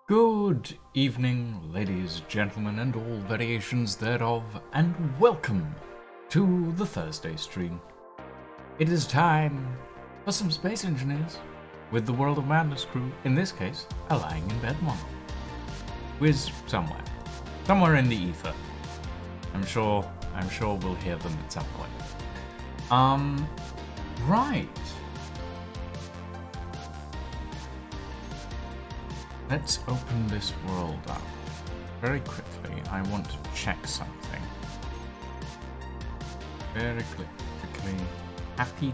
Good evening, ladies, gentlemen, and all variations thereof, and welcome to the Thursday stream. It is time for some Space Engineers with the World of Madness crew, in this case, a lying in bed one. Whiz somewhere in the ether. I'm sure we'll hear them at some point. Right. Let's open this world up. Very quickly, I want to check something. Very quickly. Happy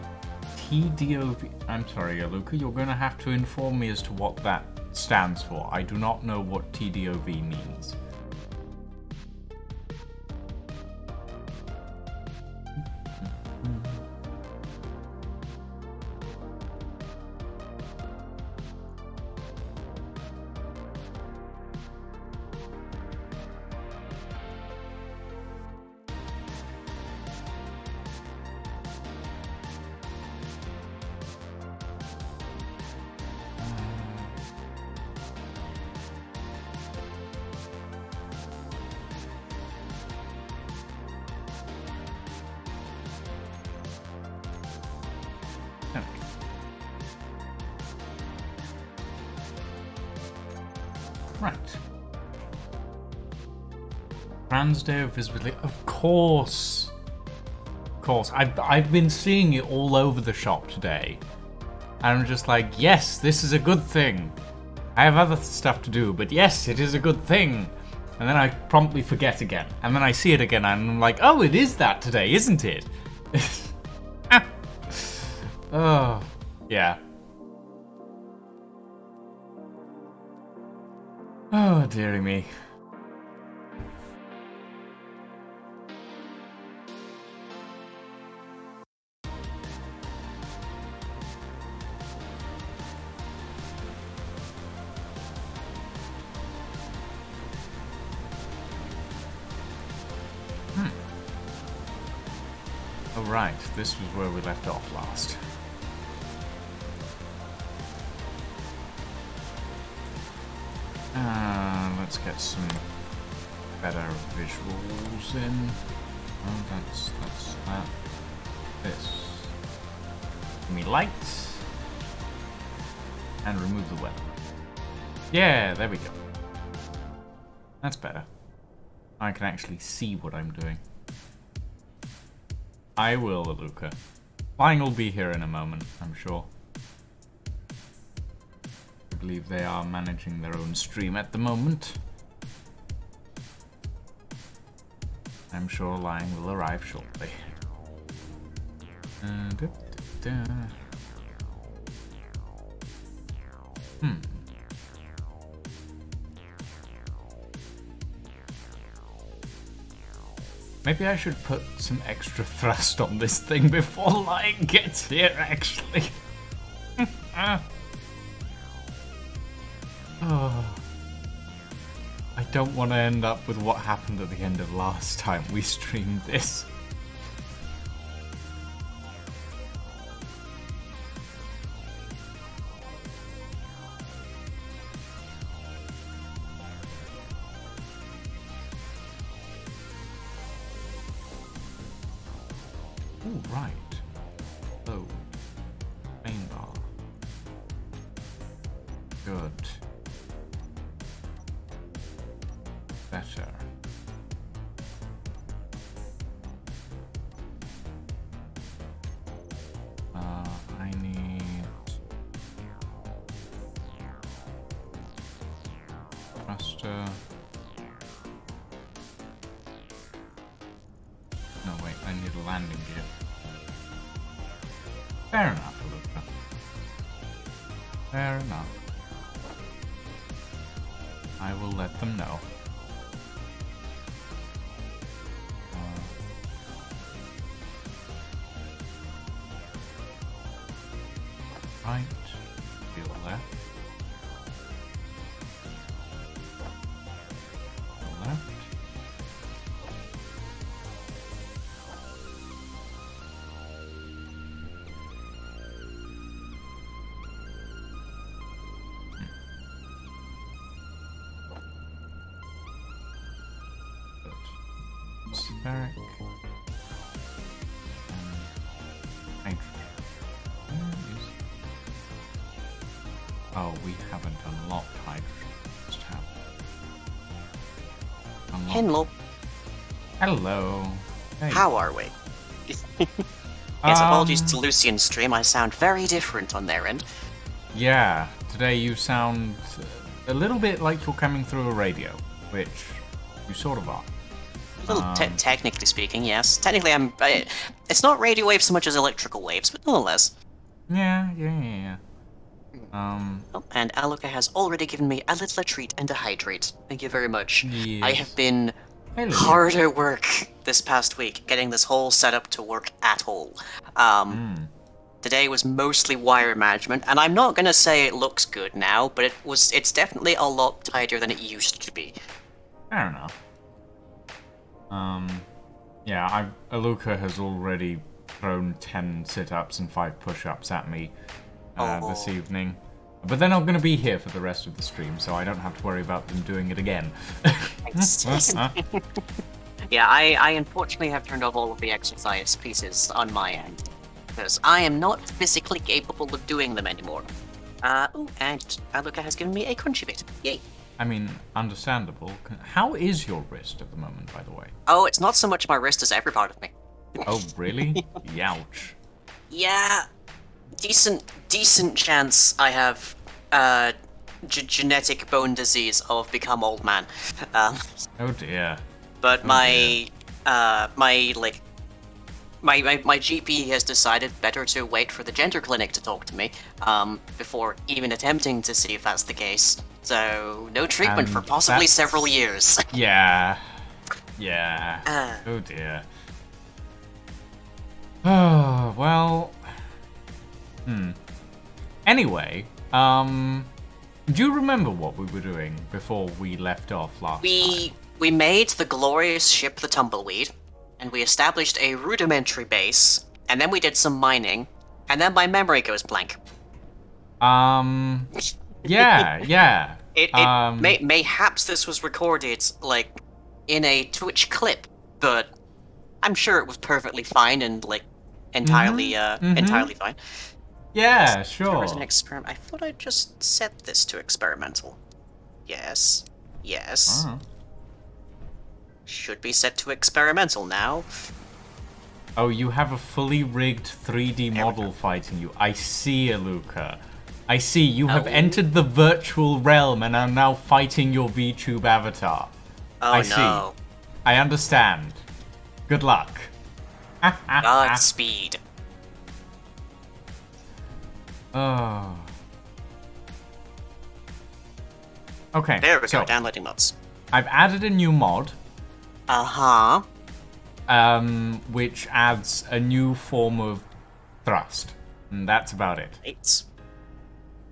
TDOV. I'm sorry, Aluka, you're going to have to inform me as to what that stands for. I do not know what TDOV means. Right. Trans Day of Visibility. Of course. Of course. I've been seeing it all over the shop today. And I'm just like, yes, this is a good thing. I have other stuff to do, but yes, it is a good thing. And then I promptly forget again. And then I see it again and I'm like, oh, it is that today, isn't it? Oh, yeah. Oh, dearie me. Oh, right. This was where we left off last. Let's get some better visuals in. Oh, that's that. This. Give me lights. And remove the weather. Yeah, there we go. That's better. I can actually see what I'm doing. I will, Aluka. Flying will be here in a moment, I'm sure. I believe they are managing their own stream at the moment. I'm sure Lying will arrive shortly. Maybe I should put some extra thrust on this thing before Lying gets here, actually. Oh. I don't want to end up with what happened at the end of last time we streamed this. Ooh, right. Oh. Main bar. Good. Better. I need thruster. No, wait, I need a landing gear. Fair enough, Aluka. Fair enough. I will let them know. Right, feel left. Left. Atmospheric. Hydrogen. Oh, we haven't unlocked hydrogen. Just have. Hello. Hello. Hey. How are we? Yes, apologies to Lucian's stream. I sound very different on their end. Yeah, today you sound a little bit like you're coming through a radio, which you sort of are. A little technically speaking, yes. Technically, it's not radio waves so much as electrical waves, but nonetheless. Yeah. Oh, and Aluka has already given me a little treat and a hydrate. Thank you very much. Yes. I have been hard at work this past week, getting this whole setup to work at all. Today was mostly wire management, and I'm not gonna say it looks good now, but it's definitely a lot tighter than it used to be. Fair enough. Yeah, Aluka has already thrown 10 sit-ups and 5 push-ups at me this evening. But they're not going to be here for the rest of the stream, so I don't have to worry about them doing it again. Yeah, I unfortunately have turned off all of the exercise pieces on my end, because I am not physically capable of doing them anymore. Oh, and Aluka has given me a crunchy bit. Yay! I mean, understandable. How is your wrist at the moment, by the way? Oh, it's not so much my wrist as every part of me. Oh, really? Youch. Yeah, decent chance I have genetic bone disease of become old man. Oh dear. But my GP has decided better to wait for the gender clinic to talk to me before even attempting to see if that's the case. So no treatment for possibly several years. Yeah. Oh dear. Oh, well. Anyway, do you remember what we were doing before we left off last time? We made the glorious ship the Tumbleweed, and we established a rudimentary base, and then we did some mining, and then my memory goes blank. Yeah. Mayhaps this was recorded, like, in a Twitch clip, but I'm sure it was perfectly fine and, like, entirely fine. Yeah, sure. There was an experiment. I thought I just set this to experimental. Yes. Should be set to experimental now. Oh, you have a fully rigged 3D model fighting you. I see, Aluka. I see, you have entered the virtual realm and are now fighting your VTube avatar. Oh, I see. I understand. Good luck. Godspeed. Oh. Okay. There we go, downloading mods. I've added a new mod. Uh-huh. Which adds a new form of thrust. And that's about it. Right.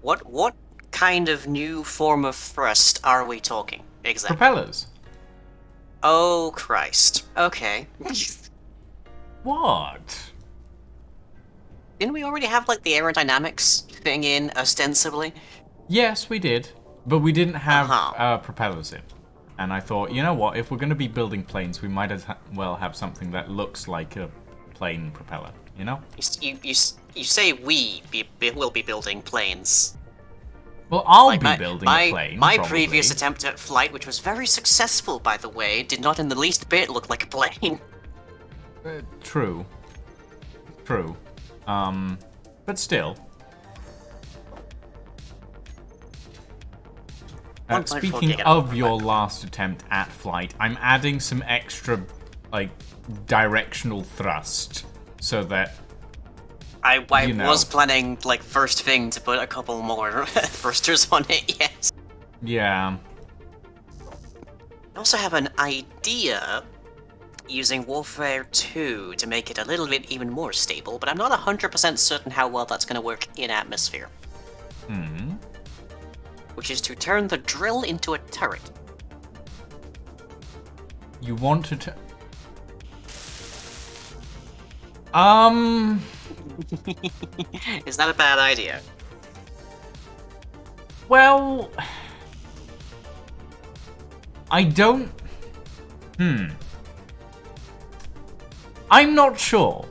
What kind of new form of thrust are we talking? Exactly. Propellers. Oh, Christ. Okay. What? Didn't we already have, like, the aerodynamics thing in, ostensibly? Yes, we did. But we didn't have propellers in. And I thought, you know what, if we're going to be building planes, we might as well have something that looks like a plane propeller, you know? You say we will be building planes. Well, I'll be building a plane, My probably. previous attempt at flight, which was very successful, by the way, did not in the least bit look like a plane. True. But still. Speaking of your last attempt at flight, I'm adding some extra, like, directional thrust, so that I was planning, like, first thing to put a couple more thrusters on it, yes. Yeah. I also have an idea using Warfare 2 to make it a little bit even more stable, but I'm not 100% certain how well that's going to work in atmosphere. Which is to turn the drill into a turret. You want to Is that a bad idea? Well, I don't... I'm not sure.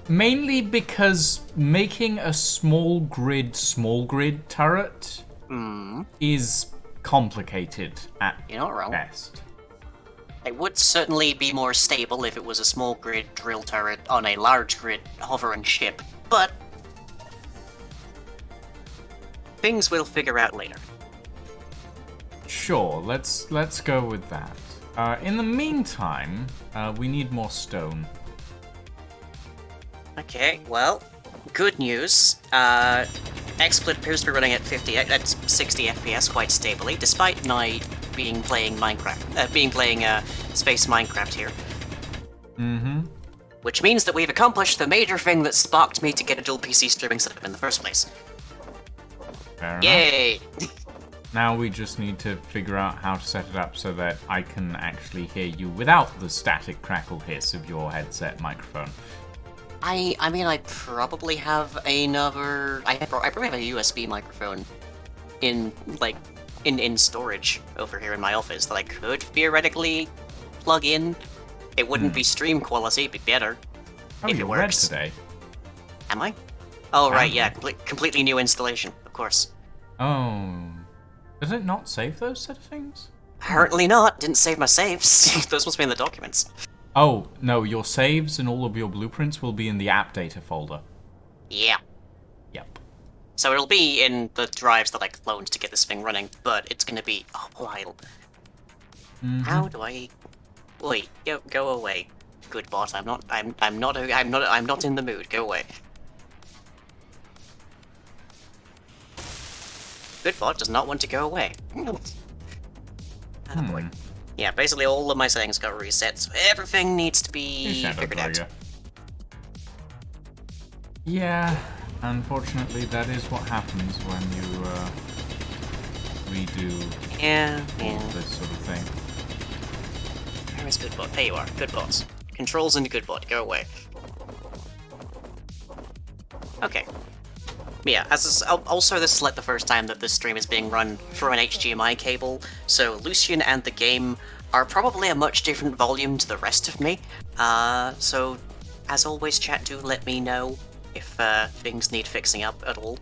Mainly because making a small grid turret is complicated at You're not wrong. best. It would certainly be more stable if it was a small grid drill turret on a large grid hovering ship, but things we'll figure out later. Sure, let's go with that. In the meantime, we need more stone. Okay, well, good news. XSplit appears to be running at 60 FPS quite stably, despite my playing Space Minecraft here. Mm-hmm. Which means that we've accomplished the major thing that sparked me to get a dual PC streaming setup in the first place. Fair enough. Yay! Now we just need to figure out how to set it up so that I can actually hear you without the static crackle hiss of your headset microphone. I mean, I probably have another... I probably have a USB microphone in storage over here in my office that I could theoretically plug in. It wouldn't be stream quality, but better. Oh, if you're it works. red today. Am I? Oh, right, yeah. Completely new installation, of course. Oh. Does it not save those settings? Apparently not. Didn't save my saves. Those must be in the documents. Oh, no, your saves and all of your blueprints will be in the app data folder. Yeah. Yep. So it'll be in the drives that I cloned to get this thing running, but it's gonna be a while. Mm-hmm. How do I... Wait, go away. Good bot, I'm not in the mood. Go away. Good bot does not want to go away. Oh boy. Yeah, basically all of my settings got reset, so everything needs to be figured out. Yeah, unfortunately that is what happens when you redo all this sort of thing. Where is Goodbot? There you are, Goodbot. Controls into Goodbot, go away. Okay. Yeah, also this is like the first time that this stream is being run through an HDMI cable, so Lucian and the game are probably a much different volume to the rest of me. So as always, chat, do let me know if things need fixing up at all.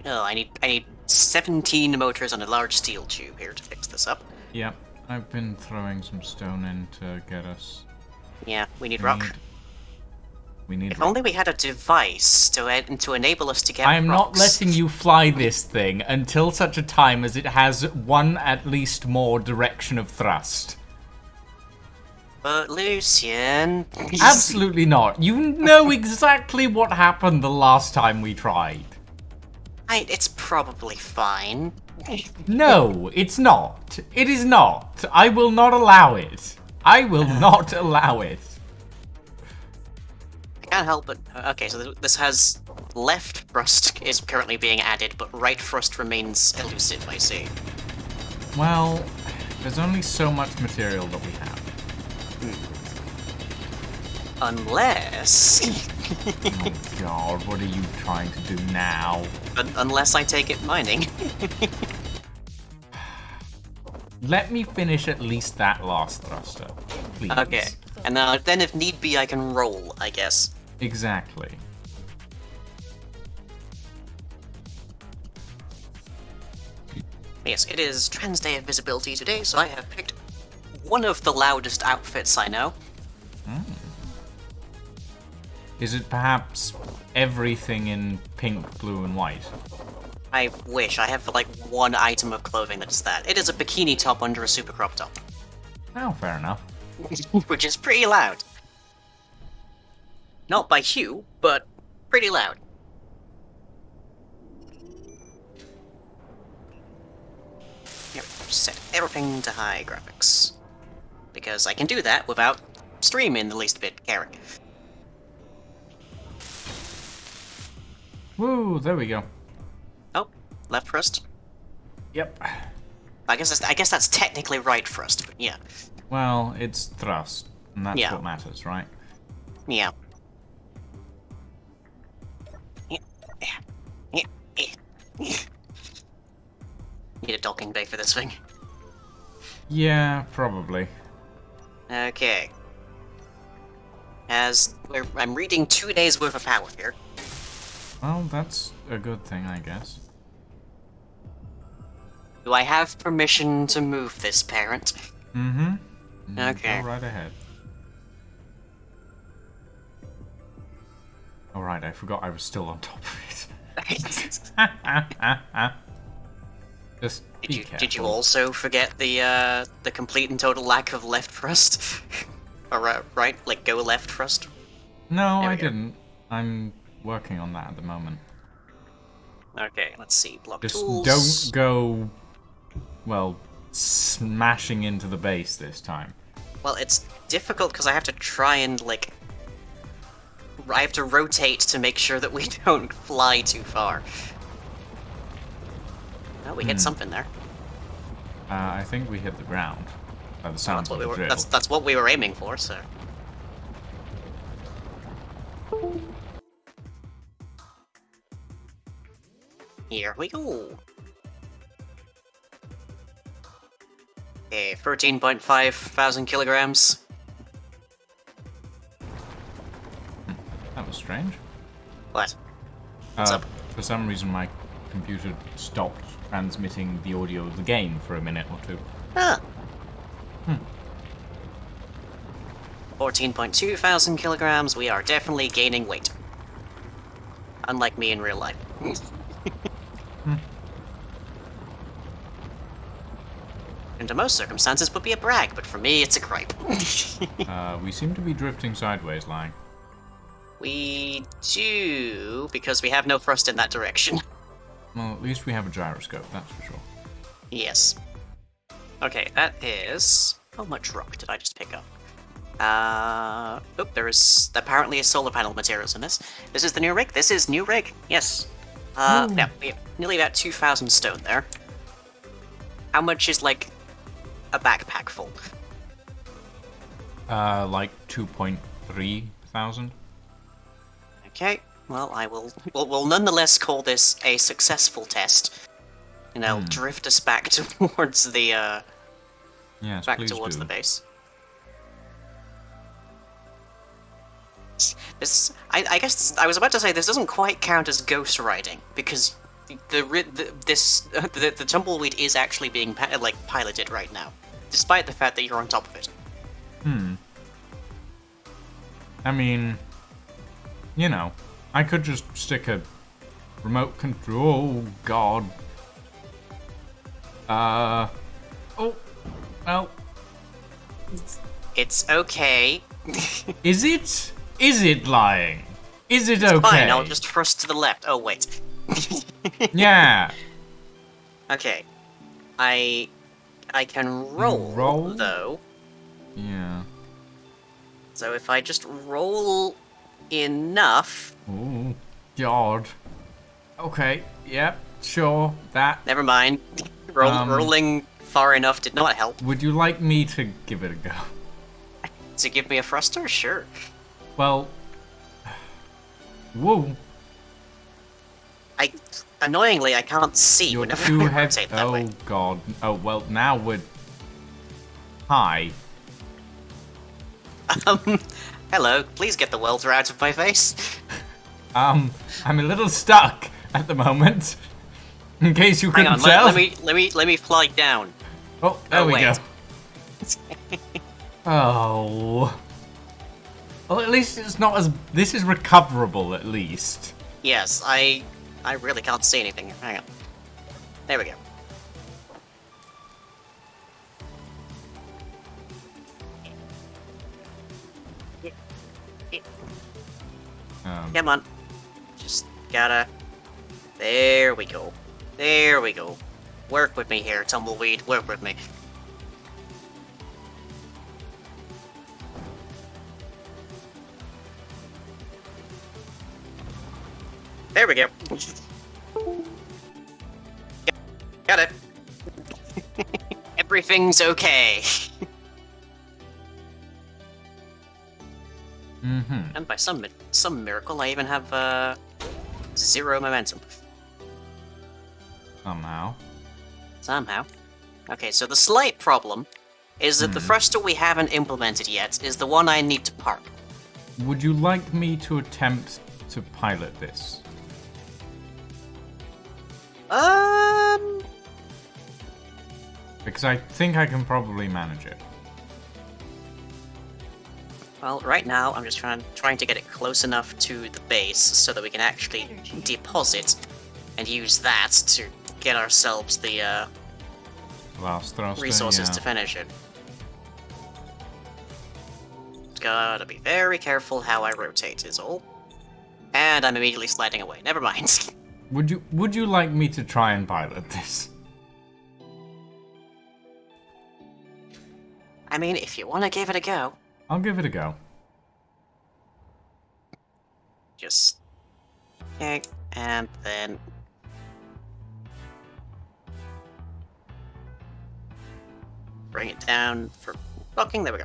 I need 17 motors on a large steel tube here to fix this up. Yep, I've been throwing some stone in to get us. Yeah, we need rock. We need If rock. only we had a device to enable us to get I am not rocks. letting you fly this thing until such a time as it has one at least more direction of thrust. But Lucian... Absolutely not. You know exactly what happened the last time we tried. It's probably fine. No, it's not. It is not. I will not allow it. I will not allow it. I can't help but... Okay, so this has... Left thrust is currently being added, but right thrust remains elusive, I see. Well, there's only so much material that we have. Unless... Oh god, what are you trying to do now? Unless I take it mining. Let me finish at least that last thruster, please. Okay, and then if need be I can roll, I guess. Exactly. Yes, it is Trans Day of Visibility today, so I have picked one of the loudest outfits I know. Is it perhaps everything in pink, blue, and white? I wish. I have, like, one item of clothing that is that. It is a bikini top under a super crop top. Oh, fair enough. Which is pretty loud. Not by Hugh, but pretty loud. Yep, set everything to high graphics. Because I can do that without streaming the least bit caring. Woo, there we go. Oh, left thrust. Yep. I guess that's technically right thrust, but yeah. Well, it's thrust, and that's Yeah. what matters, right? Yeah. Yeah. day for this thing. Yeah, probably. Okay. I'm reading 2 days worth of power here. Well, that's a good thing, I guess. Do I have permission to move this, parent? Mm-hmm. Okay. Go right ahead. Alright, I forgot I was still on top of it. Just be careful. Did you also forget the complete and total lack of left thrust? Or right, like go left thrust? No, I didn't. I'm working on that at the moment. Okay, let's see. Block Just tools. don't go, well, smashing into the base this time. Well, it's difficult because I have to try and, like... I have to rotate to make sure that we don't fly too far. Oh, we hit something there. I think we hit the ground. By the sound of the drill. That's what we were aiming for, so... Here we go. Okay, 13.5 thousand kilograms. That was strange. What? What's up? For some reason my computer stopped transmitting the audio of the game for a minute or two. Ah. 14.2 thousand kilograms. We are definitely gaining weight. Unlike me in real life. Under most circumstances would be a brag, but for me it's a gripe. We seem to be drifting sideways, Lang. We do, because we have no thrust in that direction. Well, at least we have a gyroscope, that's for sure. Yes. Okay, that is... How much rock did I just pick up? There is apparently a solar panel materials in this. This is the new rig. This is new rig. Yes. Yeah, we have nearly about 2,000 stone there. How much is, like, a backpack full? Like 2.3 thousand. Okay. Well, we'll nonetheless call this a successful test. And I'll drift us back towards the, Yes, back please towards do. the base. This, I guess I was about to say this doesn't quite count as ghost riding because the tumbleweed is actually being piloted right now, despite the fact that you're on top of it. I mean, you know, I could just stick a remote control. Oh God. Oh, well. It's okay. Is it? Is it lying? Is it okay? Fine, I'll just thrust to the left. Oh wait. Yeah. Okay. I can roll though. Yeah. So if I just roll enough. Oh God. Okay. Yep. Sure. That. Never mind. Rolling far enough did not help. Would you like me to give it a go? To give me a thruster? Sure. Well. Whoa. Annoyingly, I can't see You're whenever too I heavy. rotate that Oh way. God. Oh well. Now we're. Hi. Hello. Please get the welder out of my face. I'm a little stuck at the moment. In case you Hang couldn't on. tell. Let me fly down. Oh, there we wait. go. Oh. Well, at least it's not as. This is recoverable, at least. Yes, I really can't see anything. Hang on. There we go. Come on. Just gotta... There we go. There we go. Work with me here, tumbleweed. Work with me. There we go. Got it. Everything's okay. And by some miracle, I even have 0 momentum. Somehow. Somehow. Okay, so the slight problem is that the thruster we haven't implemented yet is the one I need to park. Would you like me to attempt to pilot this? Because I think I can probably manage it. Well, right now I'm just trying to get it close enough to the base so that we can actually deposit and use that to get ourselves the Last thruster, resources to finish it. Gotta be very careful how I rotate is all. And I'm immediately sliding away. Never mind. Would you like me to try and pilot this? I mean, if you want to give it a go. I'll give it a go. Just... Okay, and then... Bring it down for blocking. There we go.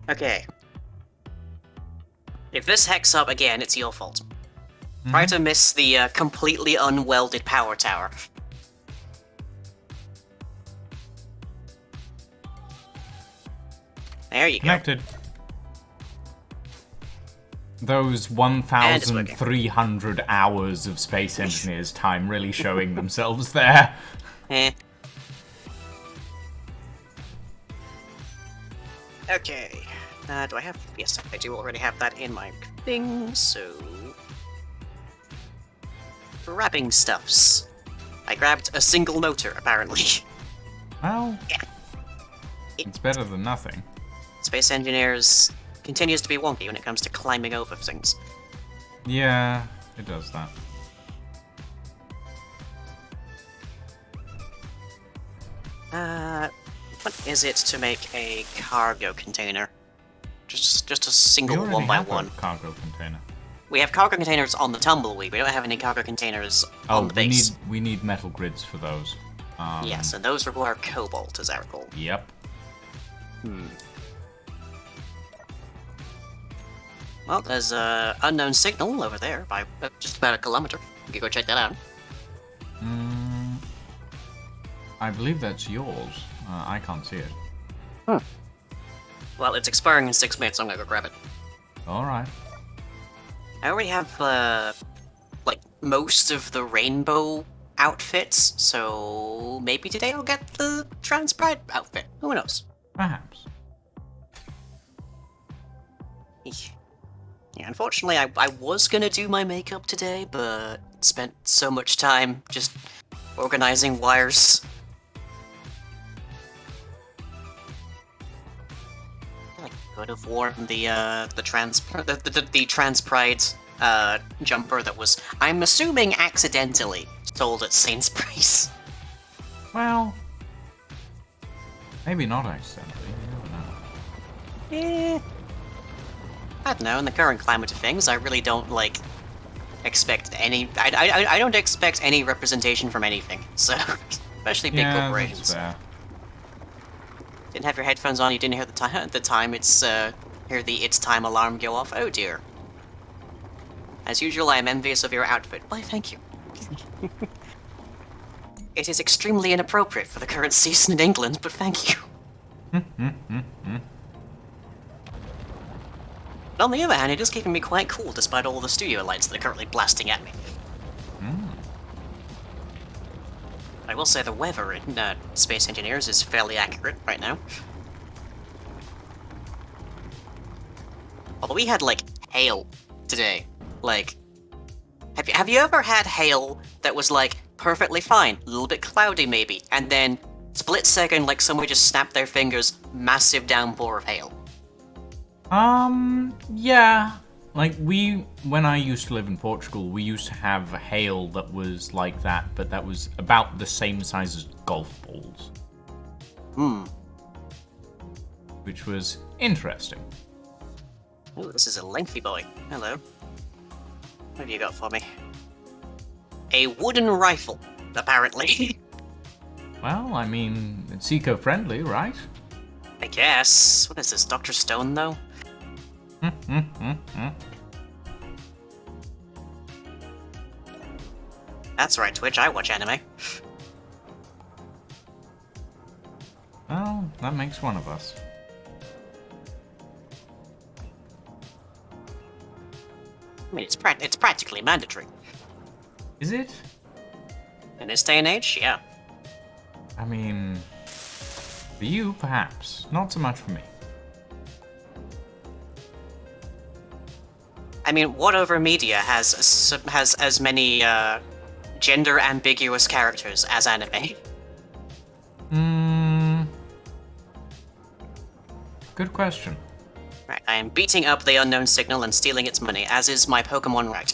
Okay. If this hacks up again, it's your fault. Try to miss the completely unwelded power tower. There you Connected. Those 1,300 hours of Space Engineers time really showing themselves there. Eh. Okay. Do I have... Yes, I do already have that in my thing, so... Grabbing stuffs. I grabbed a single motor, apparently. Well, Yeah. it's better than nothing. Space Engineers continues to be wonky when it comes to climbing over things. Yeah, it does that. What is it to make a cargo container? Just a We single already one by have one. a cargo container. We have cargo containers on the Tumbleweed. We don't have any cargo containers on the base. we need metal grids for those. Yes, and those require cobalt, as I recall. Yep. Well, there's a unknown signal over there by just about a kilometer. You can go check that out. I believe that's yours. I can't see it. Well, it's expiring in 6 minutes, so I'm gonna go grab it. Alright. I already have, like, most of the rainbow outfits, so maybe today I'll get the Trans Pride outfit. Who knows? Perhaps. Yeah, unfortunately, I was gonna do my makeup today, but spent so much time just organizing wires. I could have worn the Trans Pride jumper that was, I'm assuming, accidentally sold at Sainsbury's. Well, maybe not accidentally. You never know. I don't know, in the current climate of things, I really don't, like, expect any... I don't expect any representation from anything, so... especially big corporations. That's fair. Didn't have your headphones on, you didn't hear the time it's, hear the It's Time alarm go off. Oh dear. As usual, I am envious of your outfit. Why, thank you. It is extremely inappropriate for the current season in England, but thank you. But on the other hand, it is keeping me quite cool despite all the studio lights that are currently blasting at me. I will say the weather in Space Engineers is fairly accurate right now. Although we had, like, hail today. Like, have you ever had hail that was, like, perfectly fine, a little bit cloudy maybe, and then split second, like somebody just snapped their fingers, massive downpour of hail? Yeah. Like, when I used to live in Portugal, we used to have hail that was like that, but that was about the same size as golf balls. Which was interesting. Ooh, this is a lengthy boy. Hello. What have you got for me? A wooden rifle, apparently. Well, I mean, it's eco-friendly, right? I guess. What is this, Dr. Stone, though? That's right, Twitch, I watch anime. that makes one of us. I mean, it's practically mandatory. Is it? In this day and age, yeah. I mean, for you, perhaps. Not so much for me. I mean, what other media has as many gender ambiguous characters as anime? Good question. Right, I am beating up the unknown signal and stealing its money, as is my Pokemon right.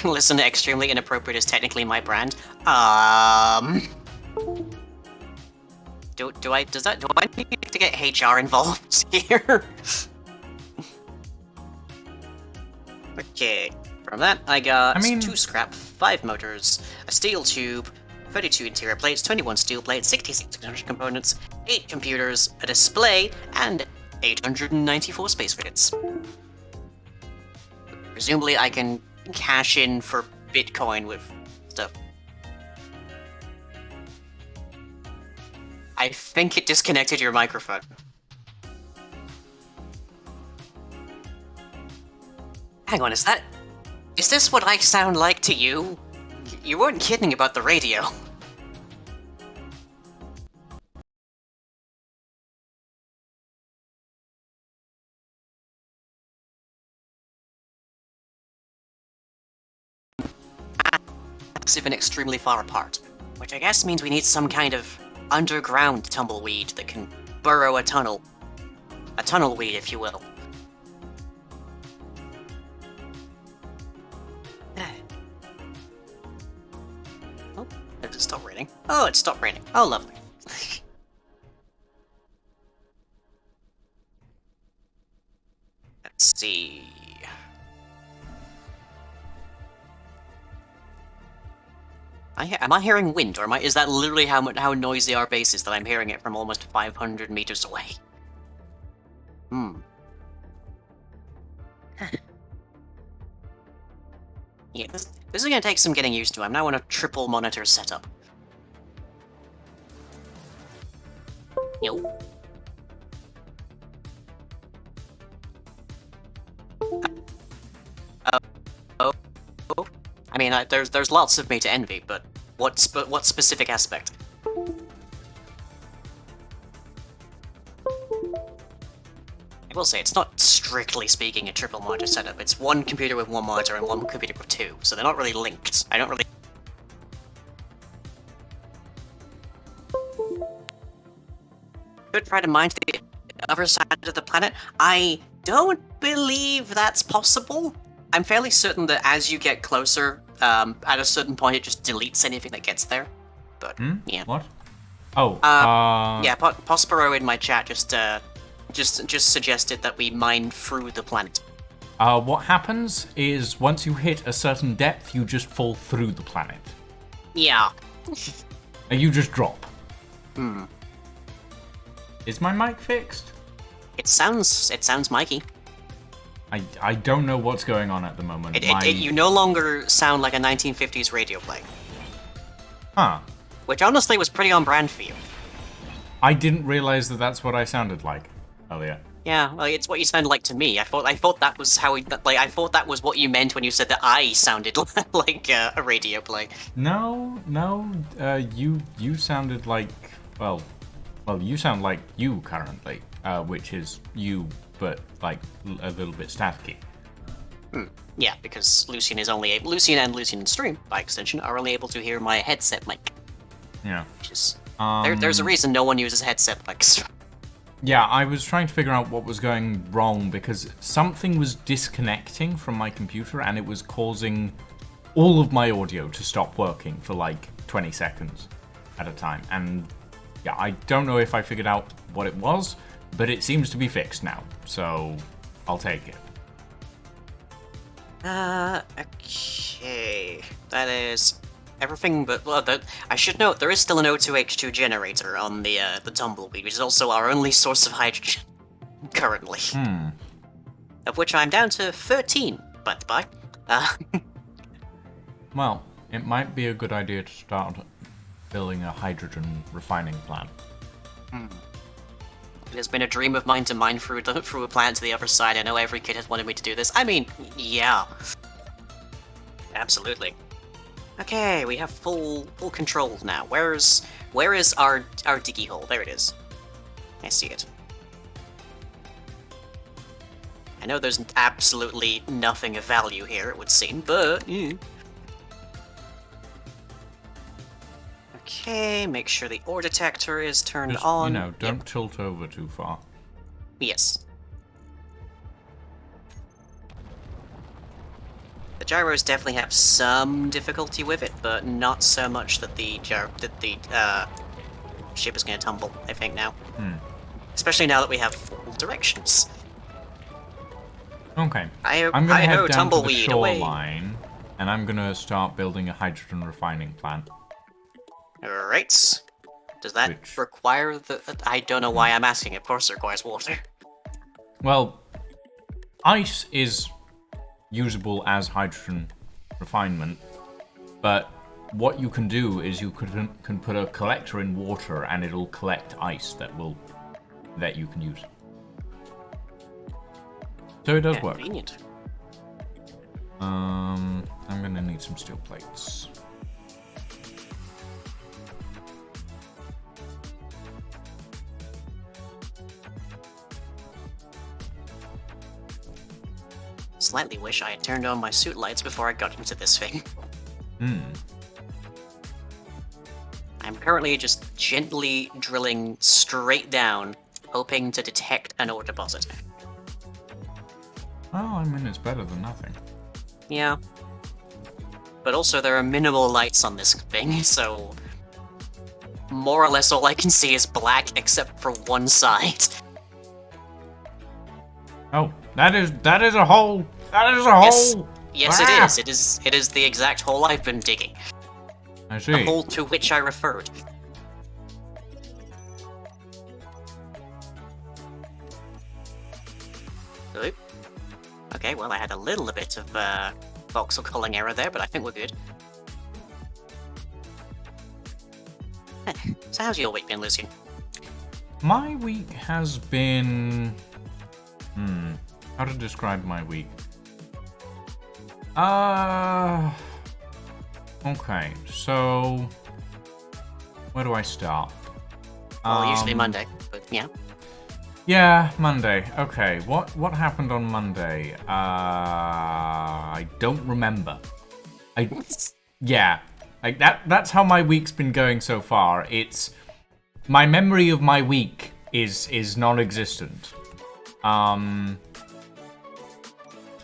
Listen, extremely inappropriate is technically my brand. Do I need to get HR involved here? Okay. From that, I got 2 scrap, 5 motors, a steel tube, 32 interior plates, 21 steel plates, 66 components, 8 computers, a display, and 894 space credits. Presumably, I can cash in for Bitcoin with stuff. I think it disconnected your microphone. Hang on, is this what I sound like to you? You weren't kidding about the radio. Massive and extremely far apart. Which I guess means we need some kind of underground tumbleweed that can burrow a tunnel. A tunnelweed, if you will. Oh, did it stop raining? Oh, it stopped raining. Oh, lovely. Let's see. Am I hearing wind, or is that literally how noisy our base is that I'm hearing it from almost 500 meters away? Yeah, this is gonna take some getting used to. I'm now on a triple monitor setup. Yo. I mean, there's lots of me to envy, but what specific aspect? I will say, it's not strictly speaking a triple monitor setup. It's one computer with one monitor and one computer with 2, so they're not really linked. I don't really... Could try to mine to the other side of the planet. I don't believe that's possible. I'm fairly certain that as you get closer, at a certain point, it just deletes anything that gets there. But yeah. What? Oh. Yeah. Pospero in my chat just suggested that we mine through the planet. What happens is once you hit a certain depth, you just fall through the planet. Yeah. And you just drop. Is my mic fixed? It sounds Mikey. I don't know what's going on at the moment. You no longer sound like a 1950s radio play. Huh. Which honestly was pretty on brand for you. I didn't realize that that's what I sounded like earlier. Yeah, well, it's what you sounded like to me. I thought that was how I thought that was what you meant when you said that I sounded like a radio play. No. You sounded like well, you sound like you currently, which is you, but like a little bit staticky. Yeah, because Lucian and Lucian Stream, by extension, are only able to hear my headset mic. Yeah. Which is, there's a reason no one uses headset mics. Yeah, I was trying to figure out what was going wrong because something was disconnecting from my computer and it was causing all of my audio to stop working for like 20 seconds at a time. And yeah, I don't know if I figured out what it was, but it seems to be fixed now, so I'll take it. Okay. That is everything but... Well, I should note, there is still an O2H2 generator on the Tumbleweed, which is also our only source of hydrogen, currently. Hmm. Of which I'm down to 13, by the by. Well, it might be a good idea to start building a hydrogen refining plant. It has been a dream of mine to mine through a plant to the other side. I know every kid has wanted me to do this. I mean, yeah. Absolutely. Okay, we have full control now. Where is our diggy hole? There it is. I see it. I know there's absolutely nothing of value here, it would seem, but... Okay, make sure the ore detector is turned Just, on. Don't tilt over too far. Yes. The gyros definitely have some difficulty with it, but not so much that the ship is going to tumble, I think, now. Especially now that we have full directions. Okay. I'm going to head down to the tumbleweed, away. shoreline, and I'm going to start building a hydrogen refining plant. Alright. Does that require the... I don't know why I'm asking. Of course it requires water. Well, ice is usable as hydrogen refinement, but what you can do is you can put a collector in water and it'll collect ice that you can use. So it does work. Convenient. I'm gonna need some steel plates. Slightly wish I had turned on my suit lights before I got into this thing. I'm currently just gently drilling straight down, hoping to detect an ore deposit. Oh, I mean, it's better than nothing. Yeah. But also there are minimal lights on this thing, so... more or less all I can see is black except for one side. Oh, that is a hole! That is a hole! Yes, it is. It is the exact hole I've been digging. I see. The hole to which I referred. Oop. Okay, well, I had a little bit of voxel culling error there, but I think we're good. So how's your week been, Lucian? My week has been... how to describe my week? Okay, so... where do I start? Well, usually Monday, but yeah. Yeah, Monday. Okay, what happened on Monday? I don't remember. That's how my week's been going so far. It's my memory of my week is non-existent.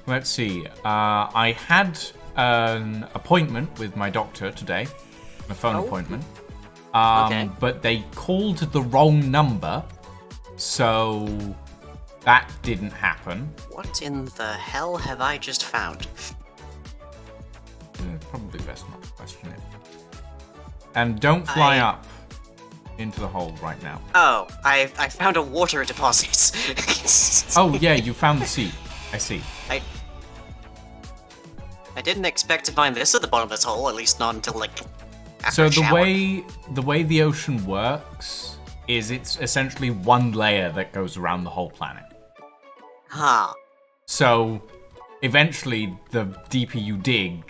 Let's see. I had an appointment with my doctor today, a phone appointment. Okay. But they called the wrong number. So that didn't happen. What in the hell have I just found? Probably best not to question it. And don't fly up into the hole right now. Oh, I found a water deposit. Oh yeah, you found the seed. I see. I didn't expect to find this at the bottom of this hole, at least not until like after So a shower. the way the ocean works is it's essentially one layer that goes around the whole planet. Huh. So eventually, the deeper you dig,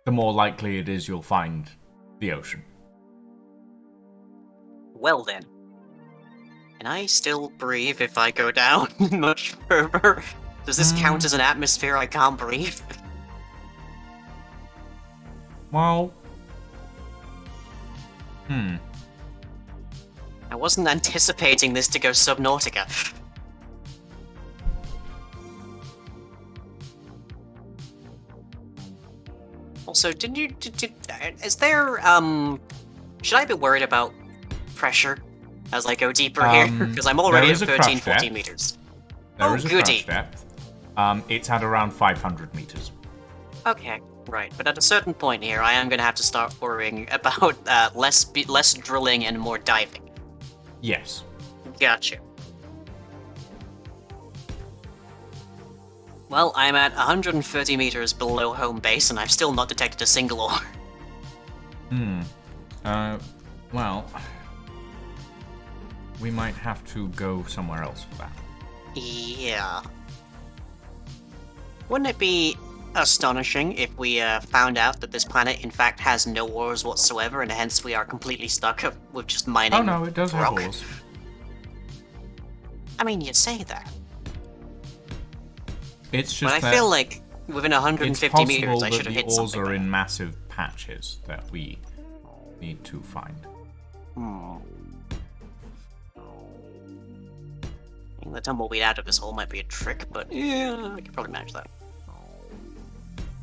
the more likely it is you'll find the ocean. Well then. Can I still breathe if I go down much further? Does this count as an atmosphere I can't breathe? Well... I wasn't anticipating this to go Subnautica. Also, is there, should I be worried about pressure as I go deeper here? Because I'm already at 13, 14 meters. There is a crush depth. It's at around 500 meters. Okay, right. But at a certain point here, I am going to have to start worrying about less drilling and more diving. Yes. Gotcha. Well, I'm at 130 meters below home base, and I've still not detected a single ore. Well, we might have to go somewhere else for that. Yeah. Wouldn't it be astonishing if we found out that this planet in fact has no ores whatsoever, and hence we are completely stuck with just mining? Oh no, it does rock? have ores. I mean, you say that. It's just But I that feel like within 150 meters I should have hit the ores something. are by in now. massive patches that we need to find. The tumbleweed out of this hole might be a trick, but yeah, I can probably manage that.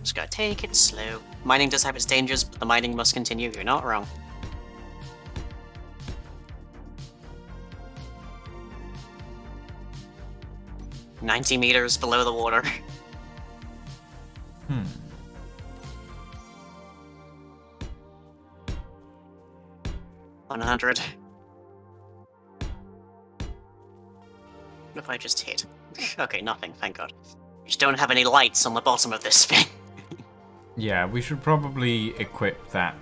Just gotta take it slow. Mining does have its dangers, but the mining must continue. You're not wrong. "90 meters below the water." 100. What if I just hit? Okay, nothing, thank god. We just don't have any lights on the bottom of this thing. Yeah, we should probably equip that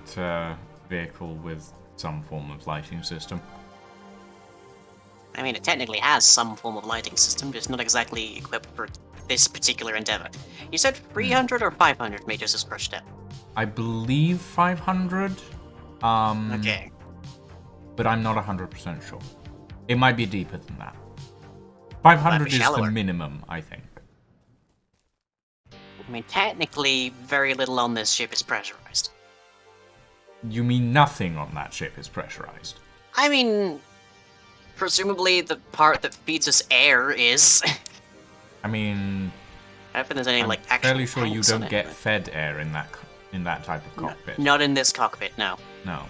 vehicle with some form of lighting system. I mean, it technically has some form of lighting system, just not exactly equipped for this particular endeavor. You said 300 or 500 meters is crushed depth? I believe 500. Okay. But I'm not 100% sure. It might be deeper than that. 500 is the shallower. minimum, I think. I mean, technically, very little on this ship is pressurized. You mean nothing on that ship is pressurized? I mean, presumably the part that feeds us air is. I mean, I don't think there's any, I'm like, actual fairly sure you tanks on don't it, get but- fed air in that type of cockpit. Not in this cockpit, no. No.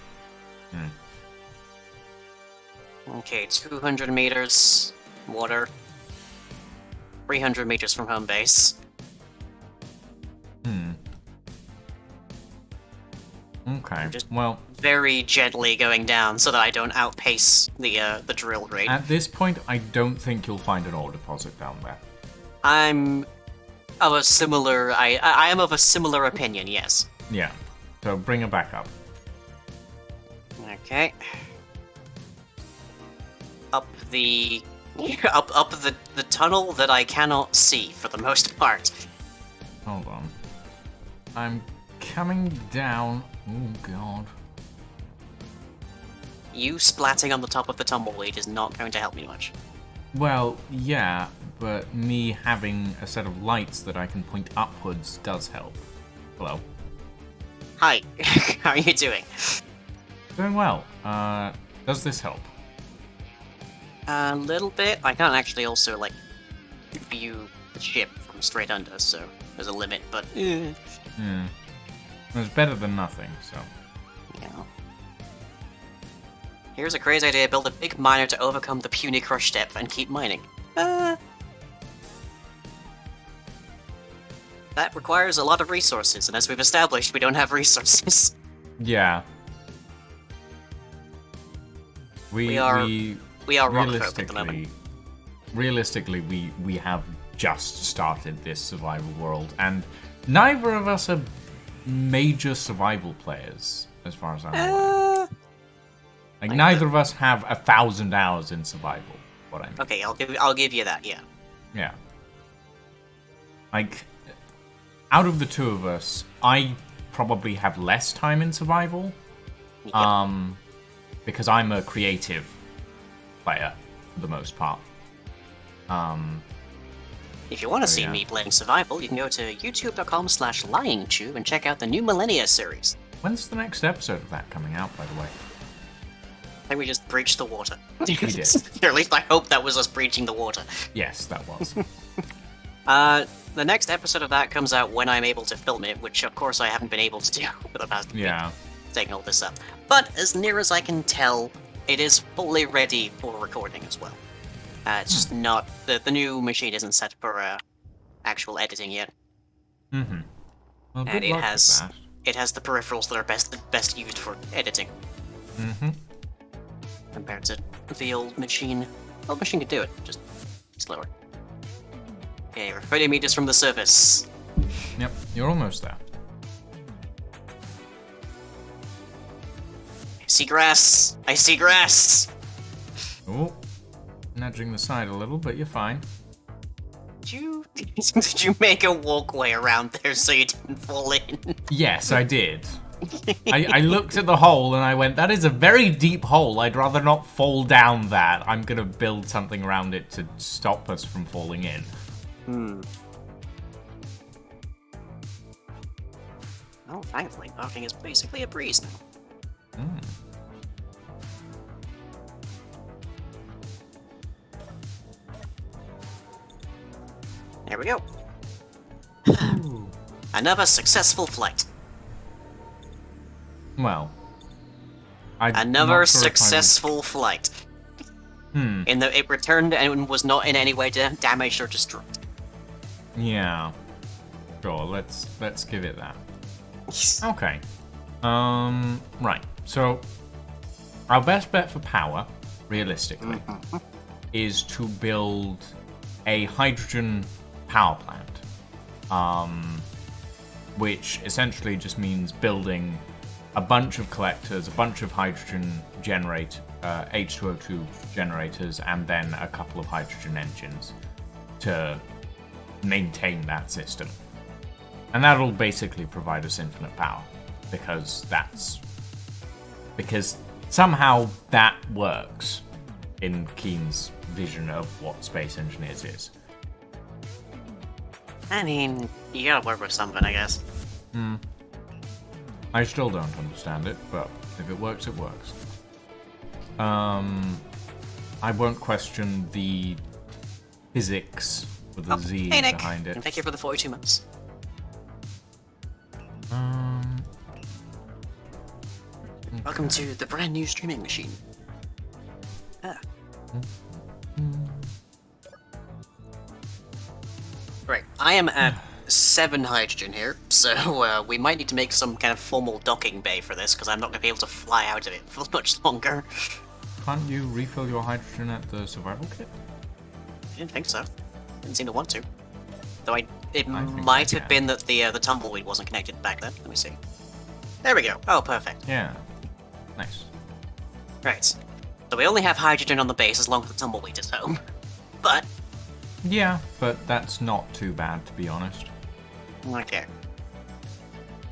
Okay, 200 meters, water. 300 meters from home base. Okay. Just- Well, Very gently going down so that I don't outpace the drill rate. at this point, I don't think you'll find an ore deposit down there. I'm of a similar. I am of a similar opinion. Yes. Yeah. So bring it back up. Okay. Up the the tunnel that I cannot see for the most part. Hold on. I'm coming down. Oh god. You splatting on the top of the tumbleweed is not going to help me much. Well, yeah, but me having a set of lights that I can point upwards does help. Hello. Hi, how are you doing? Doing well. Does this help? A little bit. I can't actually also like view the ship from straight under, so there's a limit. But It's better than nothing, so. you know. Here's a crazy idea: build a big miner to overcome the puny crush depth and keep mining. That requires a lot of resources, and as we've established, we don't have resources. Yeah. We are rock folk at the moment. realistically, we have just started this survival world, and neither of us are major survival players, as far as I'm aware. Like, neither of us have 1,000 hours in survival. What I mean. Okay, I'll give you that. Yeah. Yeah. Like, out of the two of us, I probably have less time in survival. Yep. Because I'm a creative player for the most part. If you want to see yeah. me playing survival, you can go to youtube.com/lyingtube and check out the new Millennia series. When's the next episode of that coming out, by the way? I think we just breached the water. We did. Or at least I hope that was us breaching the water. Yes, that was. The next episode of that comes out when I'm able to film it, which of course I haven't been able to do for the past week, Yeah. taking all this up. But as near as I can tell, it is fully ready for recording as well. It's just not the new machine isn't set for actual editing yet, Mm-hmm. Well, and good it luck has with it has the peripherals that are best used for editing that. Mm-hmm. compared to the old machine. Old machine could do it, just slower. Okay, we're 30 meters from the surface. Yep, you're almost there. I see grass! I see grass! Oh, nudging the side a little, but you're fine. Did you make a walkway around there so you didn't fall in? Yes, I did. I looked at the hole and I went, that is a very deep hole. I'd rather not fall down that. I'm going to build something around it to stop us from falling in. Oh, thankfully, nothing is basically a breeze now. There we go. Another successful flight. Well, another successful flight. In that it returned and was not in any way damaged or destroyed. Yeah. Sure, let's give it that. Okay. Right. So our best bet for power, realistically, is to build a hydrogen power plant. Which essentially just means building a bunch of collectors, a bunch of hydrogen H2O2 generators, and then a couple of hydrogen engines to maintain that system. And that'll basically provide us infinite power, because somehow that works in Keen's vision of what Space Engineers is. I mean, you gotta work with something, I guess. I still don't understand it, but if it works, it works. I won't question the physics with the Z hey, Nick. behind it. Thank you for the 42 months. Welcome to the brand new streaming machine. Right, I am at 7 hydrogen here, so we might need to make some kind of formal docking bay for this, because I'm not going to be able to fly out of it for much longer. Can't you refill your hydrogen at the survival kit? I didn't think so. Didn't seem to want to. Though it might have been that the tumbleweed wasn't connected back then. Let me see. There we go. Oh, perfect. Yeah. Nice. Right. So we only have hydrogen on the base as long as the tumbleweed is home. But... yeah, but that's not too bad, to be honest. Okay.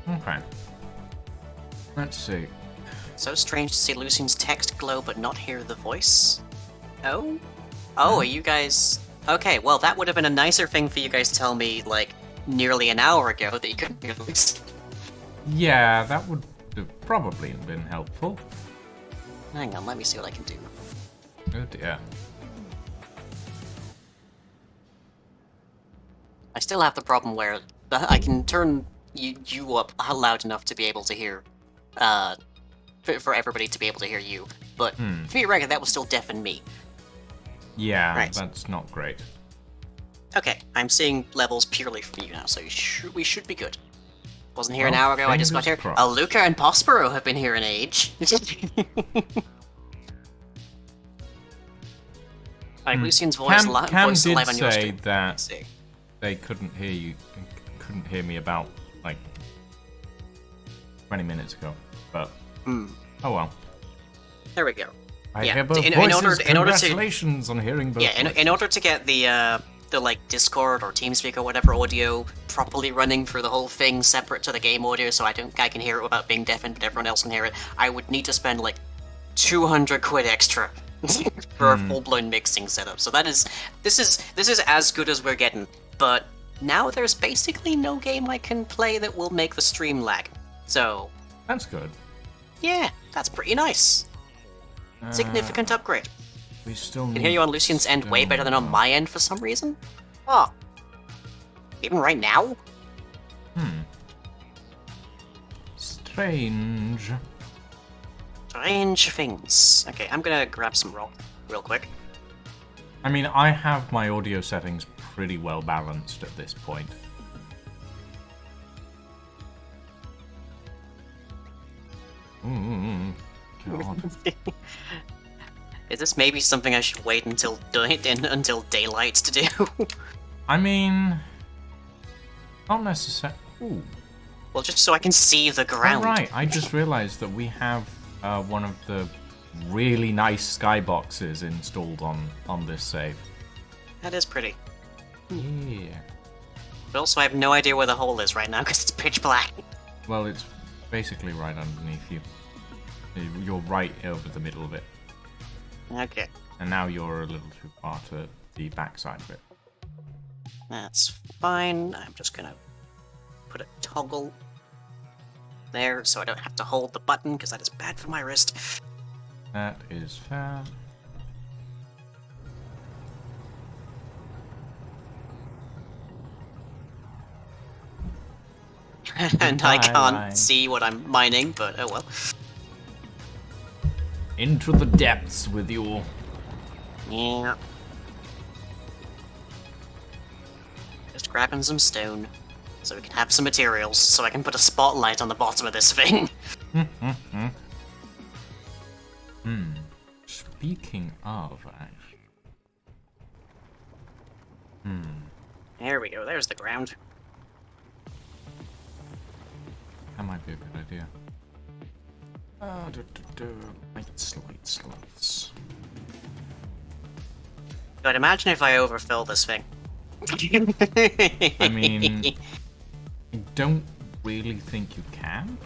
Okay. Let's see. So strange to see Lucian's text glow but not hear the voice. Oh? Oh, are you guys... okay, well that would have been a nicer thing for you guys to tell me, like, nearly an hour ago that you couldn't hear Lucian. Yeah, that would have probably been helpful. Hang on, let me see what I can do. Oh dear. I still have the problem where I can turn you up loud enough to be able to hear, for everybody to be able to hear you, but for your record, that will still deafen me. Yeah, right. That's not great. Okay, I'm seeing levels purely from you now, so we should be good. Wasn't here an hour ago, I just got here. Luca and Prospero have been here an age. Like, Lucian's voice Cam voice did live on your say stream. that they couldn't hear me about, like, 20 minutes ago, but oh well. There we go. I hear both voices. Congratulations on hearing both. Yeah, in order to get the like Discord or TeamSpeak or whatever audio properly running for the whole thing separate to the game audio, so I can hear it without being deafened, but everyone else can hear it, I would need to spend like 200 quid extra for a full-blown mixing setup. So this is as good as we're getting, but now there's basically no game I can play that will make the stream lag. So that's good. Yeah, that's pretty nice. Significant upgrade. We still can hear you on Lucian's end way better than on my end for some reason. Oh. Even right now? Strange. Strange things. Okay, I'm gonna grab some rock real quick. I mean, I have my audio settings pretty well balanced at this point. God. Is this maybe something I should wait until daylight to do? I mean, not necessarily. Ooh. Well, just so I can see the ground. Oh, right, I just realized that we have one of the really nice skyboxes installed on this save. That is pretty. Yeah. But also, I have no idea where the hole is right now because it's pitch black. Well, it's basically right underneath you. You're right over the middle of it. Okay. And now you're a little too far to the backside of it. That's fine. I'm just gonna put a toggle there so I don't have to hold the button because that is bad for my wrist. That is fair. And I can't see what I'm mining, but oh well. Into the depths with you. Yeah. Just grabbing some stone so we can have some materials so I can put a spotlight on the bottom of this thing. Speaking of, actually. There we go, there's the ground. That might be a good idea. Lights. But imagine if I overfill this thing. I mean, I don't really think you can.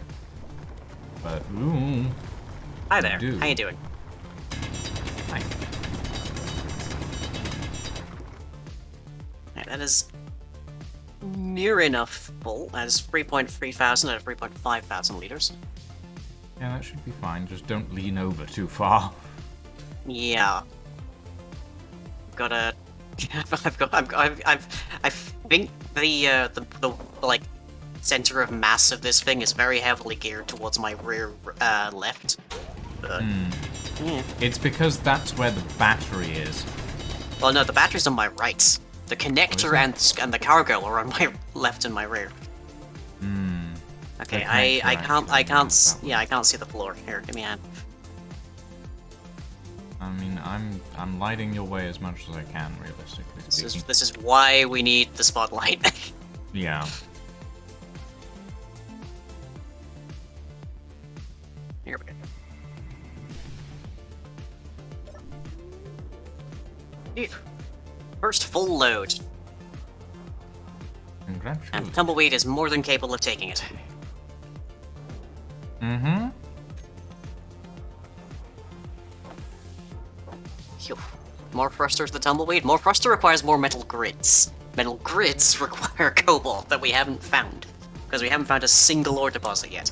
But, ooh. Hi there, do. how you doing? Hi. Right, that is near enough full, as 3.3 thousand out of 3.5 thousand liters. Yeah, that should be fine. Just don't lean over too far. Yeah. Gotta. I think the like center of mass of this thing is very heavily geared towards my rear left. But, yeah. It's because that's where the battery is. Well, no, the battery's on my right. The connector and the cargo are on my left and my rear. Okay, I can't see the floor. Here, give me a hand. I mean, I'm lighting your way as much as I can, realistically speaking. This is why we need the spotlight. Yeah. Here we go. Phew. First full load. Congratulations. And Tumbleweed is more than capable of taking it. Mm-hmm. Phew. More thrusters the Tumbleweed. More thruster requires more metal grids. Metal grids require cobalt that we haven't found. Because we haven't found a single ore deposit yet.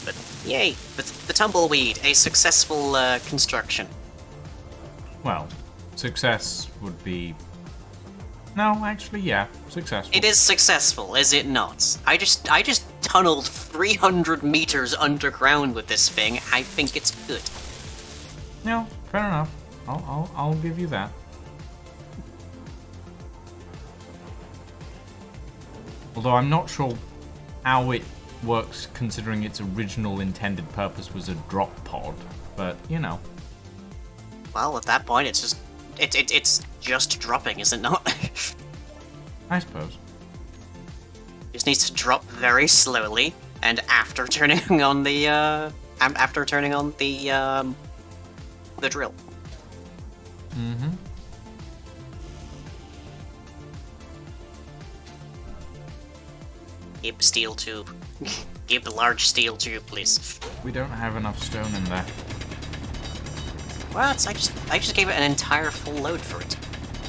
But yay, the Tumbleweed, a successful construction. Well, success would be... No, actually, yeah, successful. It is successful, is it not? I just tunneled 300 meters underground with this thing. I think it's good. No, fair enough. I'll give you that. Although I'm not sure how it works, considering its original intended purpose was a drop pod. But you know. Well, at that point, it's just dropping, is it not? I suppose. Just needs to drop very slowly, and after turning on the the drill. Mm-hmm. Give steel tube. Give the large steel tube, please. We don't have enough stone in there. What? I just gave it an entire full load for it.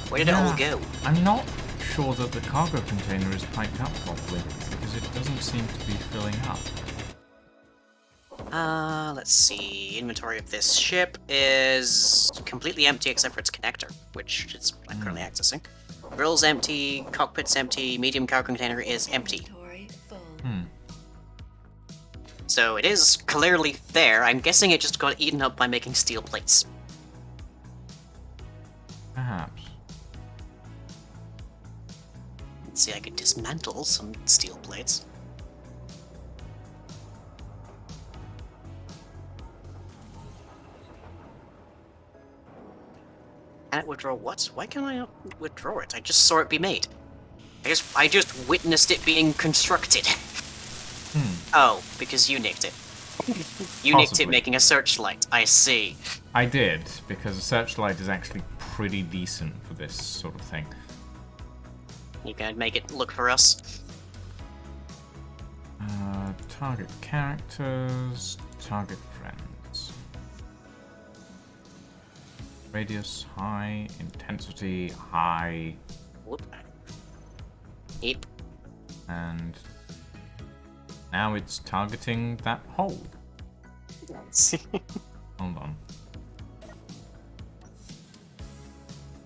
Where did it all go? I'm not sure that the cargo container is piped up properly, because it doesn't seem to be filling up. Let's see. Inventory of this ship is completely empty except for its connector, which is I'm currently accessing. Grill's empty, cockpit's empty, medium cargo container is empty. So it is clearly there. I'm guessing it just got eaten up by making steel plates. Perhaps. Let's see, I could dismantle some steel plates. Can it withdraw what? Why can't I not withdraw it? I just saw it be made. I just witnessed it being constructed. Oh, because you nicked it. You nicked it making a searchlight. I see. I did, because a searchlight is actually pretty decent for this sort of thing. You can make it look for us. Target characters, target friends. Radius high, intensity high. Whoop. Yep. And now it's targeting that hole. Hold on.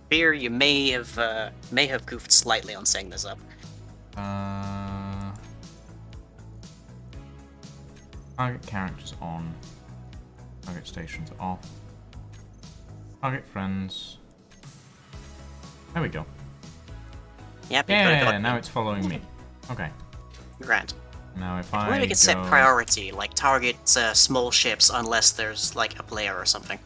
Fear you may have goofed slightly on setting this up. Target characters on. Target stations off. Target friends. There we go. Yep. Yeah, now it's following me. Okay. Grand. Now if I Maybe we could set priority, like target small ships unless there's like a player or something.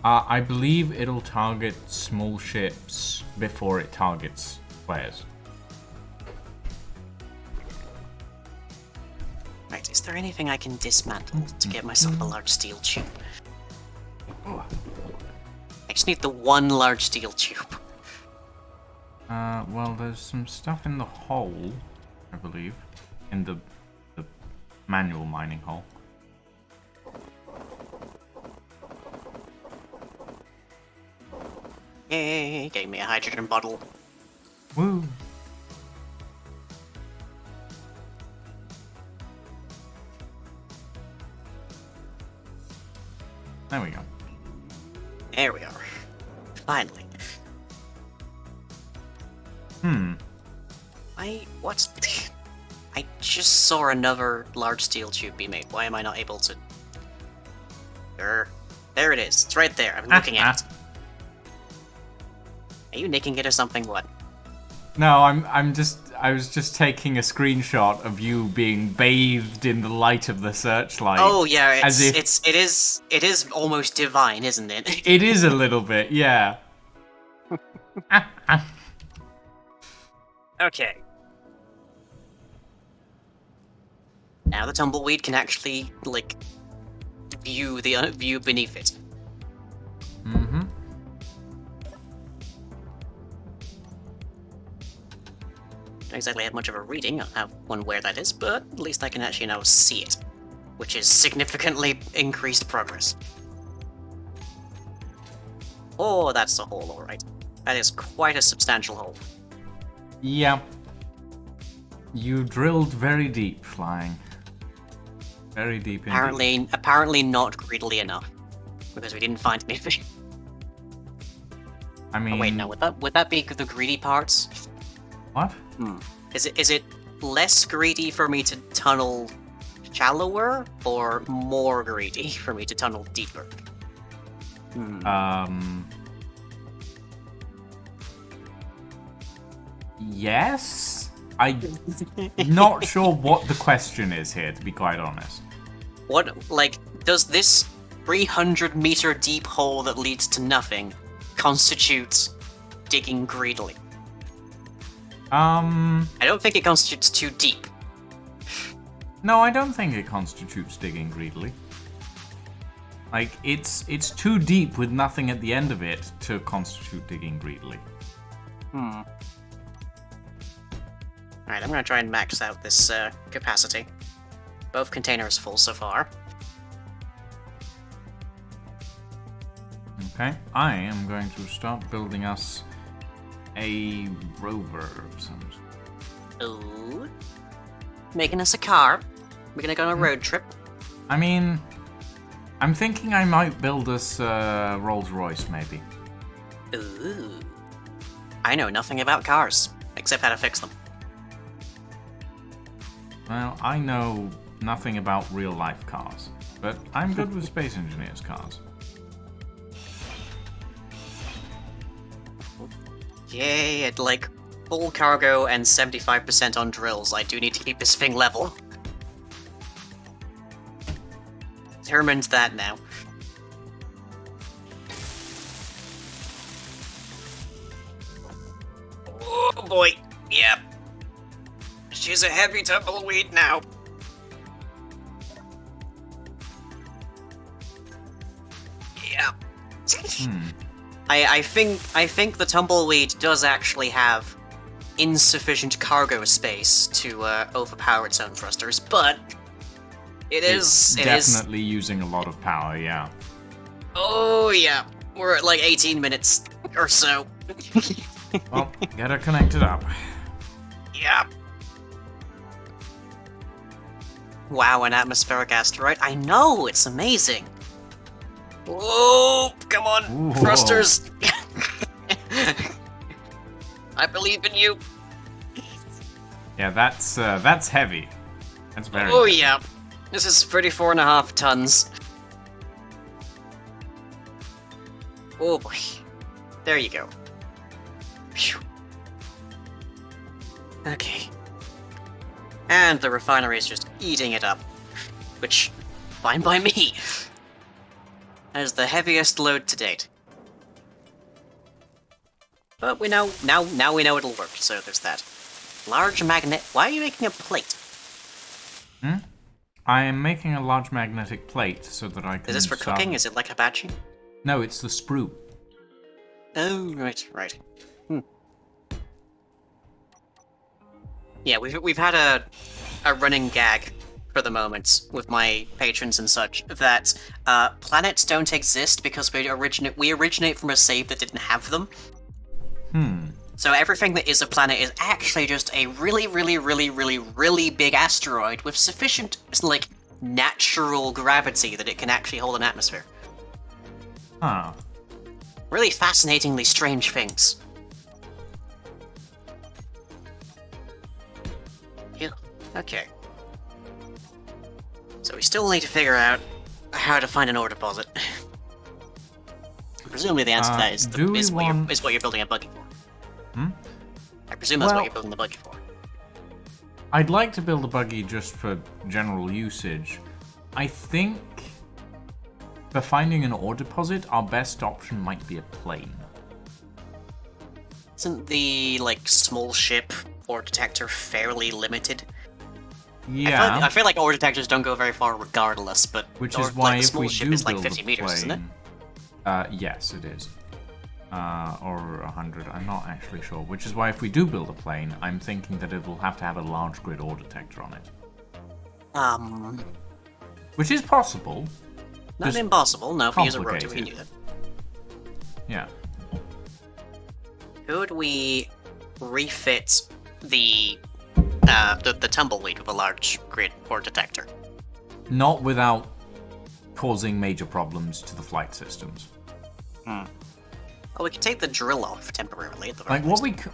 I believe it'll target small ships before it targets players. Right, is there anything I can dismantle to get myself a large steel tube? I just need the one large steel tube. Well, there's some stuff in the hole, I believe. In the manual mining hole. Yay, gave me a hydrogen bottle. Woo! There we go. There we are. Finally. What's... I just saw another large steel tube be made. Why am I not able to... There it is. It's right there. I'm looking at it. Are you nicking it or something? What? No, I was just taking a screenshot of you being bathed in the light of the searchlight. Oh yeah, it is almost divine, isn't it? It is a little bit, yeah. Okay. Now the tumbleweed can actually like view beneath it. Mm-hmm. Don't exactly have much of a reading on where that is, but at least I can actually now see it, which is significantly increased progress. Oh, that's a hole, alright. That is quite a substantial hole. Yeah. You drilled very deep, Flying. Very deep indeed. Apparently not greedily enough, because we didn't find anything. I mean... Oh, wait, no, would that be the greedy parts? What? Is it less greedy for me to tunnel shallower, or more greedy for me to tunnel deeper? Yes? I'm not sure what the question is here, to be quite honest. What, like, does this 300-meter deep hole that leads to nothing constitute digging greedily? I don't think it constitutes too deep. No, I don't think it constitutes digging greedily. Like, it's too deep with nothing at the end of it to constitute digging greedily. Alright, I'm gonna try and max out this capacity. Both containers full so far. Okay, I am going to start building us a rover of some sort. Ooh. Making us a car. We're gonna go on a road trip. I mean, I'm thinking I might build us a Rolls Royce, maybe. Ooh. I know nothing about cars, except how to fix them. Well, I know nothing about real-life cars, but I'm good with Space Engineers cars. Yay, at like full cargo and 75% on drills, I do need to keep this thing level. Determined that now. boy. Yep. She's a heavy tumbleweed now. Yep. I think the tumbleweed does actually have insufficient cargo space to overpower its own thrusters, but it's definitely using a lot of power, yeah. Oh yeah, we're at like 18 minutes or so. Well, get her connected up. Yeah. Wow, an atmospheric asteroid. I know, it's amazing. Whoa, come on, Whoa. thrusters. I believe in you. Yeah, that's heavy. That's very Oh heavy. yeah. This is 34.5 tons. Oh boy. There you go. Phew. Okay. And the refinery is just eating it up. Which, fine by me. That is the heaviest load to date. But we know, now we know it'll work, so there's that. Large magnet. Why are you making a plate? I am making a large magnetic plate so that I can... Is this for cooking? Is it like hibachi? No, it's the sprue. Oh, right. Yeah, we've had a running gag for the moment with my patrons and such that planets don't exist because we originate from a save that didn't have them. So everything that is a planet is actually just a really, really, really, really, really big asteroid with sufficient, like, natural gravity that it can actually hold an atmosphere. Huh. Really fascinatingly strange things. Yeah, okay. So we still need to figure out how to find an ore deposit. Presumably the answer to that is what you're building a buggy for. I presume that's what you're building the buggy for. I'd like to build a buggy just for general usage. I think for finding an ore deposit, our best option might be a plane. Isn't the, like, small ship ore detector fairly limited? Yeah. I feel like ore detectors don't go very far regardless, but which is why the if small we ship do is like build 50 a meters, isn't it? plane, yes, it is. Or 100, I'm not actually sure. Which is why if we do build a plane, I'm thinking that it will have to have a large grid ore detector on it. Which is possible. Not Just impossible, no, if we use a rotor we can do that. Yeah. Could we refit the tumbleweed with a large grid ore detector? Not without causing major problems to the flight systems. Well, we could take the drill off temporarily at the very Like what least.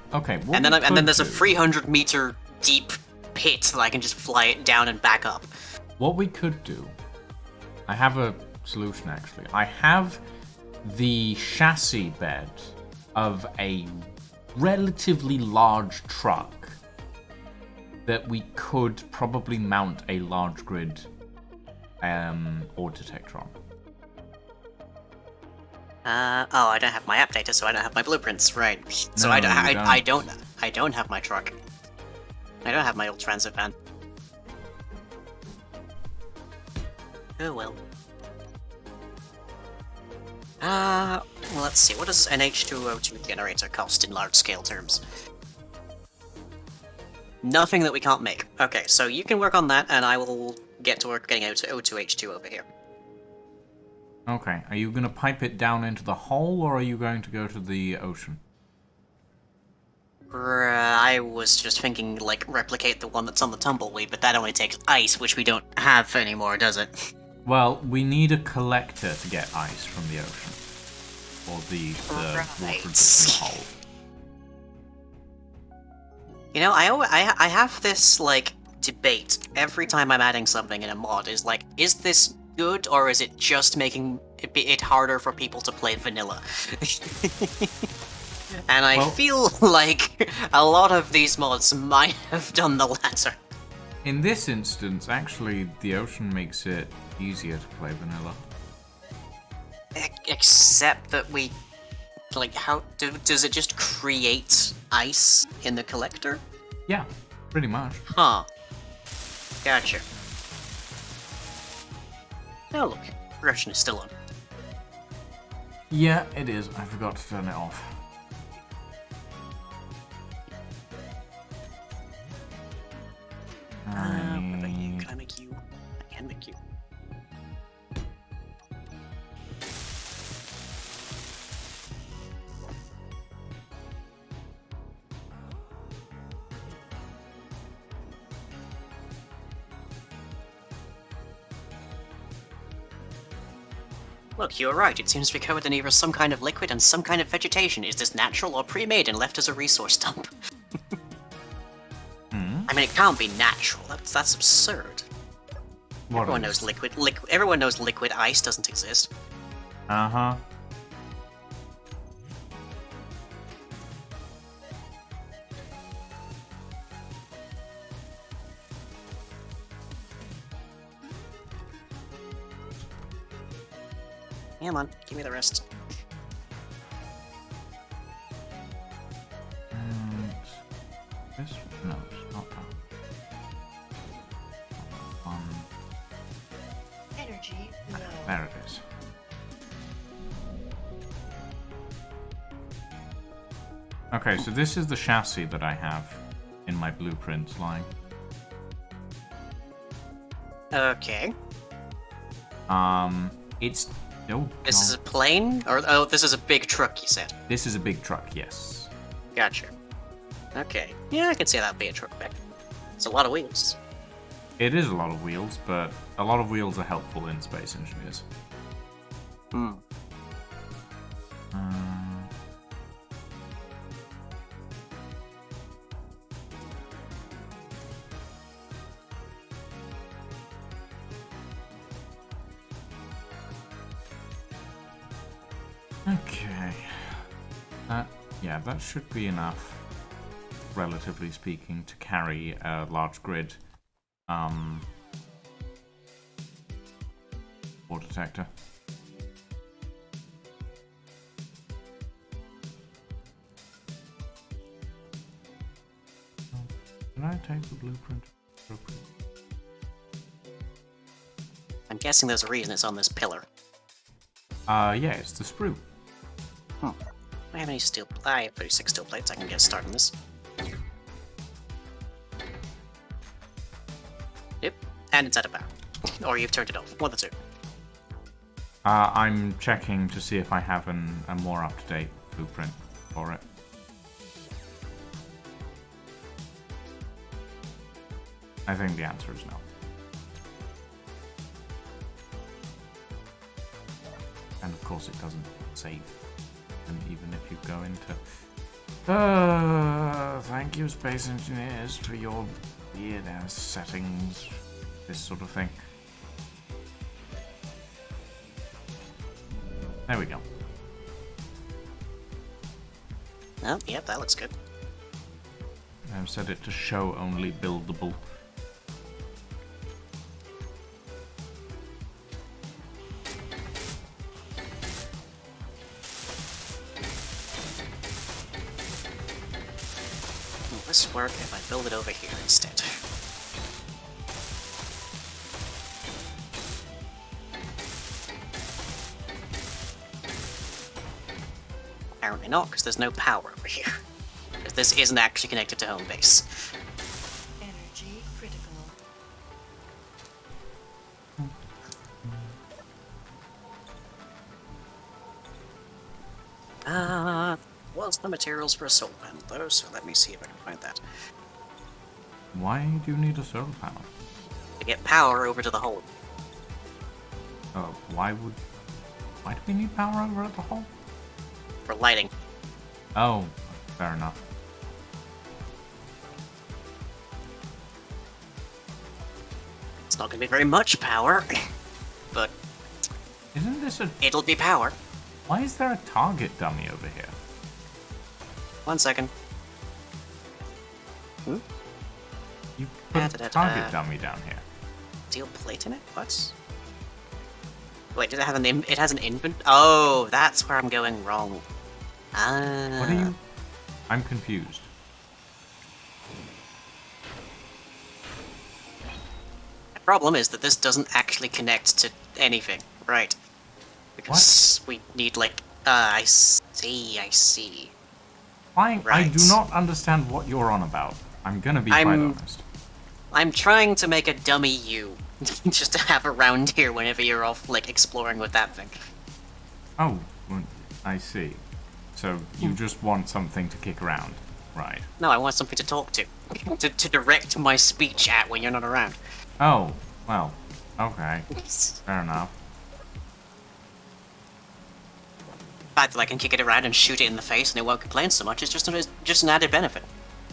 and then there's a 300-meter deep pit that I can just fly it down and back up. What we could do, I have a solution actually. I have the chassis bed of a relatively large truck that we could probably mount a large grid ore detector on. I don't have my app data, so I don't have my blueprints, right? So No, I you don't have my truck. I don't have my old transit van. Oh well. Well, let's see. What does an H2O2 generator cost in large-scale terms? Nothing that we can't make. Okay, so you can work on that, and I will get to work getting O2H2 over here. Okay, are you going to pipe it down into the hole, or are you going to go to the ocean? I was just thinking, like, replicate the one that's on the tumbleweed, but that only takes ice, which we don't have anymore, does it? Well, we need a collector to get ice from the ocean. Or the water that's in the hole. You know, I have this, like, debate every time I'm adding something in a mod, is like, is this good, or is it just making it harder for people to play vanilla? And I feel like a lot of these mods might have done the latter. In this instance, actually, the ocean makes it easier to play vanilla. Except that we... Like, how... does it just create ice in the collector? Yeah, pretty much. Huh. Gotcha. Oh look, progression is still on. Yeah, it is. I forgot to turn it off. What about you? Can I make you? I can make you. Look, you were right. It seems to be covered in either some kind of liquid and some kind of vegetation. Is this natural or pre-made and left as a resource dump? I mean, it can't be natural. That's absurd. Everyone knows liquid. Everyone knows liquid ice doesn't exist. Uh-huh. Come on, give me the rest. And this? No, it's not that. Energy low. There it is. Okay, so this is the chassis that I have in my blueprints line. Okay. It's no. This is a plane? Or oh, this is a big truck, you said. This is a big truck, yes. Gotcha. Okay. Yeah, I can see that being a truck back. It's a lot of wheels. It is a lot of wheels, but a lot of wheels are helpful in Space Engineers. Hmm. Okay. Yeah, that should be enough, relatively speaking, to carry a large grid ore detector. Can I take the blueprint? I'm guessing there's a reason it's on this pillar. Yeah, it's the sprue. I have any steel? I have 36 steel plates. I can get started on this. Yep, and it's out of power. Or you've turned it off. One of the two. I'm checking to see if I have a more up-to-date blueprint for it. I think the answer is no. And of course it doesn't save. And even if you go into... thank you, Space Engineers, for your weird-ass settings. This sort of thing. There we go. Oh, yep, that looks good. I've set it to show only buildable. Will this work if I build it over here instead? Apparently not, because there's no power over here. Because this isn't actually connected to home base. Energy critical. What's the materials for a solar panel though? So let me see if I can find that. Why do you need a solar panel? To get power over to the hole. Why do we need power over at the hole? For lighting. Oh, fair enough. It's not going to be very much power, but Isn't this a... it'll be power. Why is there a target dummy over here? 1 second. You put a target dummy down here. Steel plate in it? What? Wait, did it have an it has an infant? Oh, that's where I'm going wrong. Ah. What are you... I'm confused. The problem is that this doesn't actually connect to anything, right? Because we need, like, I see. I do Right. not understand what you're on about. I'm gonna be quite honest. I'm trying to make a dummy you, just to have around here whenever you're off, like, exploring with that thing. Oh, well, I see. So you just want something to kick around, right? No, I want something to talk to. to direct my speech at when you're not around. Oh, well, okay. Fair enough. The fact that I can kick it around and shoot it in the face and it won't complain so much is just an added benefit.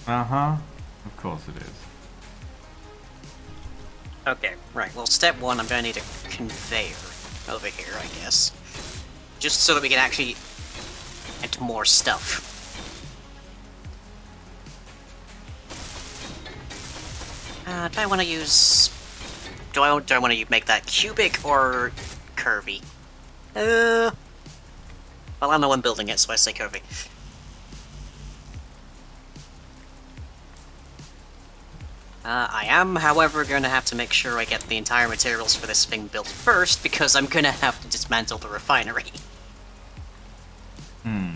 Uh-huh. Of course it is. Okay, right. Well, step one, I'm gonna need a conveyor over here, I guess. Just so that we can actually add more stuff. Do I want to use... Do I want to make that cubic or curvy? Well, I'm the one building it, so I say curvy. I am, however, going to have to make sure I get the entire materials for this thing built first, because I'm going to have to dismantle the refinery. Fuel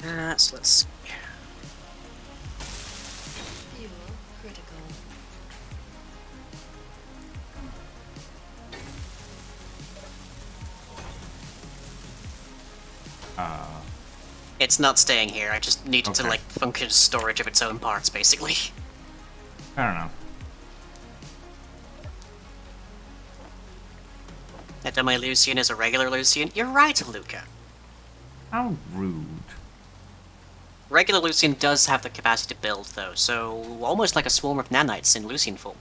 low. So let's see. Fuel critical. It's not staying here, I just need it to, Okay. like, function as storage of its own parts, basically. Fair enough. That my Lucian is a regular Lucian? You're right, Luca. How rude. Regular Lucian does have the capacity to build, though, so almost like a swarm of nanites in Lucian form.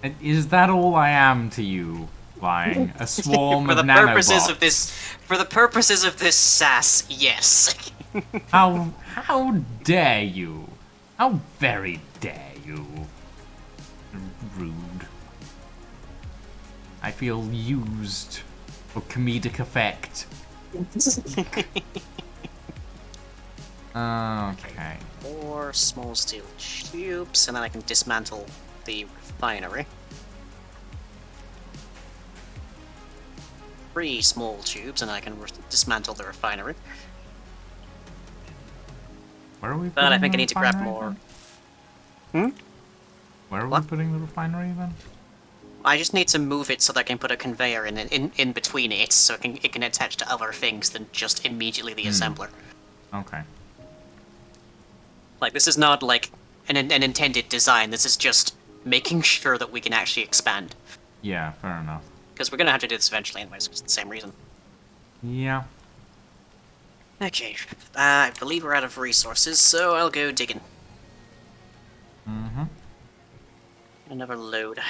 And is that all I am to you, Flying? A swarm For of the nanobots? purposes of this, for the purposes of this sass, yes. How dare you? How very dare you? Rude. I feel used for comedic effect. Okay. 4 small steel tubes, and then I can dismantle the refinery. 3 small tubes, and I can dismantle the refinery. Where are we? But I putting think I the need to grab refinery more. then? Where are What? we putting the refinery then? I just need to move it so that I can put a conveyor in between it, so it can attach to other things than just immediately the assembler. Okay. Like, this is not like an intended design, this is just making sure that we can actually expand. Yeah, fair enough. Because we're gonna have to do this eventually anyways, it's the same reason. Yeah. Okay, I believe we're out of resources, so I'll go digging. Mm-hmm. Another load.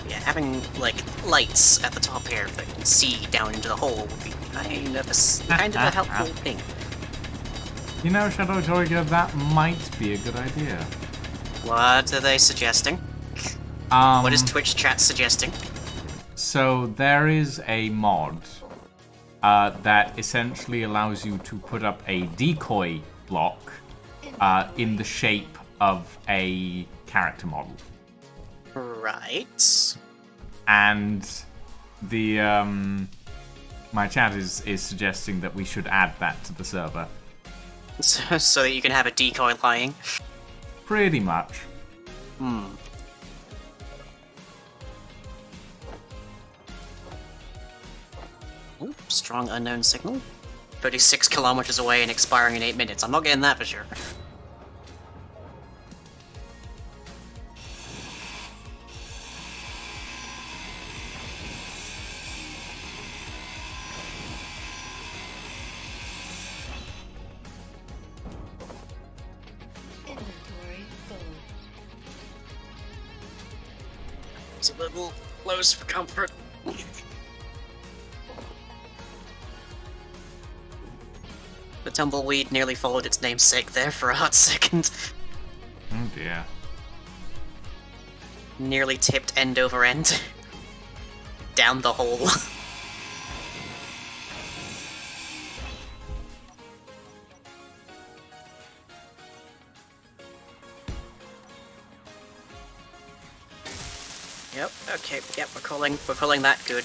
Yeah, having, like, lights at the top here that can see down into the hole would be kind of a helpful thing. You know, Shadow Joyga, that might be a good idea. What are they suggesting? What is Twitch chat suggesting? So there is a mod that essentially allows you to put up a decoy block in the shape of a character model. Right. And the my chat is suggesting that we should add that to the server. So that you can have a decoy lying. Pretty much. Ooh, strong unknown signal. 36 kilometers away and expiring in 8 minutes. I'm not getting that for sure. Inventory full. It's a little close for comfort. But tumbleweed nearly followed its namesake there for a hot second. Oh dear. Nearly tipped end over end. Down the hole. Yep, okay, yep, we're calling that good.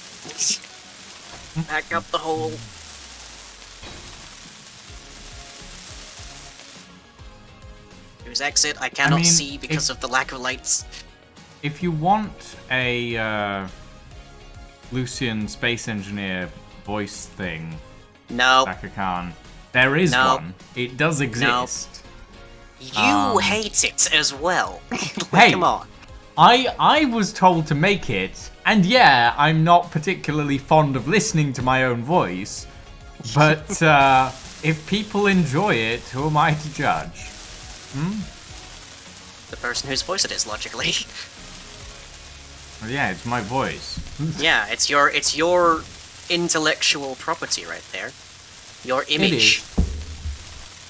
Back up the hole. Whose exit I cannot see because of the lack of lights. If you want a Lucian Space Engineer voice thing, No. Shaka Khan, there is No. one. It does exist. You hate it as well. Hey. Come on. I was told to make it, and yeah, I'm not particularly fond of listening to my own voice, but if people enjoy it, who am I to judge? The person whose voice it is, logically. Well, yeah, it's my voice. Yeah, it's your intellectual property right there. Your image.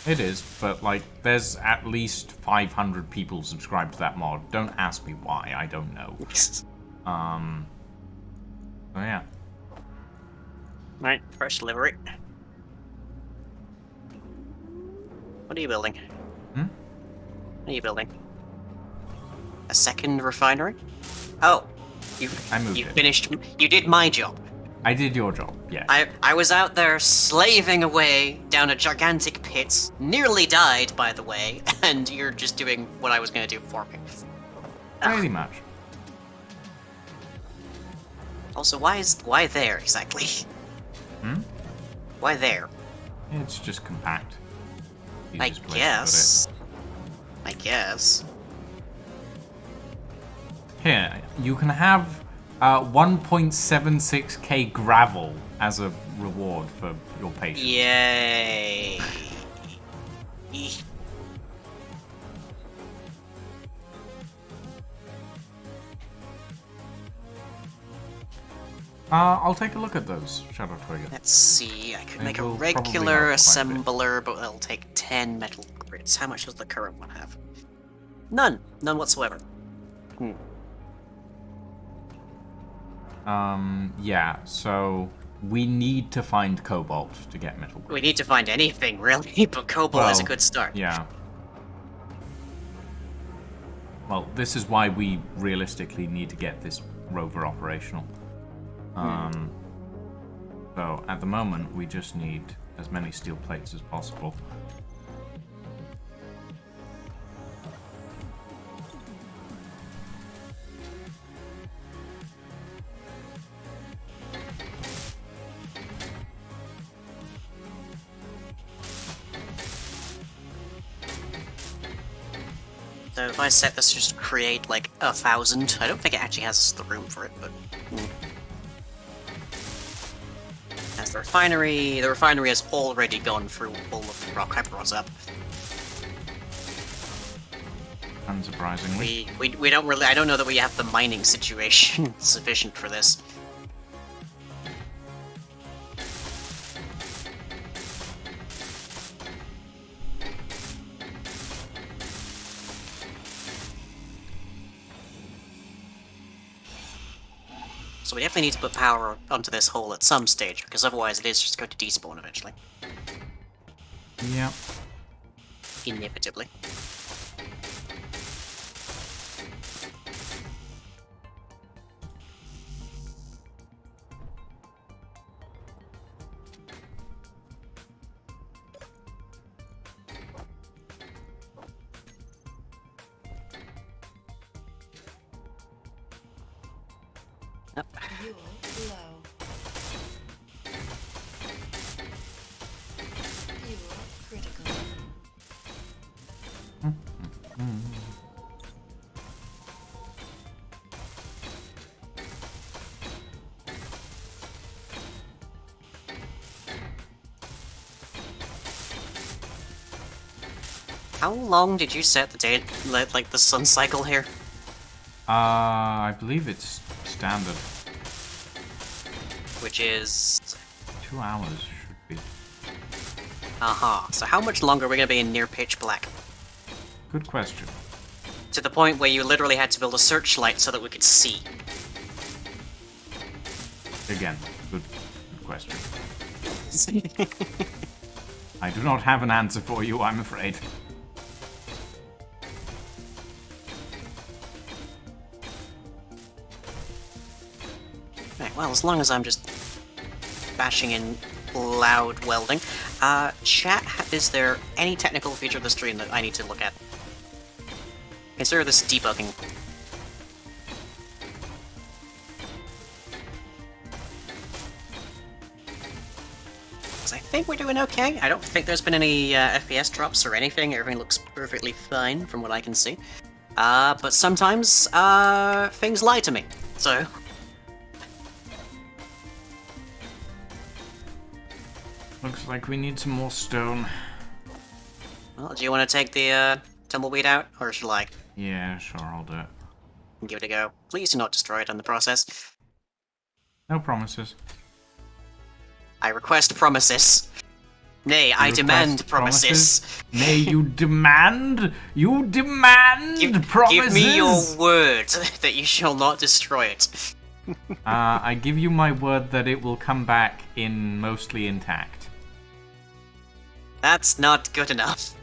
It is, but like, there's at least 500 people subscribed to that mod. Don't ask me why, I don't know. So yeah. Right, fresh delivery. What are you building? What are you building? A second refinery? Oh, you it. finished. You did my job. I did your job, yeah. I was out there slaving away down a gigantic pit, nearly died, by the way, and you're just doing what I was going to do for me. Pretty much. Also, why there exactly? Why there? It's just compact. I Easiest way to put guess. I guess. it. Here, you can have 1.76k gravel as a reward for your patience. Yay. Eeh. I'll take a look at those, Shadow Trigger. Let's see, I could They make a will probably regular help quite a bit. assembler, but it'll take 10 metal grids. How much does the current one have? None. None whatsoever. Yeah, so we need to find cobalt to get metal. We need to find anything, really, but cobalt is a Well, good start. Yeah. Well, this is why we realistically need to get this rover operational. So at the moment, we just need as many steel plates as possible. So if I set this just to create like 1,000, I don't think it actually has the room for it, but as the refinery has already gone through all of the rock I brought up. Unsurprisingly. We don't really, I don't know that we have the mining situation sufficient for this. So we definitely need to put power onto this hole at some stage, because otherwise it is just going to despawn eventually. Yep. Inevitably. Fuel low. Fuel critical. How long did you set the date, like the sun cycle here? I believe it's standard. Which is 2 hours should be. So how much longer are we gonna be in near pitch black? Good question. To the point where you literally had to build a searchlight so that we could see. Again, good question. I do not have an answer for you, I'm afraid. Right, well, as long as I'm just bashing in loud welding. Chat, is there any technical feature of the stream that I need to look at? Consider this debugging. I think we're doing okay. I don't think there's been any FPS drops or anything. Everything looks perfectly fine from what I can see. But sometimes, things lie to me. So... Looks like we need some more stone. Well, do you want to take the tumbleweed out, or should I? Yeah, sure, I'll do it. Give it a go. Please do not destroy it in the process. No promises. I request promises. Nay, I demand promises. Nay, you demand? You demand promises? Give me your word that you shall not destroy it. I give you my word that it will come back in mostly intact. That's not good enough.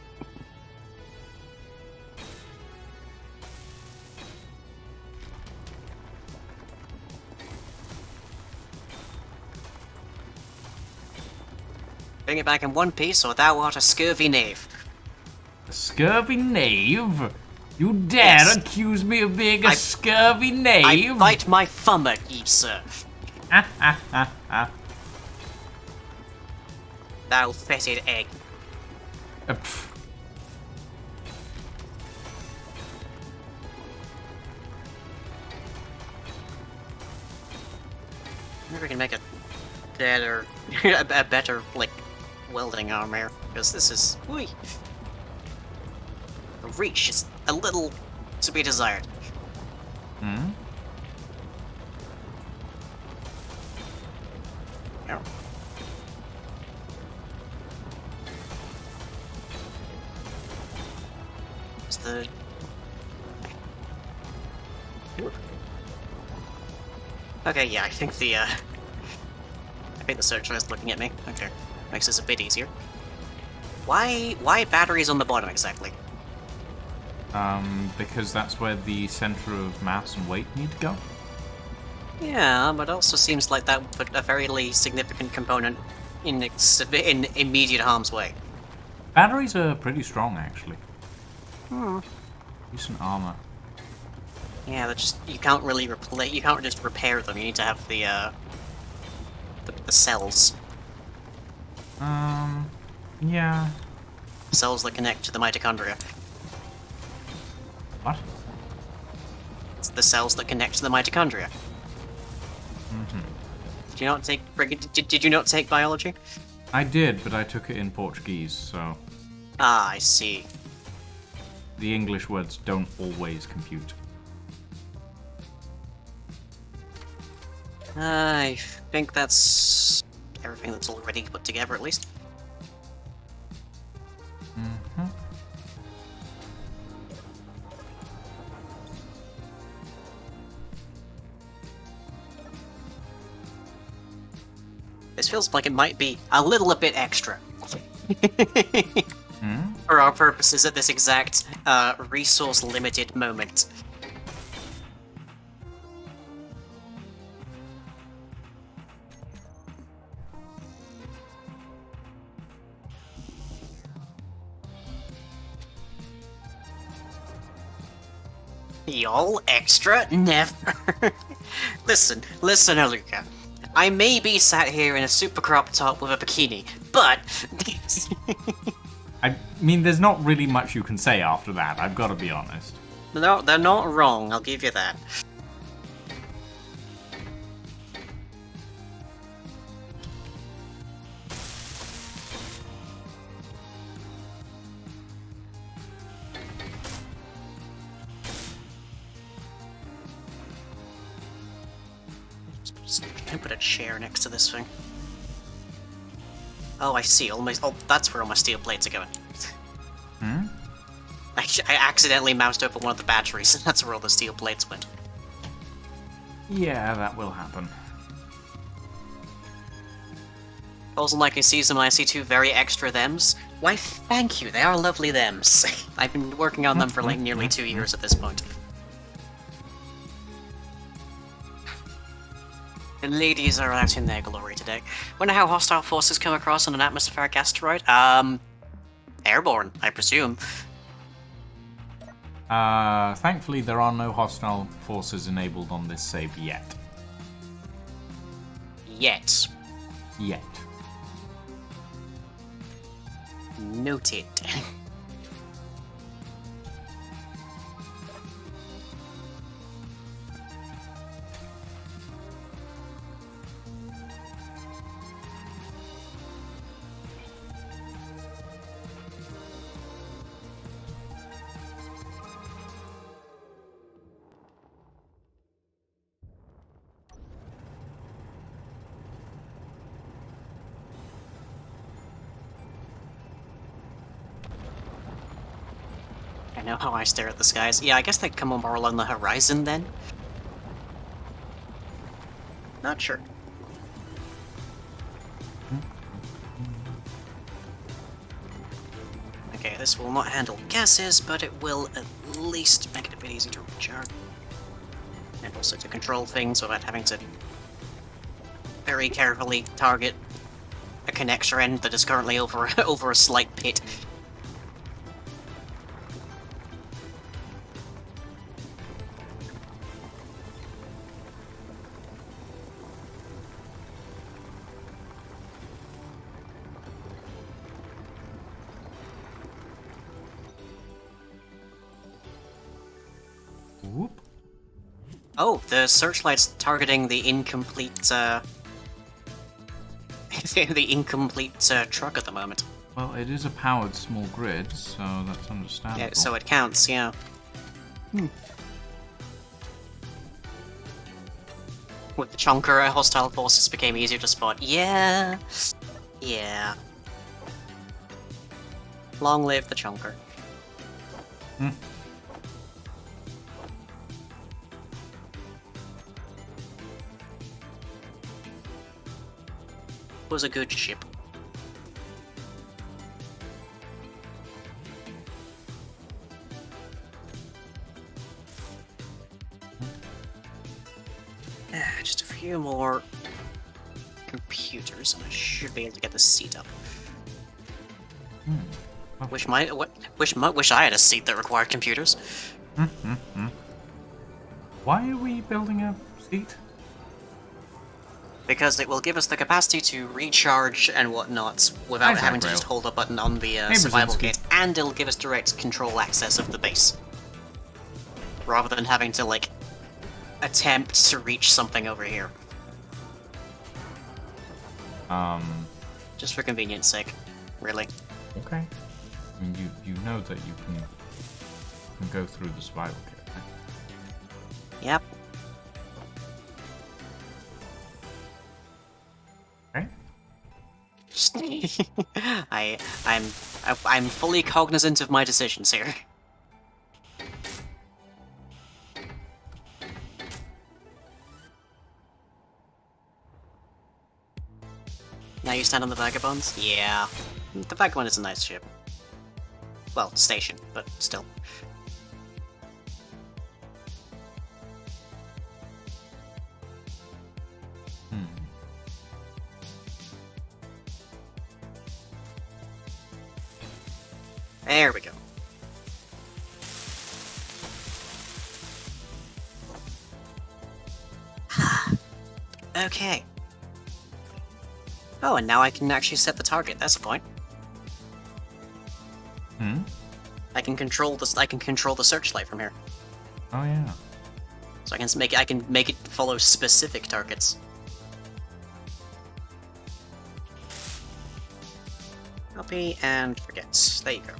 Bring it back in one piece, or thou art a scurvy knave. A scurvy knave? You dare Yes. accuse me of being a scurvy knave? I bite my thumb at ye, sir. Thou fetid egg. Pff. Maybe we can make a better, a better, like, welding arm here, because this is, whee. The reach is a little to be desired. Hmm? Yeah. It's the... Okay, yeah, I think the searchlight's looking at me. Okay. Makes this a bit easier. Why batteries on the bottom exactly? Because that's where the center of mass and weight need to go. Yeah, but it also seems like that would put a very significant component in immediate harm's way. Batteries are pretty strong, actually. Hmm. Decent armor. Yeah, that just you can't really replace. You can't just repair them. You need to have the cells. Yeah. Cells that connect to the mitochondria. What? It's the cells that connect to the mitochondria. Mm-hmm. Did you not take? Did you not take biology? I did, but I took it in Portuguese, so Ah, I see. the English words don't always compute. I think that's everything that's already put together, at least. Mm-hmm. This feels like it might be a little bit extra. Hmm? For our purposes at this exact resource-limited moment. Y'all extra? Never. Listen, Aluka. I may be sat here in a super crop top with a bikini, but... I mean, there's not really much you can say after that, I've got to be honest. No, they're not wrong, I'll give you that. Just put a chair next to this thing. Oh, I see. Oh, that's where all my steel plates are going. Hmm? I accidentally moused over one of the batteries, and that's where all the steel plates went. Yeah, that will happen. Also, like I see them, I see two very extra thems. Why, thank you. They are lovely thems. I've been working on them for like nearly 2 years at this point. The ladies are out in their glory today. Wonder how hostile forces come across on an atmospheric asteroid? Airborne, I presume. Thankfully there are no hostile forces enabled on this save yet. Yet. Yet. Noted. I know how I stare at the skies. Yeah, I guess they'd come more along the horizon then. Not sure. Okay, this will not handle gases, but it will at least make it a bit easier to recharge. And also to control things without having to very carefully target a connector end that is currently over over a slight pit. Whoop. Oh, the searchlight's targeting the incomplete, the incomplete truck at the moment. Well, it is a powered small grid, so that's understandable. Yeah, so it counts, yeah. With the chunker, hostile forces became easier to spot. Yeah. Yeah. Long live the chunker. Hmm. Was a good ship. Just a few more computers, and I should be able to get the seat up. Wish I had a seat that required computers. Why are we building a seat? Because it will give us the capacity to recharge and whatnot without Hi, having to Zachrael. just hold a button on the Hey, survival Brzezinski. gate, and it'll give us direct control access of the base. Rather than having to, like, attempt to reach something over here. Just for convenience sake, really. Okay. I mean, you know that you can go through the survival kit, right? Yep. Okay. I'm fully cognizant of my decisions here. Now you stand on the Vagabonds? Yeah. The Vagabond is a nice ship. Well, station, but still. There we go. Okay. Oh, and now I can actually set the target. That's the point. I can control the searchlight from here. Oh yeah. So I can make it follow specific targets. Copy and forget. There you go.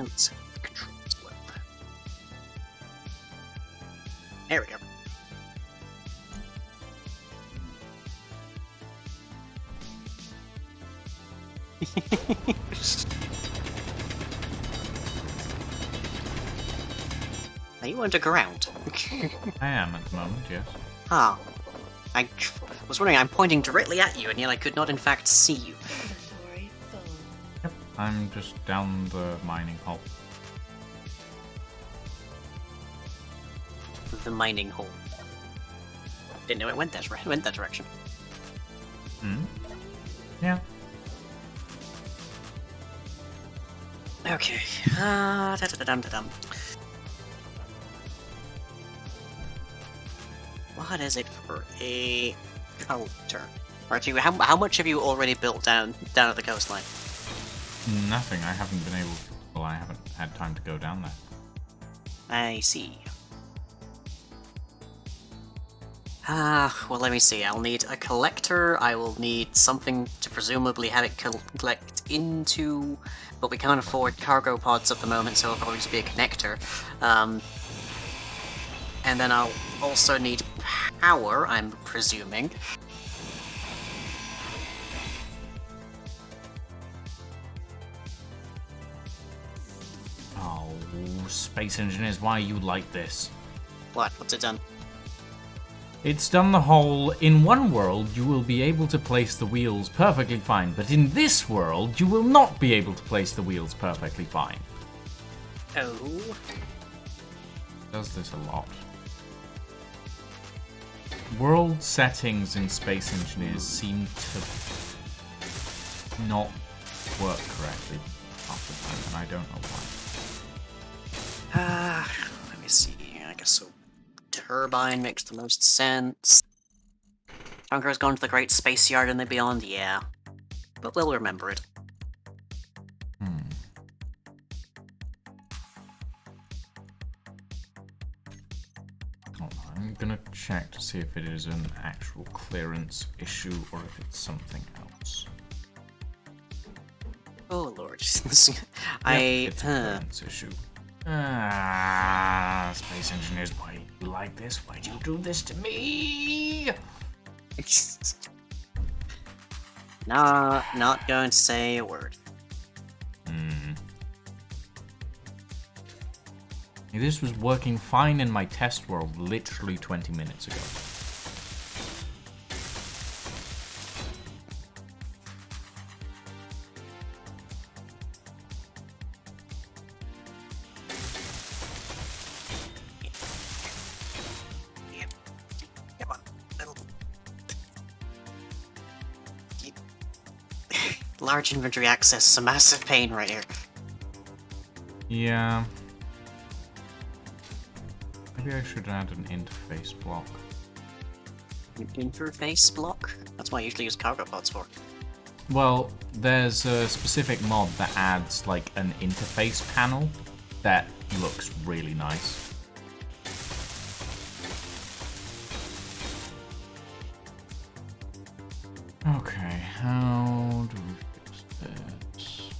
Let's have the controls work. There we go. Are you underground? I am at the moment, yes. Ah. I was wondering, I'm pointing directly at you, and yet I could not in fact see you. Inventory full. Yep, I'm just down the mining hole. The mining hole. Didn't know it went that direction. Hmm? Yeah. Okay. Da-da-da-dum-da-dum. What is it for a counter? Archie, how much have you already built down at the coastline? Nothing. I haven't been able. Well, I haven't had time to go down there. I see. Well, let me see. I'll need a collector. I will need something to presumably have it collect into, but we can't afford cargo pods at the moment, so it'll probably just be a connector. And then I'll also need power, I'm presuming. Oh, Space Engineers, why are you like this? What? What's it done? It's done the whole, in one world you will be able to place the wheels perfectly fine, but in this world you will not be able to place the wheels perfectly fine. Oh. It does this a lot. World settings in Space Engineers seem to not work correctly half the time, and I don't know why. Let me see. I guess so. Turbine makes the most sense. Bunker's gone to the Great Space Yard and the Beyond, yeah. But we'll remember it. Hold on, I'm gonna check to see if it is an actual clearance issue or if it's something else. Oh lord. It's a clearance issue. Space Engineers, why do you like this? Why do you do this to me? Nah, not going to say a word. This was working fine in my test world literally 20 minutes ago. Come on, little. Large inventory access is a massive pain right here. Yeah. Maybe I should add an interface block. An interface block? That's what I usually use cargo pods for. Well, there's a specific mod that adds like an interface panel that looks really nice. Okay, how do we fix this?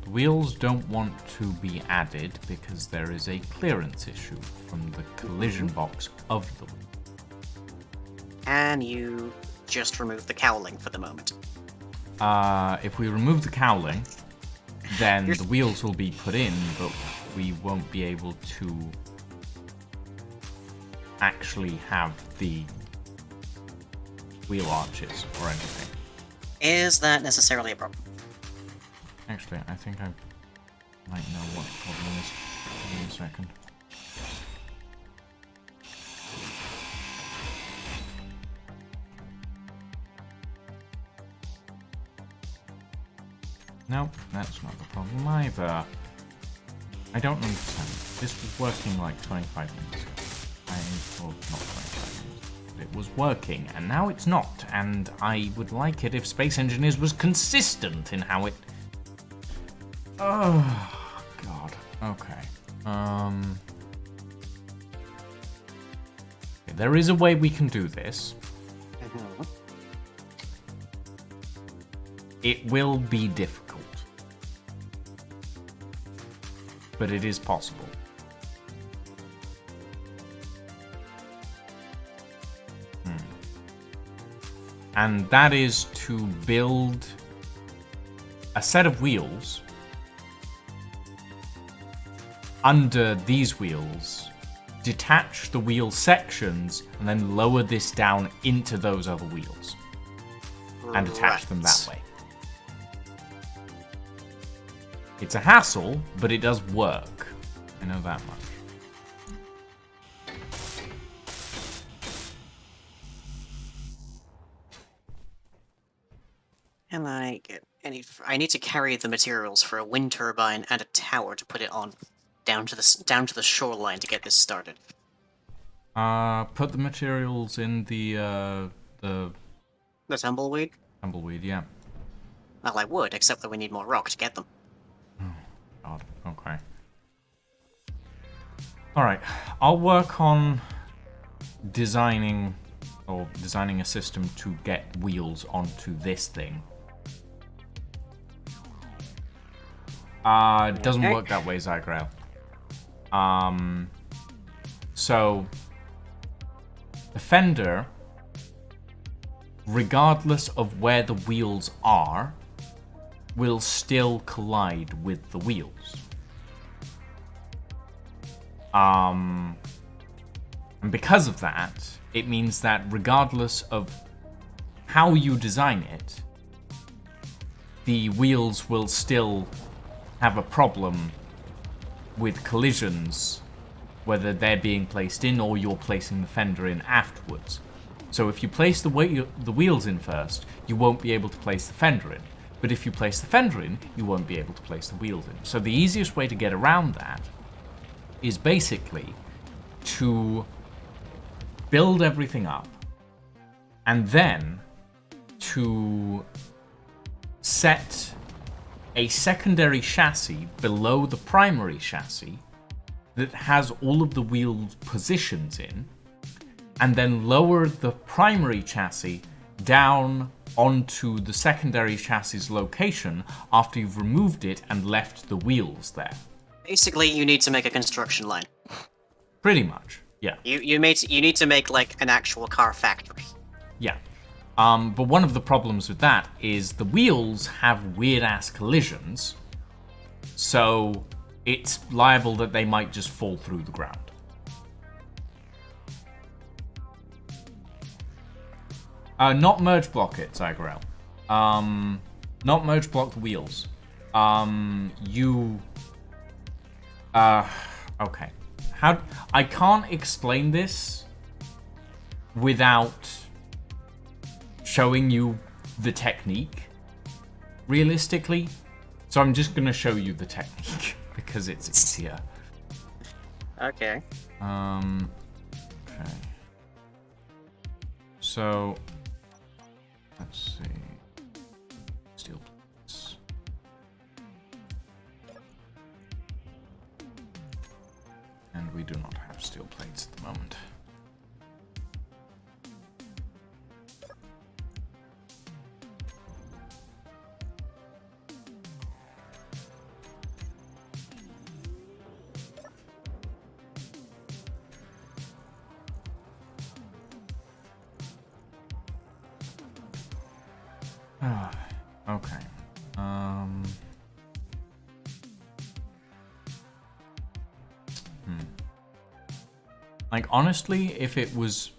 The wheels don't want to be added because there is a clearance issue from the collision box of the wheel. And you just remove the cowling for the moment. If we remove the cowling, then the wheels will be put in, but we won't be able to actually have the wheel arches or anything. Is that necessarily a problem? Actually, I think I might know what the problem is. Give me a second. Nope, that's not the problem either. I don't understand. This was working like 25 minutes ago. Well, not 25 minutes. But it was working, and now it's not. And I would like it if Space Engineers was consistent in how it... Oh, God. Okay. There is a way we can do this. It will be difficult. But it is possible. And that is to build a set of wheels under these wheels, detach the wheel sections, and then lower this down into those other wheels. And attach them that way. It's a hassle, but it does work. I know that much. Can I get any? I need to carry the materials for a wind turbine and a tower to put it on down to the shoreline to get this started. Put the materials in the tumbleweed. Tumbleweed, yeah. Well, I would, except that we need more rock to get them. God, okay. Alright, I'll work on designing a system to get wheels onto this thing. It doesn't work that way, Zygrael. So the fender, regardless of where the wheels are, will still collide with the wheels. And because of that, it means that regardless of how you design it, the wheels will still have a problem with collisions, whether they're being placed in or you're placing the fender in afterwards. So if you place the wheels in first, you won't be able to place the fender in. But if you place the fender in, you won't be able to place the wheels in. So the easiest way to get around that is basically to build everything up and then to set a secondary chassis below the primary chassis that has all of the wheel positions in, and then lower the primary chassis down onto the secondary chassis location after you've removed it and left the wheels there. Basically, you need to make a construction line. Pretty much, yeah. You need to make like an actual car factory. Yeah. But one of the problems with that is the wheels have weird-ass collisions, so it's liable that they might just fall through the ground. Not merge block it, Zygrael. Not merge block the wheels. Okay. I can't explain this without showing you the technique, realistically. So I'm just gonna show you the technique because it's easier. Okay. Okay. So let's see. Steel plates. And we do not have steel plates at the moment. Okay. Like, honestly, if it was...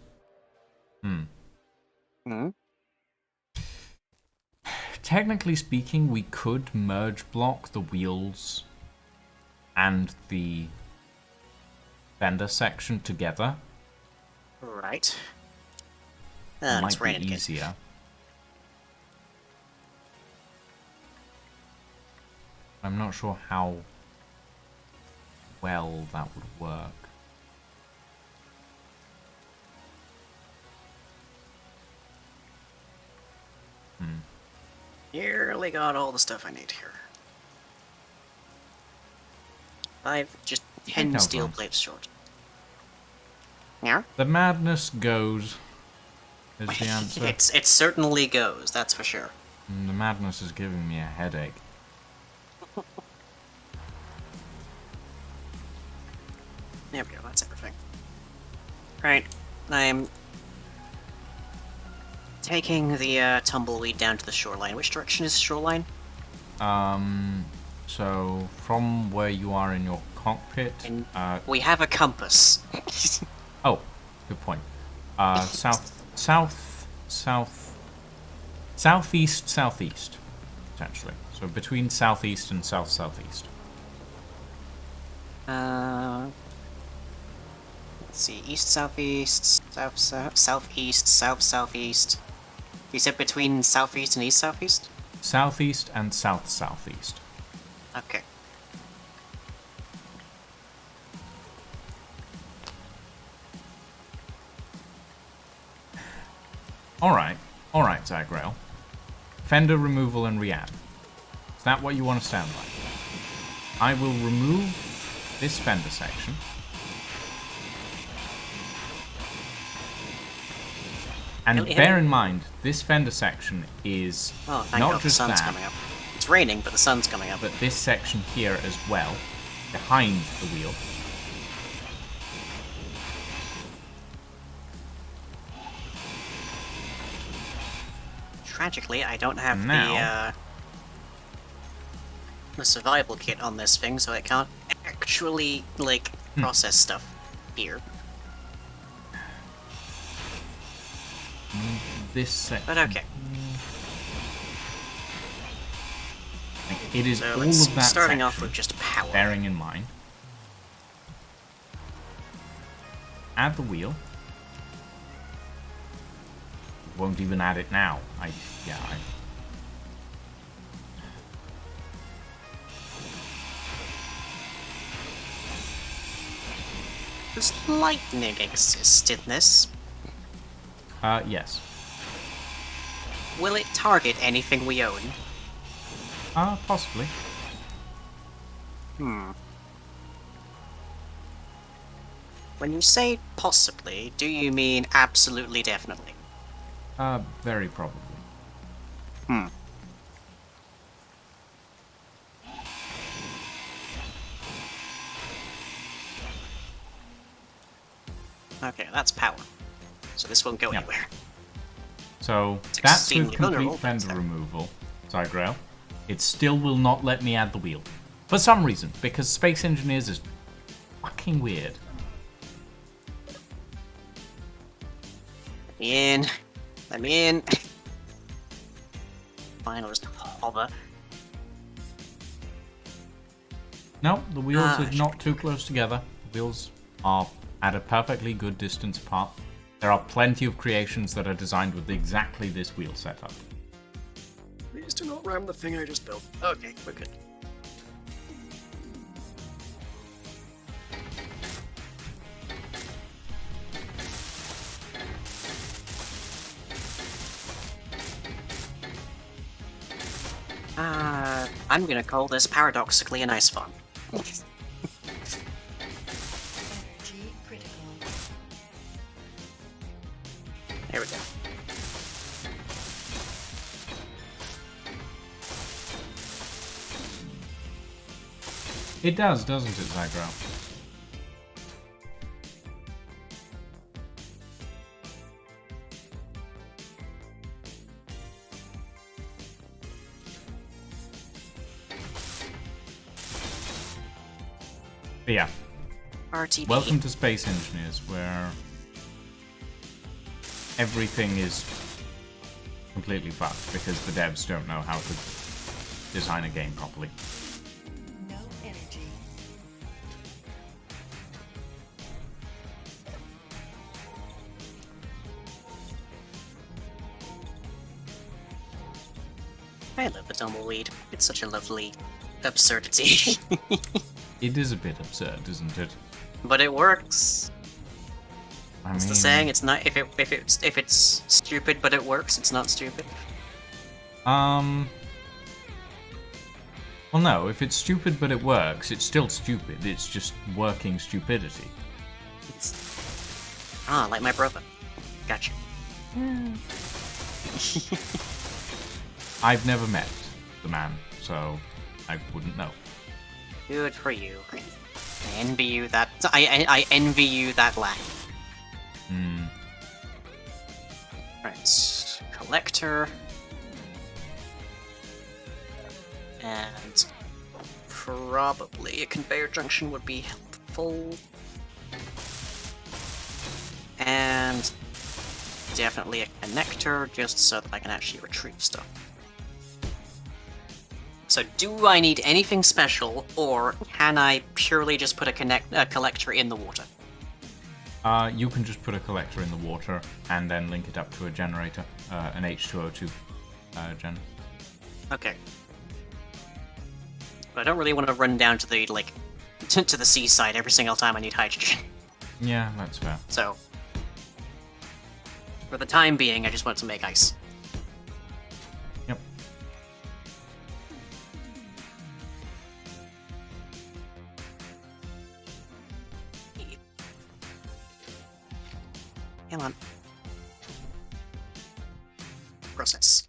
Technically speaking, we could merge block the wheels and the fender section together. Right. It It's might raining be again. easier. I'm not sure how well that would work. Nearly got all the stuff I need here. I've just 10 no steel problem. plates short. Yeah? The madness goes, is the answer. It certainly goes, that's for sure. The madness is giving me a headache. There we go, that's everything. Right, I'm taking the tumbleweed down to the shoreline. Which direction is the shoreline? So from where you are in your cockpit, And we have a compass. oh, good point. Southeast, essentially. So between southeast and southeast. Let's see, east, southeast, southeast, southeast. You said between southeast and east southeast? Southeast and southeast. Okay. Alright, Zagrael. Fender removal and Rhiann. Is that what you want to stand by? I will remove this fender section. And bear in mind, this fender section is Oh, thank not God, the just sun's that, coming up. It's raining, but the sun's coming up. but this section here as well, behind the wheel. Tragically, I don't have Now- the survival kit on this thing, so I can't actually, like, process stuff here. This section. But okay. It is So all let's of that starting off section, with just power. bearing in mind. Add the wheel. Won't even add it now. Does lightning exist in this? Yes. Will it target anything we own? Possibly. When you say possibly, do you mean absolutely definitely? Very probably. Okay, that's power. So this won't go Yep. anywhere. So It's that's exceedingly with vulnerable, complete but it's fender there. removal, Zygrael. It still will not let me add the wheel. For some reason, because Space Engineers is fucking weird. Let me in. Let me in. Fine, I'll just hover. No, the wheels Ah, are not too close together. The wheels are at a perfectly good distance apart. There are plenty of creations that are designed with exactly this wheel setup. Please do not ram the thing I just built. Okay, we're good. I'm gonna call this paradoxically a nice fun. Energy critical. There we go. It does, doesn't it, Zygrael? But yeah, RTP. welcome to Space Engineers, where everything is completely fucked because the devs don't know how to design a game properly. No energy. I love the tumbleweed. It's such a lovely absurdity. It is a bit absurd, isn't it? But it works. I It's mean, the saying. It's not if it's stupid, but it works. It's not stupid. Well, no, if it's stupid but it works, it's still stupid. It's just working stupidity. Like my brother. Gotcha. I've never met the man, so I wouldn't know. Good for you. I envy you that. I envy you that life. Hmm. Right, collector, and probably a conveyor junction would be helpful, and definitely a connector, just so that I can actually retrieve stuff. So, do I need anything special, or can I purely just put a collector in the water? You can just put a collector in the water and then link it up to a generator, an H2O2 gen. Okay. But I don't really want to run down to the, like, to the seaside every single time I need hydrogen. Yeah, that's fair. So, for the time being, I just want to make ice. Yep. Come on. Process.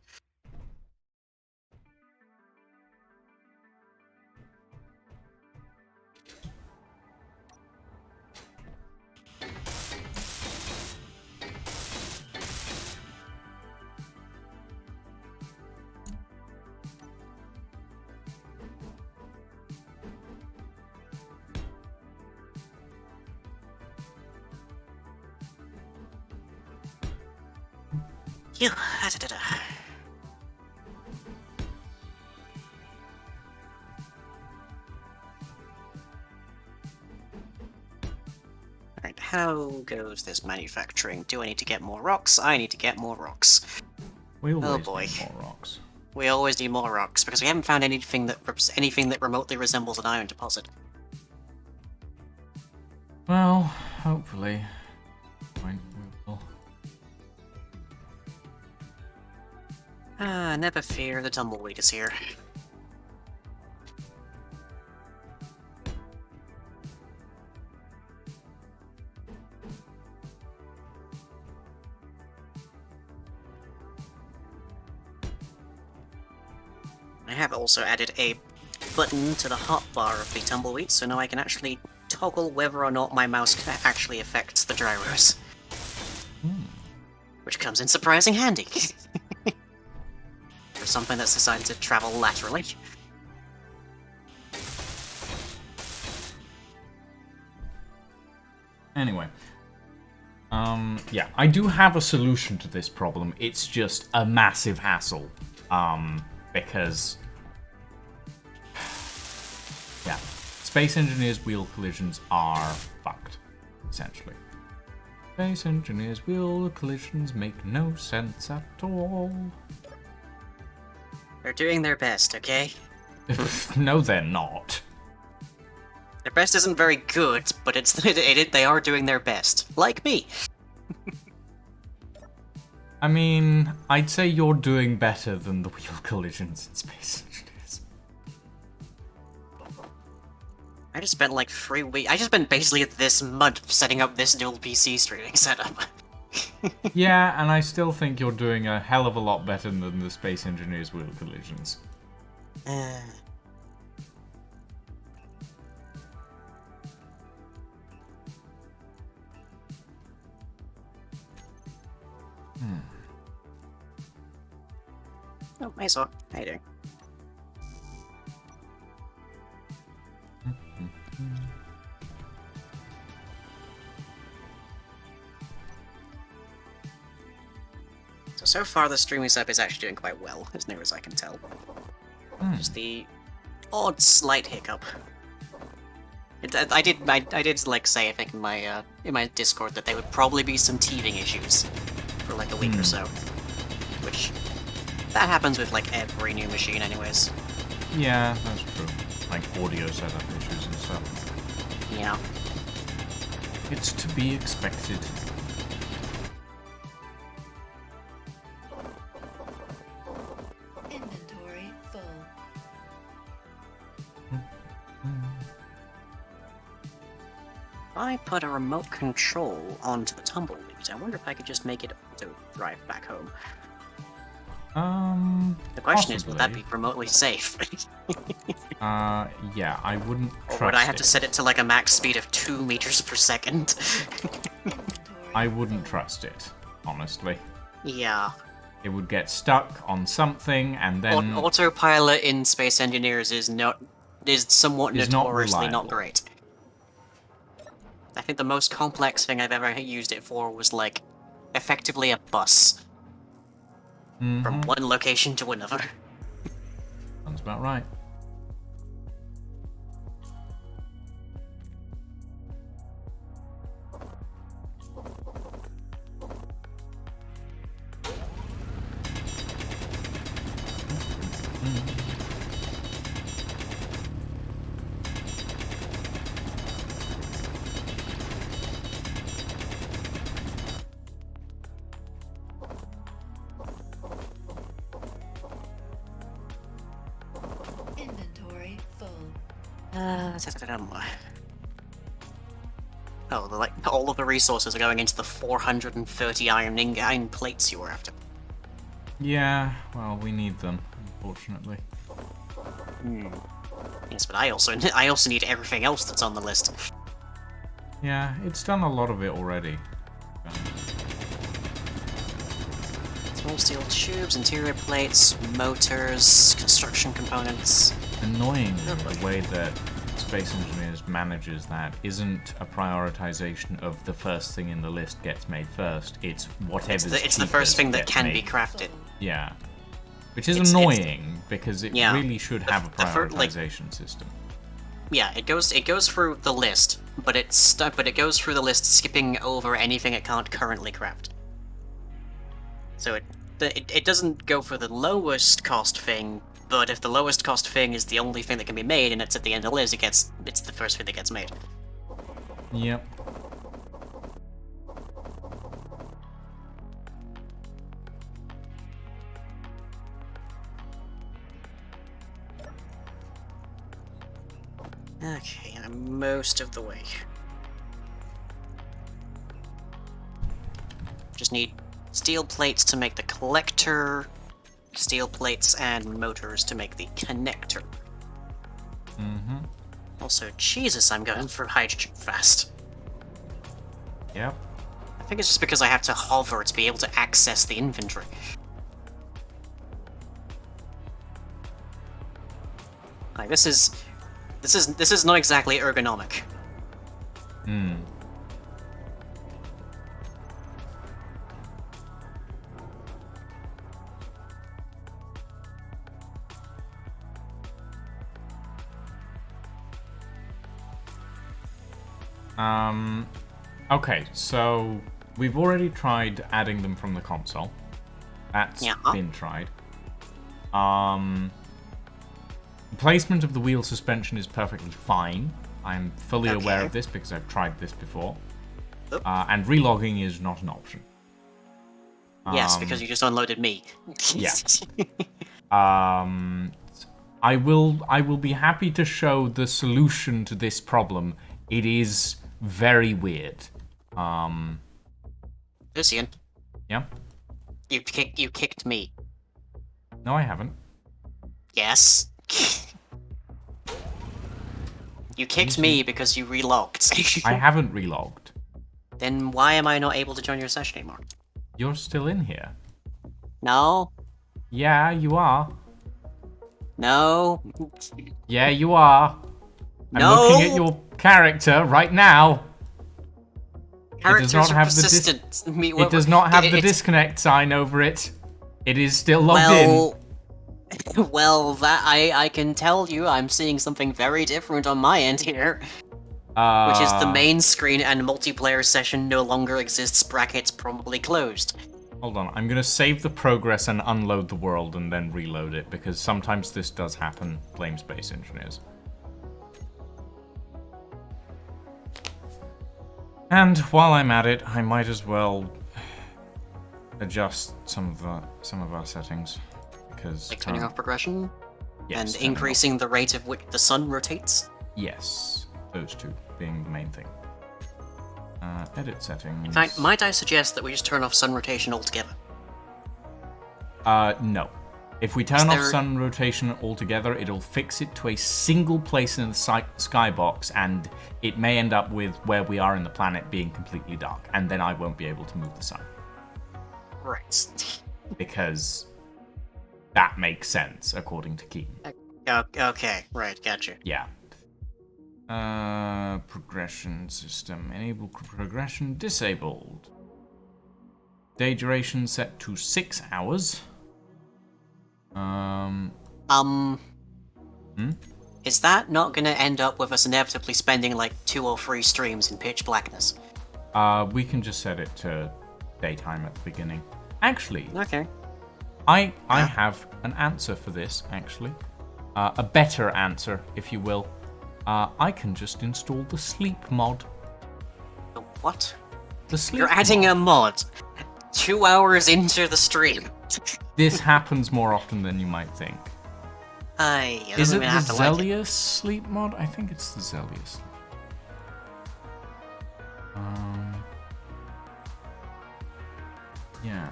Phew. Da-da-da. Alright, how goes this manufacturing? Do I need to get more rocks? I need to get more rocks. We always boy. need more rocks. We always need more rocks, because we haven't found anything that remotely resembles an iron deposit. Well, hopefully. Fine, we will. Never fear, the tumbleweed is here. I have also added a button to the hotbar of the tumbleweed, so now I can actually toggle whether or not my mouse actually affects the gyros. Which comes in surprising handy. For something that's decided to travel laterally. Anyway. Yeah, I do have a solution to this problem. It's just a massive hassle. Because... yeah. Space Engineers wheel collisions are fucked, essentially. Space Engineers wheel collisions make no sense at all. They're doing their best, okay? No, they're not. Their best isn't very good, but they are doing their best. Like me. I mean, I'd say you're doing better than the wheel collisions in Space Engineers. I just spent like 3 weeks. I just spent basically this month setting up this dual PC streaming setup. Yeah, and I still think you're doing a hell of a lot better than the Space Engineers wheel collisions. Oh, I saw. How you doing? So far the streaming setup is actually doing quite well, as near as I can tell. Just the odd slight hiccup. I did like say, I think in my Discord, that there would probably be some teething issues for like a week or so, which that happens with like every new machine, anyways. Yeah, that's true. Like audio setup issues and stuff. Yeah. It's to be expected. Inventory full. If I put a remote control onto the tumbleweed, I wonder if I could just make it auto drive back home. The question is, would that possibly. be remotely safe? Yeah, I wouldn't Or trust would I have it. to set it to like a max speed of 2 meters per second? I wouldn't trust it, honestly. Yeah. It would get stuck on something and then Autopilot in Space Engineers is somewhat is not notoriously not reliable. great. I think the most complex thing I've ever used it for was like effectively a bus from one location to another. Sounds about right. Inventory full. Oh, all of the resources are going into the 430 iron plates you were after. Yeah, well, we need them, unfortunately. Yes, but I also need everything else that's on the list. Yeah, it's done a lot of it already. Small steel tubes, interior plates, motors, construction components. Annoying the way that Space Engineers manages that isn't a prioritization of the first thing in the list gets made first. It's whatever's It's the first cheapest thing that gets can made. be crafted. Yeah. Which is It's- annoying because it yeah. really should have a The prioritization system. Yeah, it goes through the list, but it goes through the list skipping over anything it can't currently craft. So it doesn't go for the lowest cost thing, but if the lowest cost thing is the only thing that can be made and it's at the end of the list, it's the first thing that gets made. Yep. Okay, I'm most of the way. Just need steel plates to make the collector, steel plates and motors to make the connector. Also, Jesus, I'm going for hydrogen fast. Yep. I think it's just because I have to hover to be able to access the inventory. Like, this is not exactly ergonomic. Okay, so we've already tried adding them from the console. That's Yeah. been tried. Placement of the wheel suspension is perfectly fine. I'm fully aware Okay. of this because I've tried this before. Oop. And relogging is not an option. Yes, because you just unloaded me. Yeah. I will be happy to show the solution to this problem. It is very weird. Lucian, Yeah? you kicked me. No, I haven't. Yes. You kicked me because you relogged. I haven't relogged. Then why am I not able to join your session anymore? You're still in here. No. Yeah, you are. No. Yeah, you are. I'm No. looking at your character right now. Characters not are have the persistent. It does not have the it's- disconnect sign over it. It is still logged in. Well, that I can tell you, I'm seeing something very different on my end here, which is the main screen and multiplayer session no longer exists. Brackets probably closed. Hold on, I'm gonna save the progress and unload the world and then reload it, because sometimes this does happen. Blame Space Engineers. And while I'm at it, I might as well adjust some of our settings, because Like turning off progression yes, and turning off- increasing the rate at which the sun rotates. Yes, those two being the main thing. Edit settings. In fact, might I suggest that we just turn off sun rotation altogether? No. If we turn off there- sun rotation altogether, it'll fix it to a single place in the skybox, and it may end up with where we are in the planet being completely dark, and then I won't be able to move the sun. Right. Because that makes sense, according to Keaton. Okay, right, gotcha. Yeah. Progression system. Enable progression disabled. Day duration set to 6 hours. Is that not gonna end up with us inevitably spending like 2 or 3 streams in pitch blackness? We can just set it to daytime at the beginning. Actually, Okay. I have an answer for this, actually. A better answer, if you will. I can just install the sleep mod. The what? The sleep You're adding mod. a mod 2 hours into the stream. This happens more often than you might think. Is it the Zelius sleep mod? I think it's the Zelius. Yeah.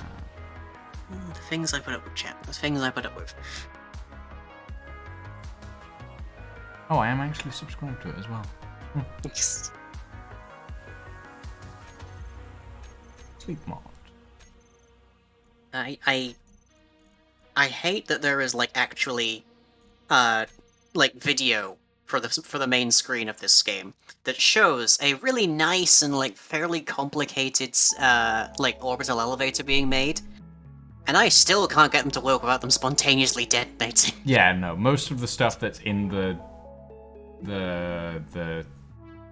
The things I put up with, chat. The things I put up with. Oh, I am actually subscribed to it as well. Sleep mod. I hate that there is like actually like video for the main screen of this game that shows a really nice and like fairly complicated like orbital elevator being made, and I still can't get them to work without them spontaneously detonating. Yeah, no, most of the stuff that's in the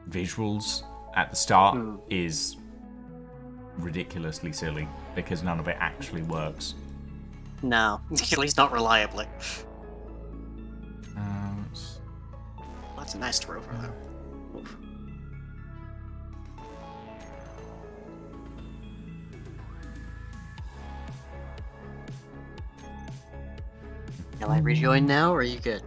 visuals at the start is ridiculously silly because none of it actually works. No, at least not reliably. That's a nice rover though. Oof. Can I rejoin now, or are you good?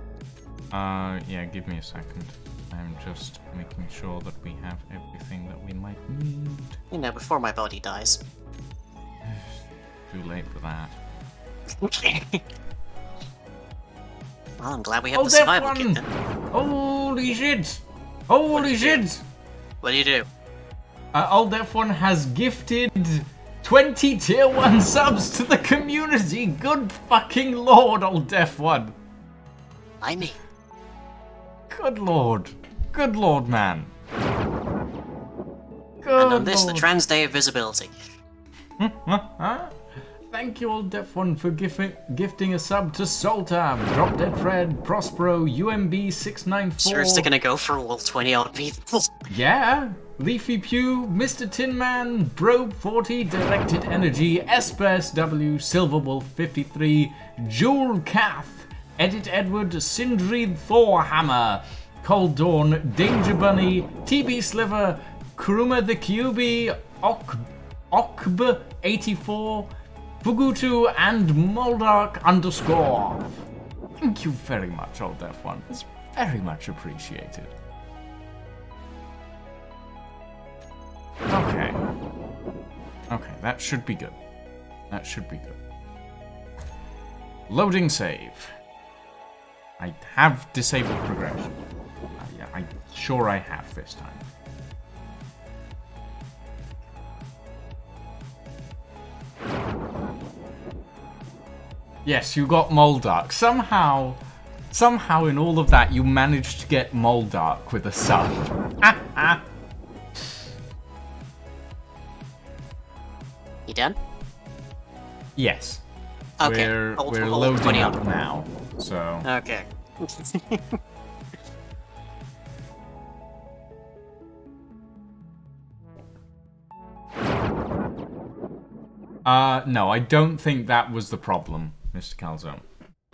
Yeah, give me a second. I'm just making sure that we have everything that we might need. You know, before my body dies. Too late for that. Well, I'm glad we have the survival kit then. Holy shit! Holy shit! What do you do? Old F1 has gifted 20 tier 1 subs to the community! Good fucking lord, Old F1! I me. Good lord. Good lord, man. Good And on this, the lord. trans day of visibility. Thank you, Old F1, for gifting a sub to Soltab, Drop Dead Fred, Prospero, UMB694. Seriously gonna go for all 20 odd people. Yeah, Leafy Pew, Mr. Tin Man, Brobe40, Directed Energy, SPSW, Silverwolf 53, Jewel Cath, Edit Edward, Sindri Thorhammer, Cold Dawn, Danger Bunny, TB Sliver, Kuruma the QB, Okb84, Fugutu, and Moldark _ Thank you very much, Old F1. It's very much appreciated. Okay. Okay, that should be good. That should be good. Loading save. I have disabled progression. Yeah, I'm sure I have this time. Yes, you got Moldark. Somehow in all of that, you managed to get Moldark with a sub. You done? Yes. Okay. We're Hold loading 20 up up. now, so... Okay. No, I don't think that was the problem, Mr. Calzone.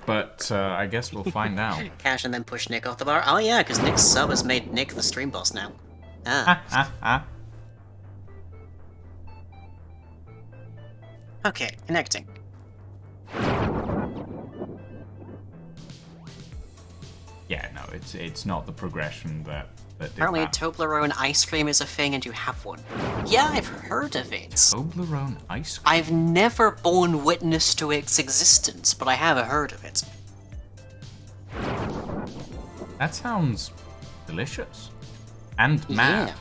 But I guess we'll find out. Cash and then push Nick off the bar. Oh yeah, because Nick's sub has made Nick the stream boss now. Ah. Okay, connecting. Yeah, no, it's not the progression that that did Apparently, that. Toblerone ice cream is a thing, and you have one. Yeah, I've heard of it. Toblerone ice cream. I've never borne witness to its existence, but I have heard of it. That sounds delicious. And mad. Yeah.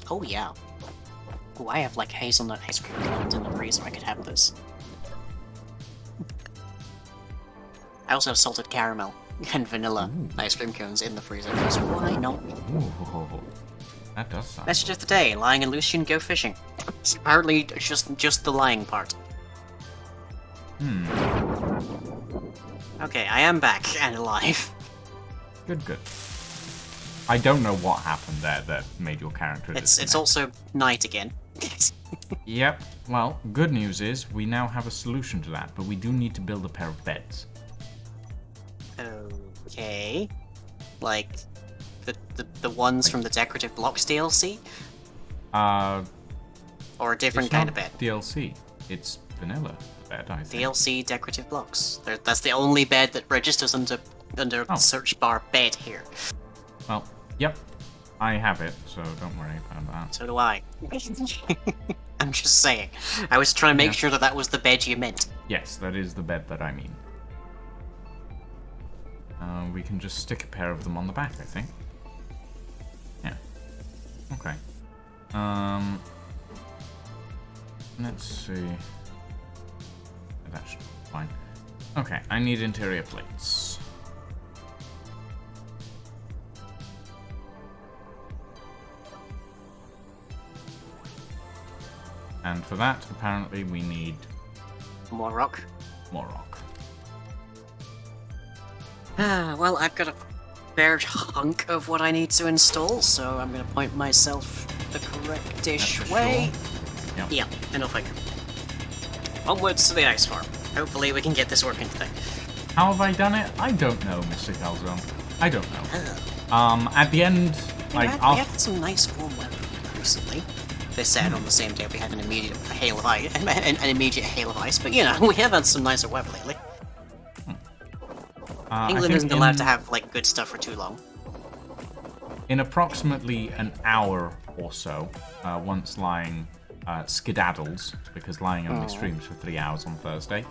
Oh yeah. Oh, I have like hazelnut ice cream cones in the freezer. I could have this. I also have salted caramel and vanilla ice cream cones in the freezer. Because why not? Ooh, that does sound. Message of the day: lying and Lucian go fishing. Apparently, it's just the lying part. Okay, I am back and alive. Good, good. I don't know what happened there that made your character It's disconnect. also night again. Yep. Well, good news is we now have a solution to that, but we do need to build a pair of beds. Okay. Like the ones from the Decorative Blocks DLC? Or a different It's kind not of bed? DLC. It's vanilla bed, I think. DLC Decorative Blocks. That's the only bed that registers under Oh. search bar bed here. Well, yep. I have it, so don't worry about that. So do I. I'm just saying. I was trying to make Yeah. sure that that was the bed you meant. Yes, that is the bed that I mean. We can just stick a pair of them on the back, I think. Yeah. Okay. Let's see. That should be fine. Okay, I need interior plates. And for that, apparently, we need More rock. more rock. Well, I've got a fair hunk of what I need to install, so I'm gonna point myself the correct-ish That's for way. sure. Yep. Yeah, and off I go. Onwards to the ice farm. Hopefully we can get this working today. How have I done it? I don't know, Mr. Calzone. I don't know. At the end, like, we had some nice warm weather recently. They said on the same day we had an immediate hail of ice, an immediate hail of ice, but you know, we have had some nicer weather lately. I England think isn't allowed to have, like, good stuff for too long. in approximately an hour or so, once Lying skedaddles, because Lying only streams for 3 hours on Thursday,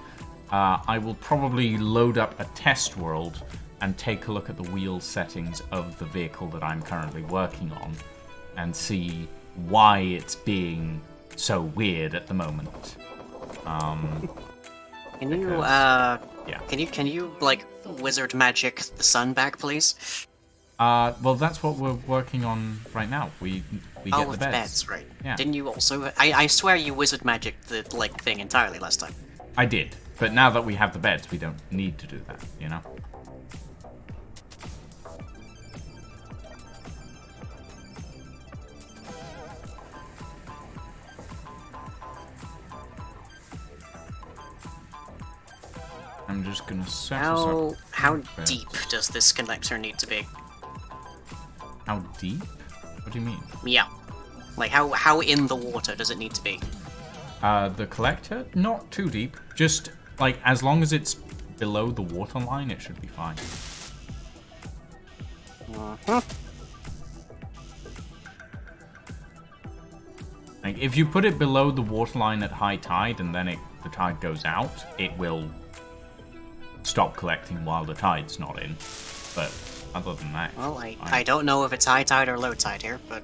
I will probably load up a test world and take a look at the wheel settings of the vehicle that I'm currently working on and see why it's being so weird at the moment. Can you, yeah. can you, like, wizard magic the sun back, please? Well, that's what we're working on right now. We get the with beds. right. Yeah. Didn't you also... I swear you wizard magic the, like, thing entirely last time. I did, but now that we have the beds, we don't need to do that, you know? I'm just gonna set us How up. beds. deep does this connector need to be? How deep? What do you mean? Yeah. Like, how in the water does it need to be? The collector? Not too deep. Just, like, as long as it's below the water line, it should be fine. Like, if you put it below the water line at high tide and then the tide goes out, it will stop collecting while the tide's not in. But other than that, Well, it's fine. I don't know if it's high tide or low tide here, but...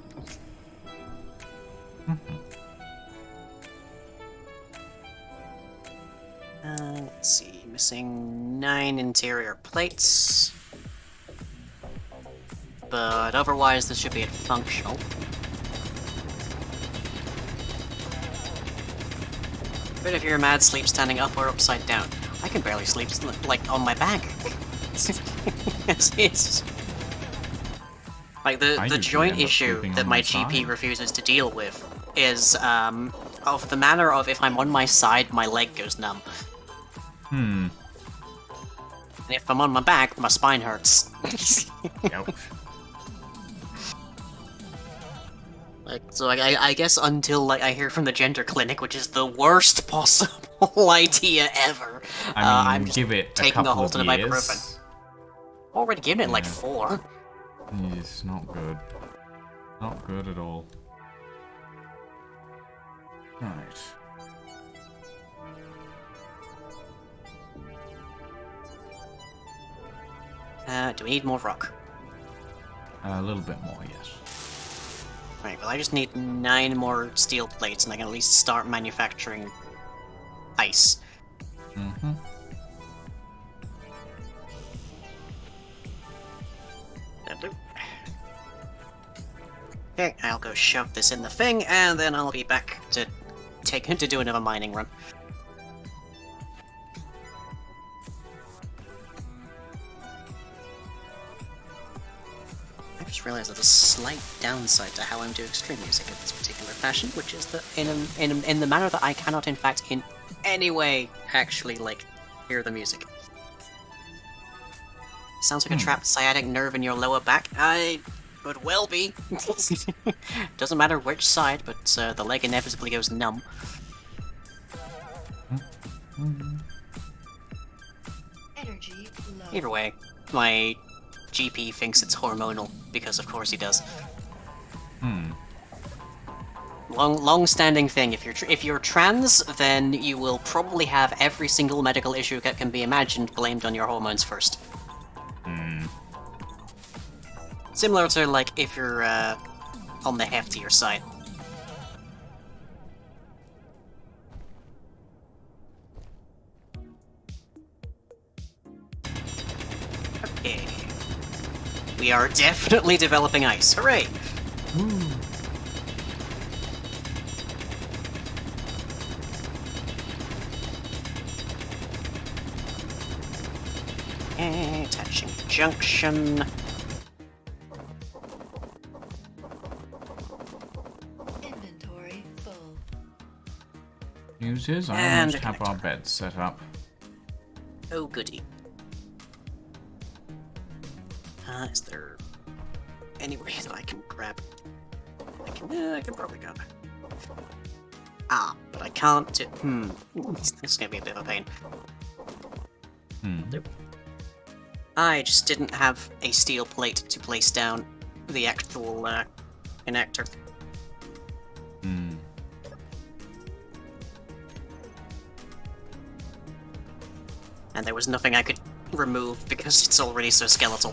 let's see, missing 9 interior plates. But otherwise, this should be functional. But if you're mad, sleep standing up or upside down. I can barely sleep, like, on my back. it's... Like, I the usually joint end up issue sleeping that on my my GP side. refuses to deal with is, of the manner of if I'm on my side, my leg goes numb. And if I'm on my back, my spine hurts. Ouch. Like, so I guess until, like, I hear from the gender clinic, which is the worst possible idea ever, I mean, I'm just give it a taking a couple hold of of the years. ibuprofen. Already given it, like, 4. It's not good. Not good at all. Right. Do we need more rock? A little bit more, yes. Right, well I just need 9 more steel plates and I can at least start manufacturing ice. Mm-hmm. Okay, I'll go shove this in the thing, and then I'll be back to do another mining run. I just realized there's a slight downside to how I'm doing stream music in this particular fashion, which is that in the manner that I cannot, in fact, in any way actually like hear the music. Sounds like a trapped sciatic nerve in your lower back. I could well be. Doesn't matter which side, but the leg inevitably goes numb. Energy low. Either way, my GP thinks it's hormonal, because of course he does. Long-standing thing. If you're trans, then you will probably have every single medical issue that can be imagined blamed on your hormones first. Similar to like if you're on the heftier side. Okay. We are definitely developing ice. Hooray! Attaching junction. Inventory full. News is, I And almost a have our beds set up. Oh goody. Is there any way that I can grab? I can probably grab it. But I can't do. This is gonna be a bit of a pain. Nope. I just didn't have a steel plate to place down the actual connector. And there was nothing I could remove because it's already so skeletal.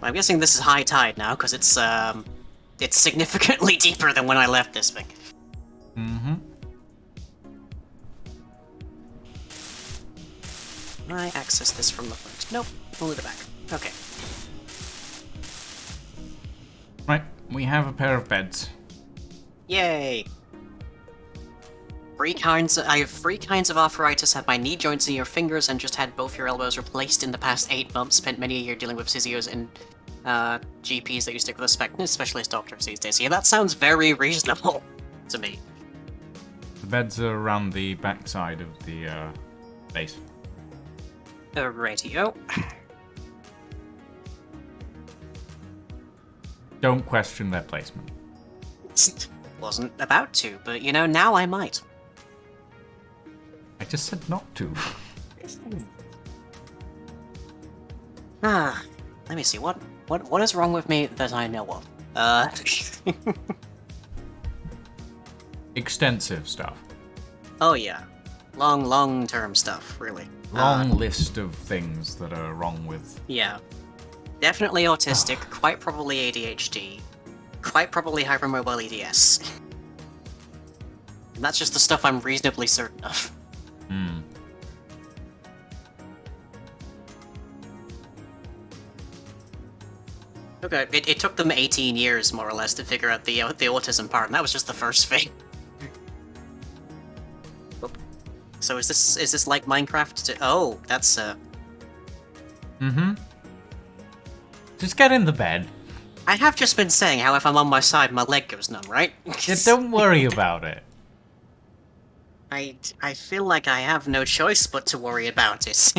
I'm guessing this is high tide now because it's significantly deeper than when I left this thing. Mm-hmm. I access this from the front. Nope, only the back. Okay. Right, we have a pair of beds. Yay! I have 3 kinds of arthritis, have my knee joints in your fingers, and just had both your elbows replaced in the past 8 months. Spent many a year dealing with physios and GPs that you stick with a specialist doctors these days. Yeah, that sounds very reasonable to me. The beds are around the backside of the base. Radio. Don't question their placement. Wasn't about to, but you know, now I might. I just said not to. Let me see, what is wrong with me that I know of? Extensive stuff. Oh yeah. Long-term stuff, really. Long list of things that are wrong with... Yeah. Definitely autistic, quite probably ADHD, quite probably hypermobile EDS. And that's just the stuff I'm reasonably certain of. Okay, it took them 18 years, more or less, to figure out the autism part, and that was just the first thing. So is this like Minecraft? Oh, that's Mm-hmm. Just get in the bed. I have just been saying how if I'm on my side, my leg goes numb, right? Yeah, don't worry about it. I feel like I have no choice but to worry about it.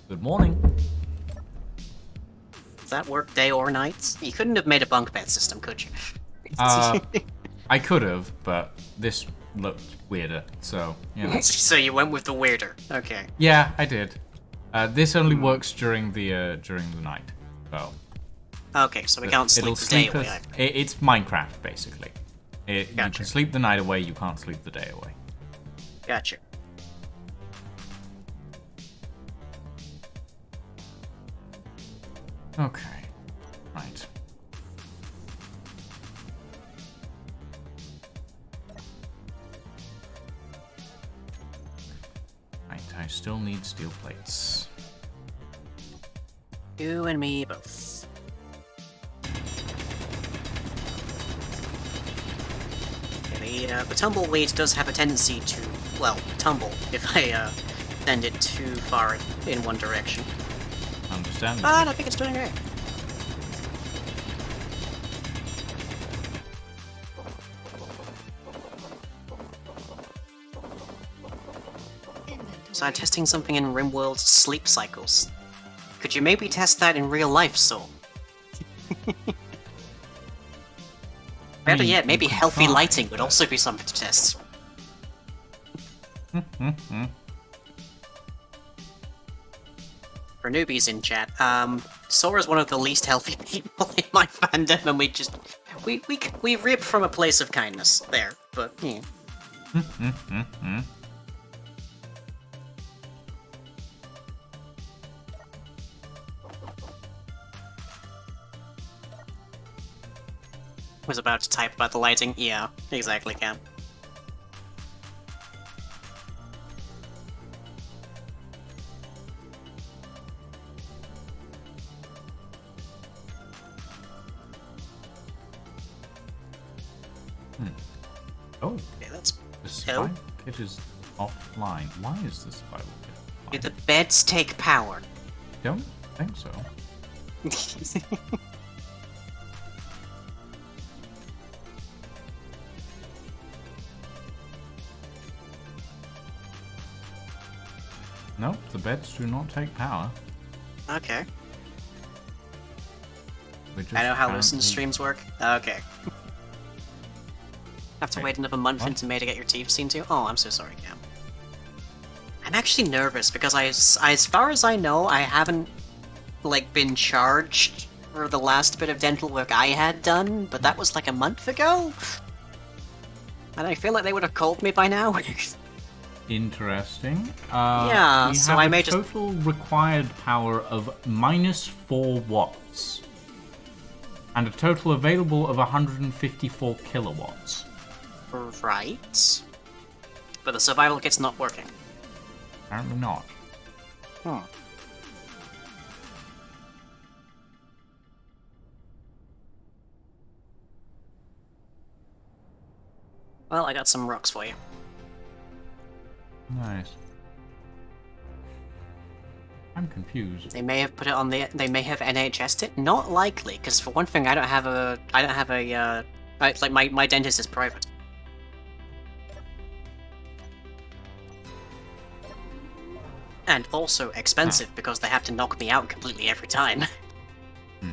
Good morning. Does that work day or night? You couldn't have made a bunk bed system, could you? I could have, but this looked weirder, so, you know. So you went with the weirder. Okay. Yeah, I did. This only works during the night. So Okay, so we can't sleep it'll the day sleep away. us. It's Minecraft basically. You Gotcha. can sleep the night away. You can't sleep the day away. Gotcha. Okay. Right. Right. I still need steel plates. You and me both. The tumbleweed does have a tendency to, well, tumble if I send it too far in one direction. Understandable. But I think it's doing great. So I'm testing something in RimWorld's sleep cycles. Could you maybe test that in real life, Saul? Better mean, yet, maybe you can healthy try, lighting would but- also be something to test. For newbies in chat, Sora's one of the least healthy people in my fandom, and we rip from a place of kindness there, but yeah. Was about to type about the lighting. Yeah, exactly, Cam. Oh, Okay, that's... the spy kit is offline. Why is the spy kit Do offline? the beds take power? Don't think so. No, the beds do not take power. Okay. They just I know how listen apparently- streams work. Okay. Have to Wait, wait another month what? into May to get your teeth seen too? Oh, I'm so sorry, Cam. I'm actually nervous because as far as I know, I haven't, like, been charged for the last bit of dental work I had done, but that was like a month ago? And I feel like they would have called me by now. Interesting. Yeah, we so have I a may just- total required power of -4 watts. And a total available of 154 kilowatts. Right. But the survival kit's not working. Apparently not. Hmm. Well, I got some rocks for you. Nice. I'm confused. They may have put it on the. They may have NHS'd it. Not likely, because for one thing, I don't have a. Like my dentist is private. And also expensive because they have to knock me out completely every time. Hmm.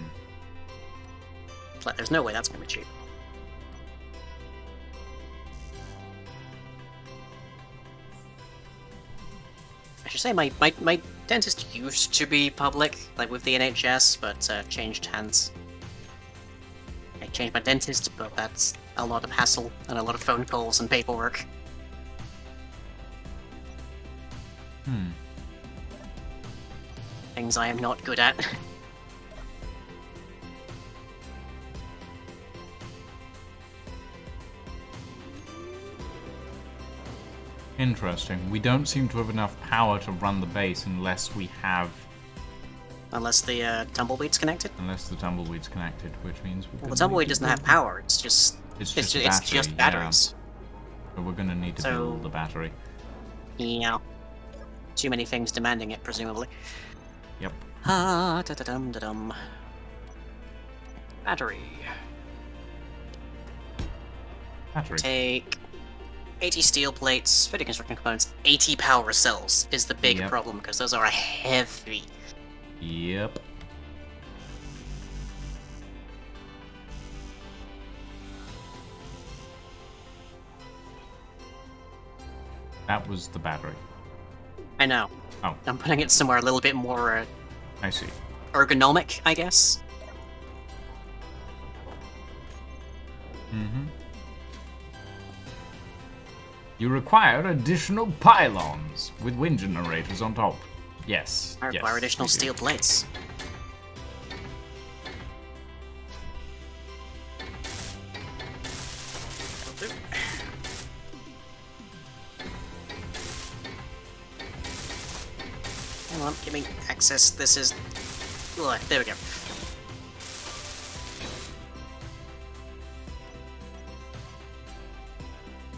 It's like there's no way that's gonna be cheap. I should say my dentist used to be public, like with the NHS, but changed hands. I changed my dentist, but that's a lot of hassle and a lot of phone calls and paperwork. Hmm. Things I am not good at. Interesting. We don't seem to have enough power to run the base unless we have... Unless the tumbleweed's connected. Unless the tumbleweed's connected, which means we Well, the tumbleweed doesn't have power. It's just It's it's just just, a it's battery, just batteries. So we're gonna need to So- build the battery. Yeah. Too many things demanding it, presumably. Yep. Ah, da da dum da dum. Battery. Battery. Take 80 steel plates, 50 construction components, 80 power cells is the big Yep. problem because those are heavy. Yep. That was the battery. I know. Oh, I'm putting it somewhere a little bit more I see. ergonomic, I guess. Mm-hmm. You require additional pylons with wind generators on top. Yes. I require additional we do. steel plates. That'll do. Hang on, give me access. This is... Ugh, there we go.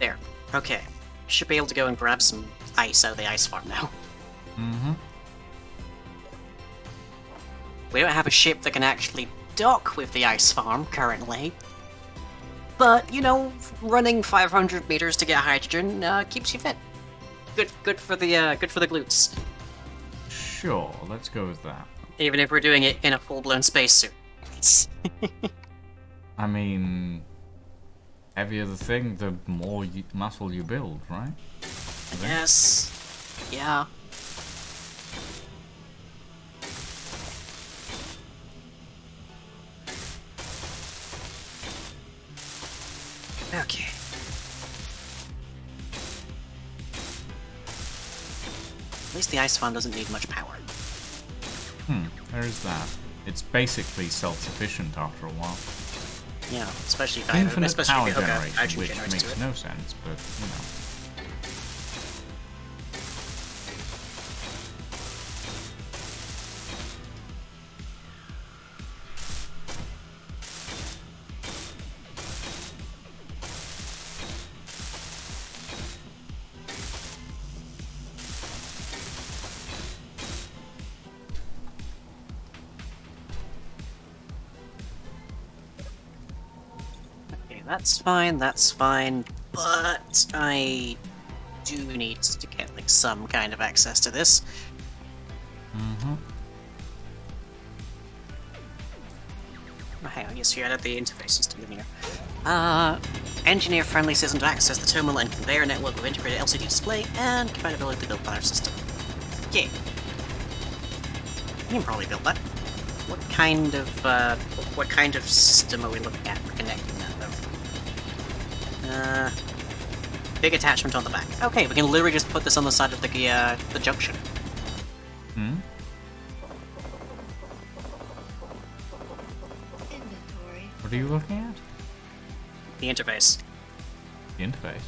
There. Okay. Should be able to go and grab some ice out of the ice farm now. Mm-hmm. We don't have a ship that can actually dock with the ice farm currently. But, you know, running 500 meters to get hydrogen keeps you fit. Good for the glutes. Sure, let's go with that. Even if we're doing it in a full-blown spacesuit. I mean, heavier the thing, the more muscle you build, right? Yes. Yeah. Okay. At least the ice farm doesn't need much power. There is that. It's basically self-sufficient after a while. Yeah, especially if Infinite especially power if you hook a generation, hydrogen which generator to makes it. no sense, but, you know. Okay, that's fine, but I do need to get like some kind of access to this. Mm-hmm. Oh, hang on, yes, you added the interface system in here. Engineer friendly system to access the terminal and conveyor network with integrated LCD display and compatibility to build planner system. Yeah. You can probably build that. What kind of system are we looking at for connecting that though? Big attachment on the back. Okay, we can literally just put this on the side of the junction. Hmm? Inventory. What are you looking at? The interface. The interface.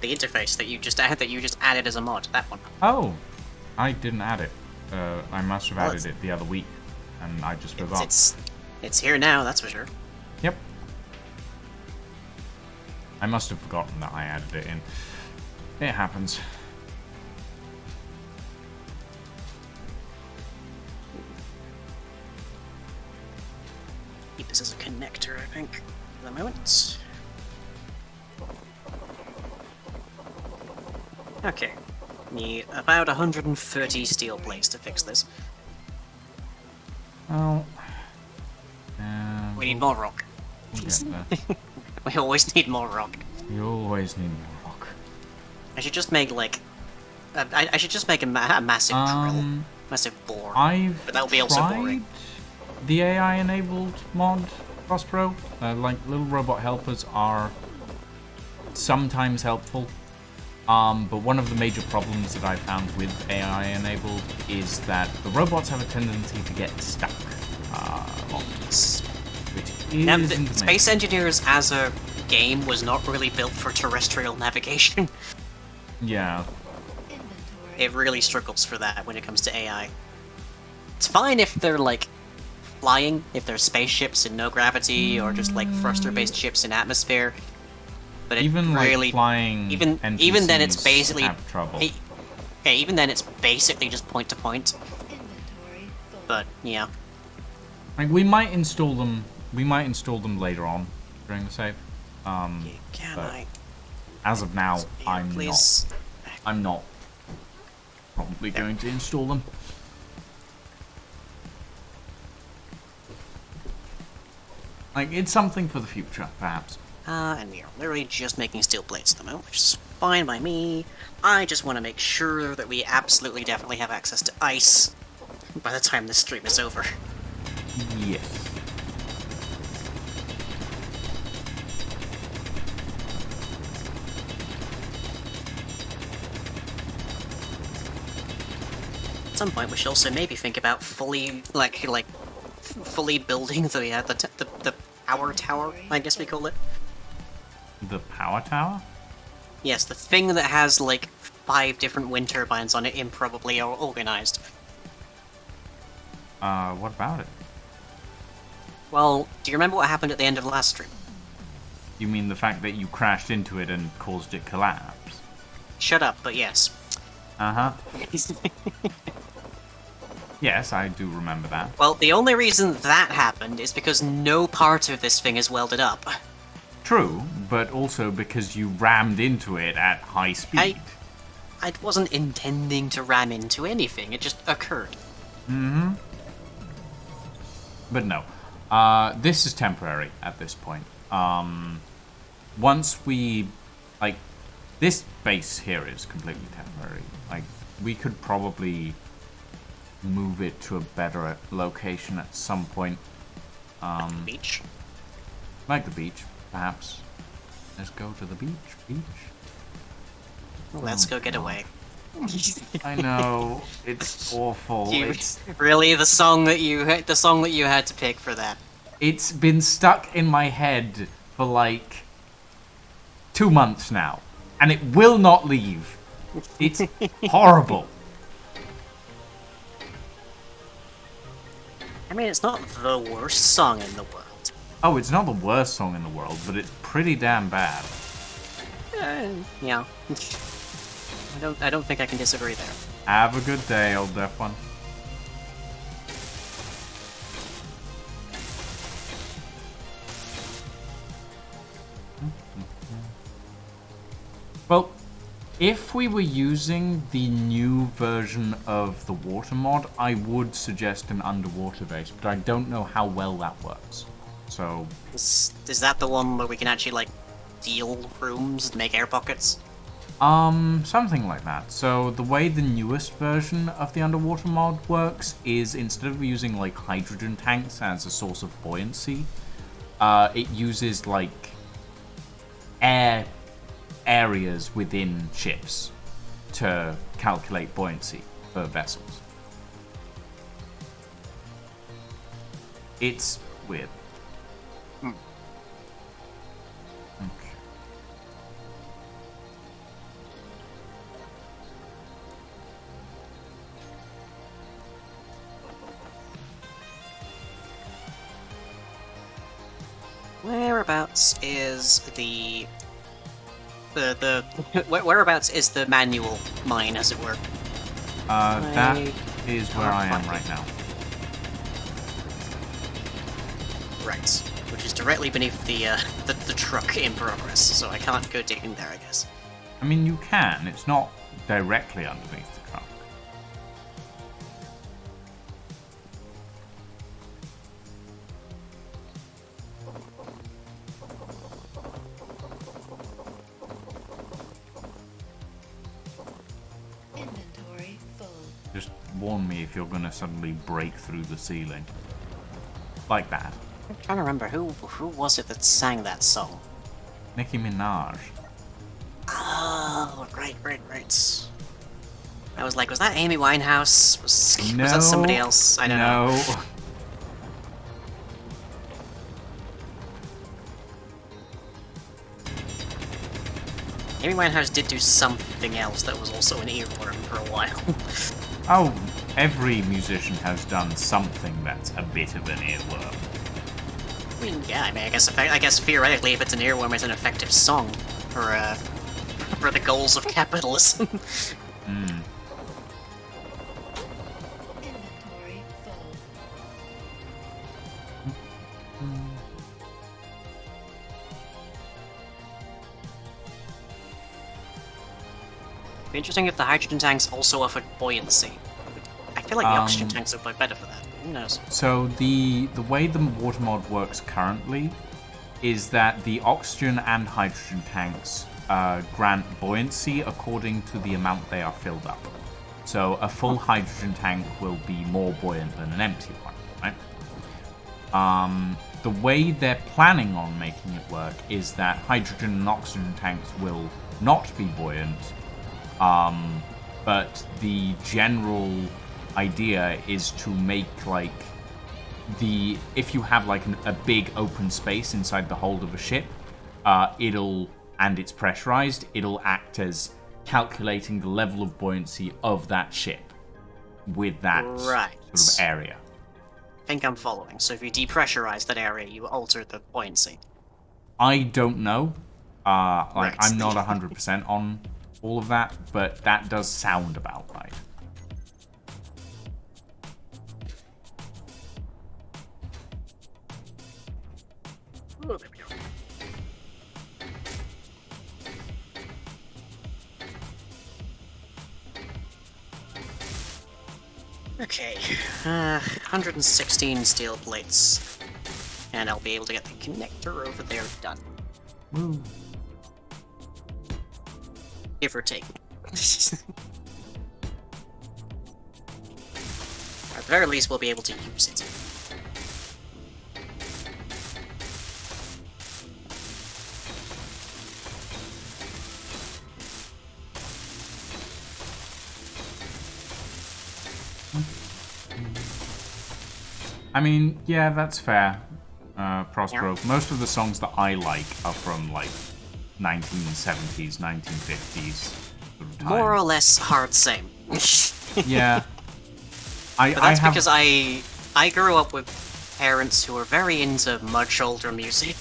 The interface that you just added as a mod. That one. Oh! I didn't add it. I must have Well, added it the other week, and I just forgot. It's here now, that's for sure. Yep. I must have forgotten that I added it in. It happens. Keep this as a connector, I think, for the moment. Okay. Need about 130 steel plates to fix this. Oh. We need more rock. We'll get there. We always need more rock. You always need more rock. I should just make like... I should just make a massive drill. Massive bore. I've But that would be also tried boring. the AI-enabled mod, Prospero. Like, little robot helpers are sometimes helpful. But one of the major problems that I found with AI-enabled is that the robots have a tendency to get stuck a lot, which Now, isn't Space amazing. Engineers as a game was not really built for terrestrial navigation. Yeah. Inventory. It really struggles for that when it comes to AI. It's fine if they're like flying, if they're spaceships in no gravity, or just like thruster-based ships in atmosphere. But it Even really, like flying even then, it's NPCs basically have trouble. Okay, even then, it's basically just point to point. Inventory full. But yeah, Like, we might install them. We might install them later on during the save. can but I? as of now, Here, I'm please. not probably going to install them. Like, it's something for the future, perhaps. And we are literally just making steel plates at the moment, which is fine by me. I just want to make sure that we absolutely definitely have access to ice by the time this stream is over. Yes. At some point, we should also maybe think about fully building the power tower. I guess we call it. The power tower? Yes, the thing that has like 5 different wind turbines on it, improbably organized. What about it? Well, do you remember what happened at the end of last stream? You mean the fact that you crashed into it and caused it collapse? Shut up, but yes. Uh-huh. Yes, I do remember that. Well, the only reason that happened is because no part of this thing is welded up. True, but also because you rammed into it at high speed. I wasn't intending to ram into anything, it just occurred. Mm-hmm. But no. This is temporary at this point. Once we... Like, this base here is completely temporary. Like, we could probably move it to a better location at some point. Beach? Like the beach, perhaps. Let's go to the beach. Let's go get away. I know, it's awful. It's really the song that you had to pick for that. It's been stuck in my head for like 2 months now, and it will not leave. It's horrible. I mean, it's not the worst song in the world. Oh, it's not the worst song in the world, but it's pretty damn bad. Yeah. I don't think I can disagree there. Have a good day, old deaf one. Well, if we were using the new version of the water mod, I would suggest an underwater base, but I don't know how well that works. So... Is that the one where we can actually, like, deal rooms and make air pockets? Something like that. So the way the newest version of the underwater mod works is instead of using, like, hydrogen tanks as a source of buoyancy, it uses, like, areas within ships to calculate buoyancy for vessels. It's weird. Okay. Whereabouts is the whereabouts is the manual mine, as it were? That is where I am right now. Right, which is directly beneath the truck in progress, so I can't go digging there, I guess. I mean, you can. It's not directly underneath the truck. Inventory full. Just warn me if you're gonna suddenly break through the ceiling. Like that. I'm trying to remember, who was it that sang that song? Nicki Minaj. Oh, right. I was like, was that Amy Winehouse? Was No. that somebody else? I don't know. No. Amy Winehouse did do something else that was also an earworm for a while. Oh, every musician has done something that's a bit of an earworm. I mean, yeah, I guess theoretically, if it's an earworm, it's an effective song for the goals of capitalism. Inventory full. It'd be interesting if the hydrogen tanks also offered buoyancy. I feel like the oxygen tanks would be better for that. Who knows? So the way the water mod works currently is that the oxygen and hydrogen tanks grant buoyancy according to the amount they are filled up. So a full hydrogen tank will be more buoyant than an empty one, right? The way they're planning on making it work is that hydrogen and oxygen tanks will not be buoyant, but the general idea is to make like if you have like a big open space inside the hold of a ship, and it's pressurized, it'll act as calculating the level of buoyancy of that ship with that sort of area. I think I'm following. So if you depressurize that area, you alter the buoyancy. I don't know. I'm not 100% on all of that, but that does sound about right. Oh, there we go. Okay, 116 steel plates, and I'll be able to get the connector over there done. Woo. Give or take. At the very least, we'll be able to use it. I mean, yeah, that's fair, Prospero. Most of the songs that I like are from, like, 1970s, 1950s sort of time. More or less hard same. Yeah. But that's because I grew up with parents who were very into much older music.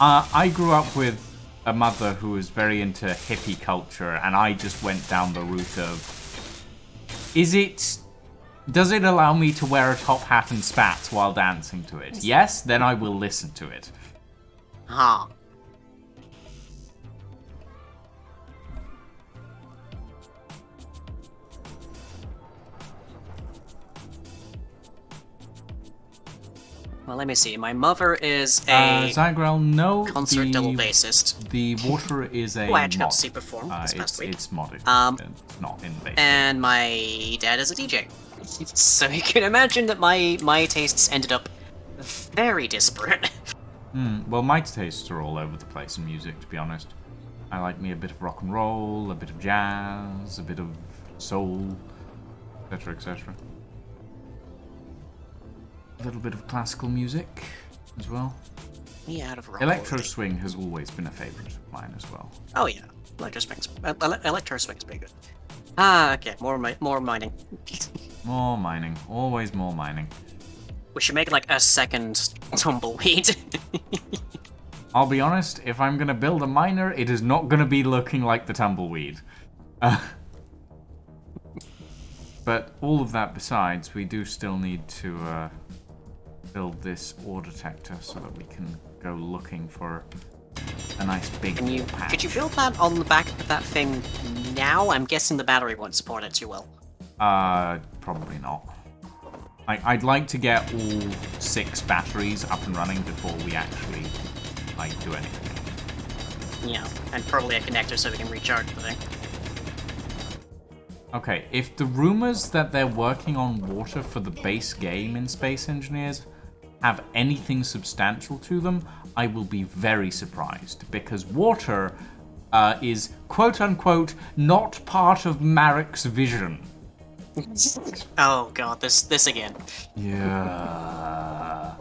I grew up with a mother who was very into hippie culture, and I just went down the route of, does it allow me to wear a top hat and spats while dancing to it? Yes, then I will listen to it. Huh. Well, let me see. My mother is a Zygrel, no. concert double bassist. The water is a who I actually got mod. to see perform this past week. It's modded. It's not in base. And my dad is a DJ. So you can imagine that my tastes ended up very disparate. Well, my tastes are all over the place in music, to be honest. I like me a bit of rock and roll, a bit of jazz, a bit of soul, etc., etc. A little bit of classical music as well. Yeah, out of rock. Electro swing has always been a favorite of mine as well. Oh yeah, electro swing's pretty good. Ah, okay, more mining. More mining, always more mining. We should make like a second tumbleweed. I'll be honest, if I'm gonna build a miner, it is not gonna be looking like the tumbleweed. But all of that besides, we do still need to build this ore detector so that we can go looking for a nice big patch. Could you build that on the back of that thing now? I'm guessing the battery won't support it too well. Probably not. I'd like to get all 6 batteries up and running before we actually, do anything. Yeah, and probably a connector so we can recharge the thing. Okay, if the rumors that they're working on water for the base game in Space Engineers have anything substantial to them, I will be very surprised, because water is, quote-unquote, not part of Marek's vision. Oh god, this again. Yeah.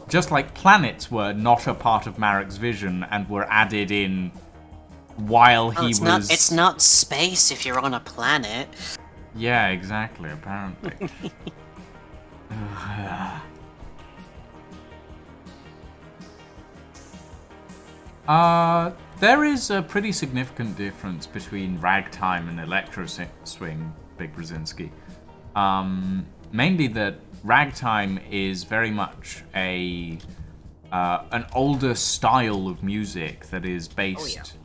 Just like planets were not a part of Marek's vision and were added in while he was... It's not space if you're on a planet. Yeah, exactly, apparently. There is a pretty significant difference between Ragtime and Electro Swing, Big Brzezinski. Mainly that Ragtime is very much an older style of music that is based,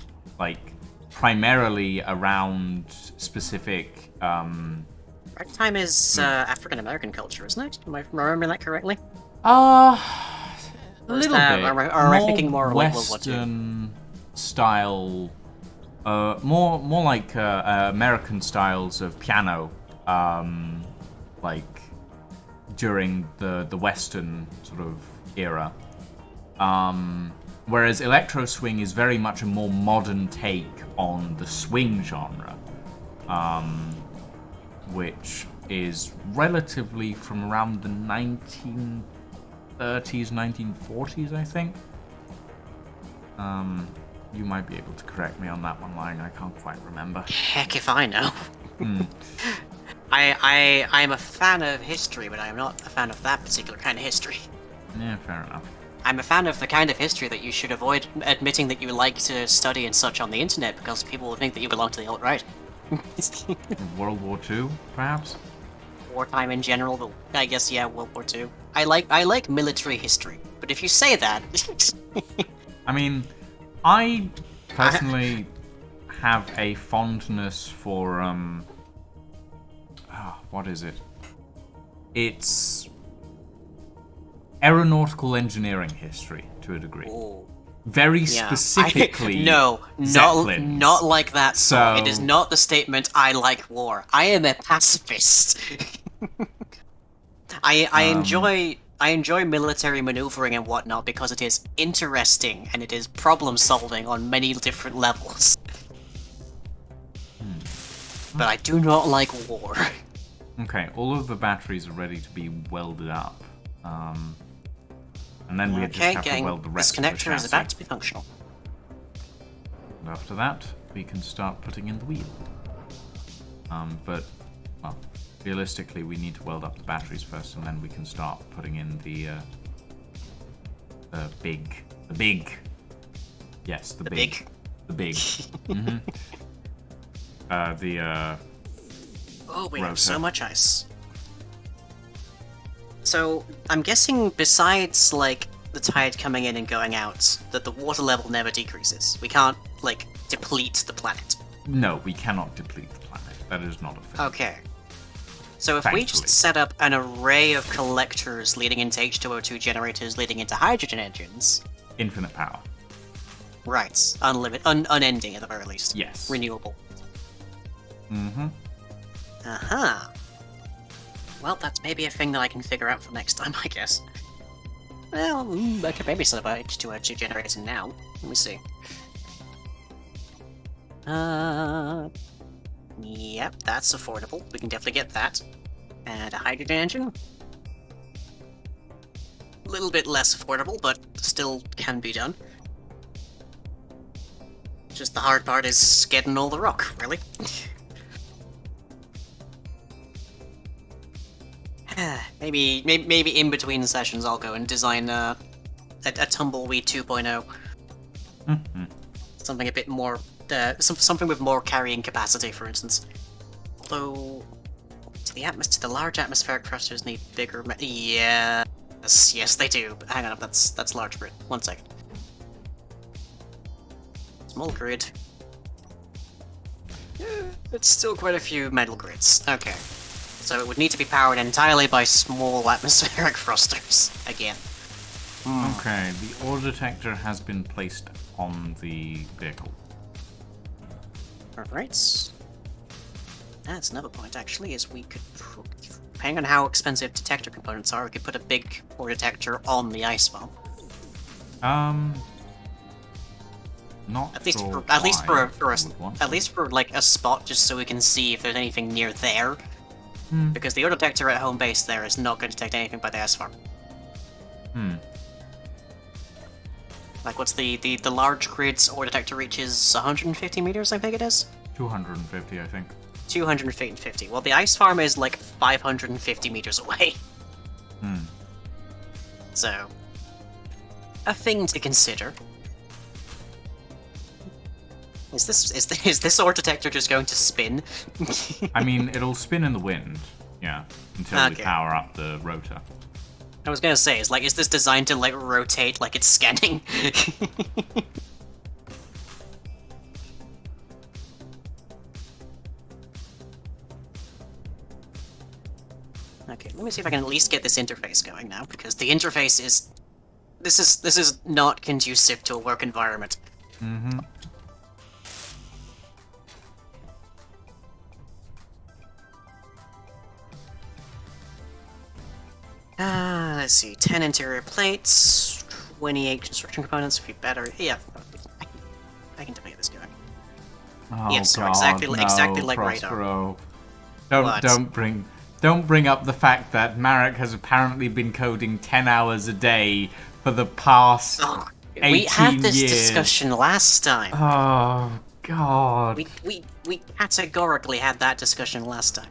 primarily around specific... Ragtime is African American culture, isn't it? Am I remembering that correctly? A little bit. Or am I thinking more like World War II? Western style, more like American styles of piano, like during the Western sort of era. Whereas electro swing is very much a more modern take on the swing genre, which is relatively from around the 1930s, 1940s, I think. You might be able to correct me on that one line. I can't quite remember. Heck if I know. I'm a fan of history, but I'm not a fan of that particular kind of history. Yeah, fair enough. I'm a fan of the kind of history that you should avoid admitting that you like to study and such on the internet, because people will think that you belong to the alt-right. World War II, perhaps? Wartime in general, but I guess, yeah, World War II. I like military history, but if you say that... I mean, I personally have a fondness for, what is it? It's aeronautical engineering history, to a degree. Ooh. Very Yeah. specifically, No, Zeppelins. not like that. So- It is not the statement, I like war. I am a pacifist. I enjoy military maneuvering and whatnot because it is interesting and it is problem solving on many different levels. But I do not like war. Okay, all of the batteries are ready to be welded up. And then we just Okay, have to getting weld the this rest of the connector is chassis. about to be functional. And after that, we can start putting in the wheel. But, well, realistically, we need to weld up the batteries first, and then we can start putting in the big. Yes, the big. The big. Mm-hmm. Oh, we have Rotor. so much ice. So, I'm guessing besides, like, the tide coming in and going out, that the water level never decreases. We can't, like, deplete the planet. No, we cannot deplete the planet. That is not a thing. Okay. So if we just Thankfully. set up an array of collectors leading into H2O2 generators leading into hydrogen engines... Infinite power. Right. Unlimited. Unending, at the very least. Yes. Renewable. Mm-hmm. Uh-huh. Well, that's maybe a thing that I can figure out for next time, I guess. Well, I could maybe set up a H2O2 generator now. Let me see. Yep, that's affordable. We can definitely get that. And a hydrogen engine. A little bit less affordable, but still can be done. Just the hard part is getting all the rock, really. maybe in between sessions I'll go and design a Tumbleweed 2.0. Mm-hmm. Something a bit more, something with more carrying capacity, for instance. Although, to the large atmospheric thrusters need bigger. Yes, they do. But hang on, that's large grid. 1 second. Small grid. It's still quite a few metal grids. Okay. So it would need to be powered entirely by small atmospheric thrusters. Again. Okay, the ore detector has been placed on the vehicle. Alright. That's another point, actually, is we could... Depending on how expensive detector components are, we could put a big ore detector on the ice bomb. Not At least sure for, at least why for I would want at to. least for like a spot, just so we can see if there's anything near there. Because the ore detector at home base there is not going to detect anything by the ice farm. Like, what's the large grid's ore detector reaches 150 meters, I think it is? 250, I think. 250. Well, the ice farm is like 550 meters away. So, a thing to consider. Is this ore detector just going to spin? I mean, it'll spin in the wind, yeah, until we Okay. power up the rotor. I was gonna say, is this designed to like rotate like it's scanning? Okay, let me see if I can at least get this interface going now, because the interface is This is not conducive to a work environment. Mm-hmm. Let's see. 10 interior plates, 28 construction components. Would be better. Yeah, I can definitely get this going. Oh, Yes, so God, exactly no, like Radar. Prospero. What? Don't bring up the fact that Marek has apparently been coding 10 hours a day for the past Oh, 18 we had this years. discussion last time. Oh, God. We categorically had that discussion last time.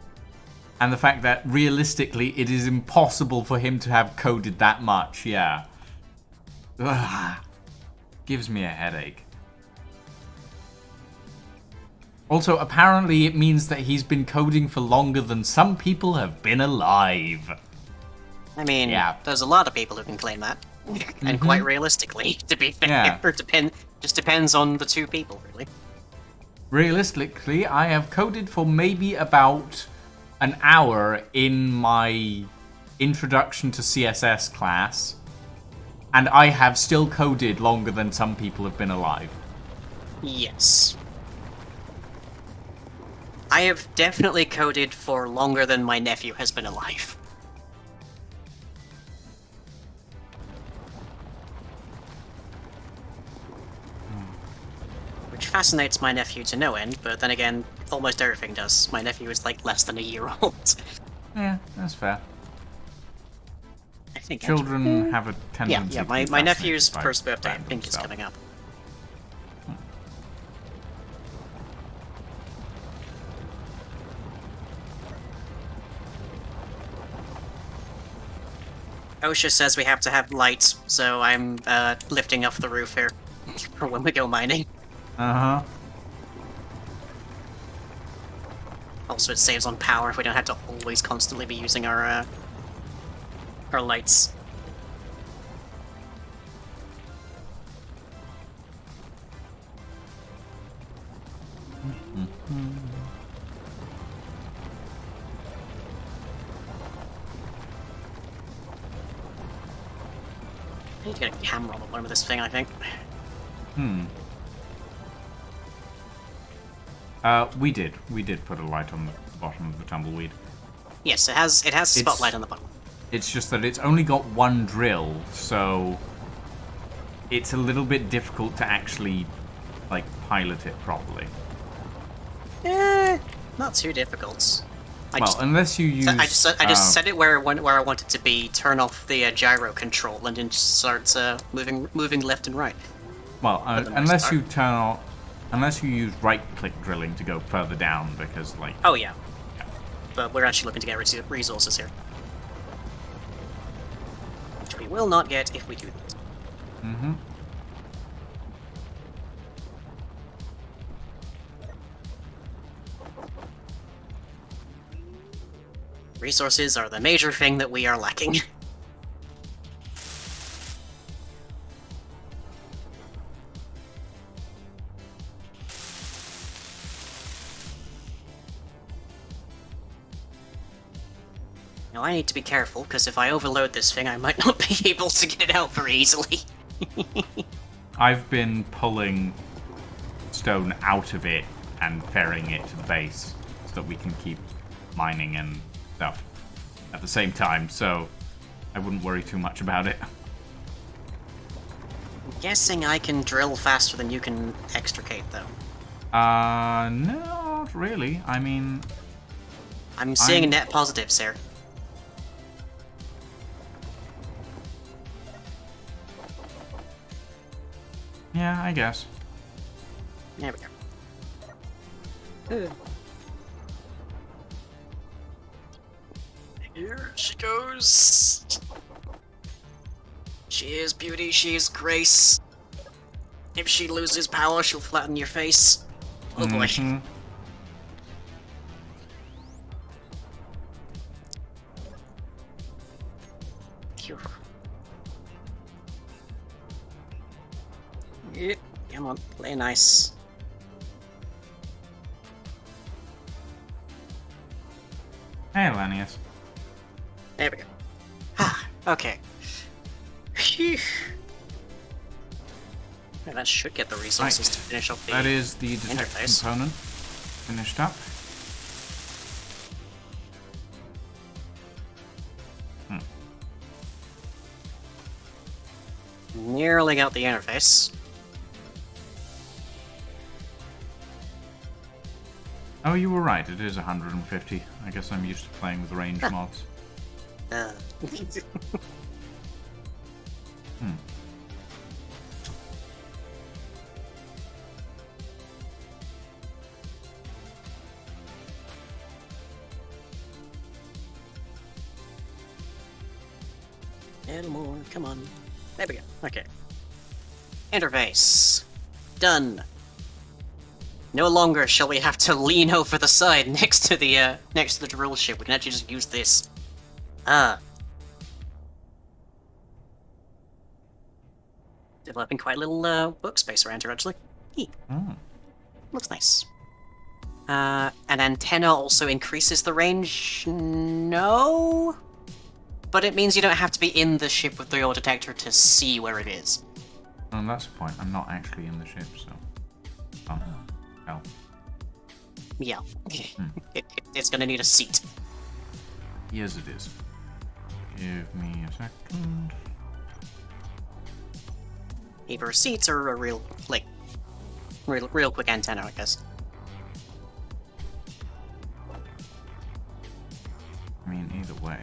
And the fact that realistically it is impossible for him to have coded that much, yeah. Ugh. Gives me a headache. Also, apparently it means that he's been coding for longer than some people have been alive. I mean, Yeah. there's a lot of people who can claim that. And quite realistically, to be fair, Yeah. just depends on the two people, really. Realistically, I have coded for maybe about an hour in my introduction to CSS class, and I have still coded longer than some people have been alive. Yes. I have definitely coded for longer than my nephew has been alive. Which fascinates my nephew to no end, but then again, almost everything does. My nephew is like less than a year old. Yeah, that's fair. I think Children have a tendency Yeah, to be my fascinated nephew's by first birthday, I random think, is stuff. coming up. OSHA says we have to have lights, so I'm lifting off the roof here for when we go mining. Uh-huh. Also, it saves on power if we don't have to always constantly be using our lights. I need to get a camera on the bottom of this thing, I think. We did put a light on the bottom of the tumbleweed. Yes, it has a spotlight on the bottom. It's just that it's only got one drill, so it's a little bit difficult to actually, like, pilot it properly. Not too difficult. Unless you use... I just set it where I want it to be. Turn off the gyro control, and then just start moving left and right. Well, the most unless part. you turn off... Unless you use right-click drilling to go further down, because, like... Oh yeah, but we're actually looking to get resources here, which we will not get if we do this. Mm-hmm. Resources are the major thing that we are lacking. Now I need to be careful, because if I overload this thing, I might not be able to get it out very easily. I've been pulling stone out of it and ferrying it to the base so that we can keep mining and stuff at the same time, so I wouldn't worry too much about it. I'm guessing I can drill faster than you can extricate, though. No, not really. I mean... I'm seeing net positives here. Yeah, I guess. There we go. Here she goes. She is beauty, she is grace. If she loses power, she'll flatten your face. Oh boy. Mhm. Phew. Yep, come on, play nice. Hey, Lanius. There we go. Ah, okay. Phew. And that should get the resources to finish up the That is the detect interface. component finished up. Nearly got the interface. Oh, you were right. It is 150. I guess I'm used to playing with range mods. Uh, little more, come on. There we go. Okay. Interface. Done. No longer shall we have to lean over the side next to the drill ship. We can actually just use this. Developing quite a little workspace around here, actually. Looks nice. An antenna also increases the range? No? But it means you don't have to be in the ship with the ore detector to see where it is. Well, that's the point. I'm not actually in the ship, so... hell. Yeah. It's gonna need a seat. Yes, it is. Give me a second. Either a seat or a real quick antenna, I guess. I mean, either way.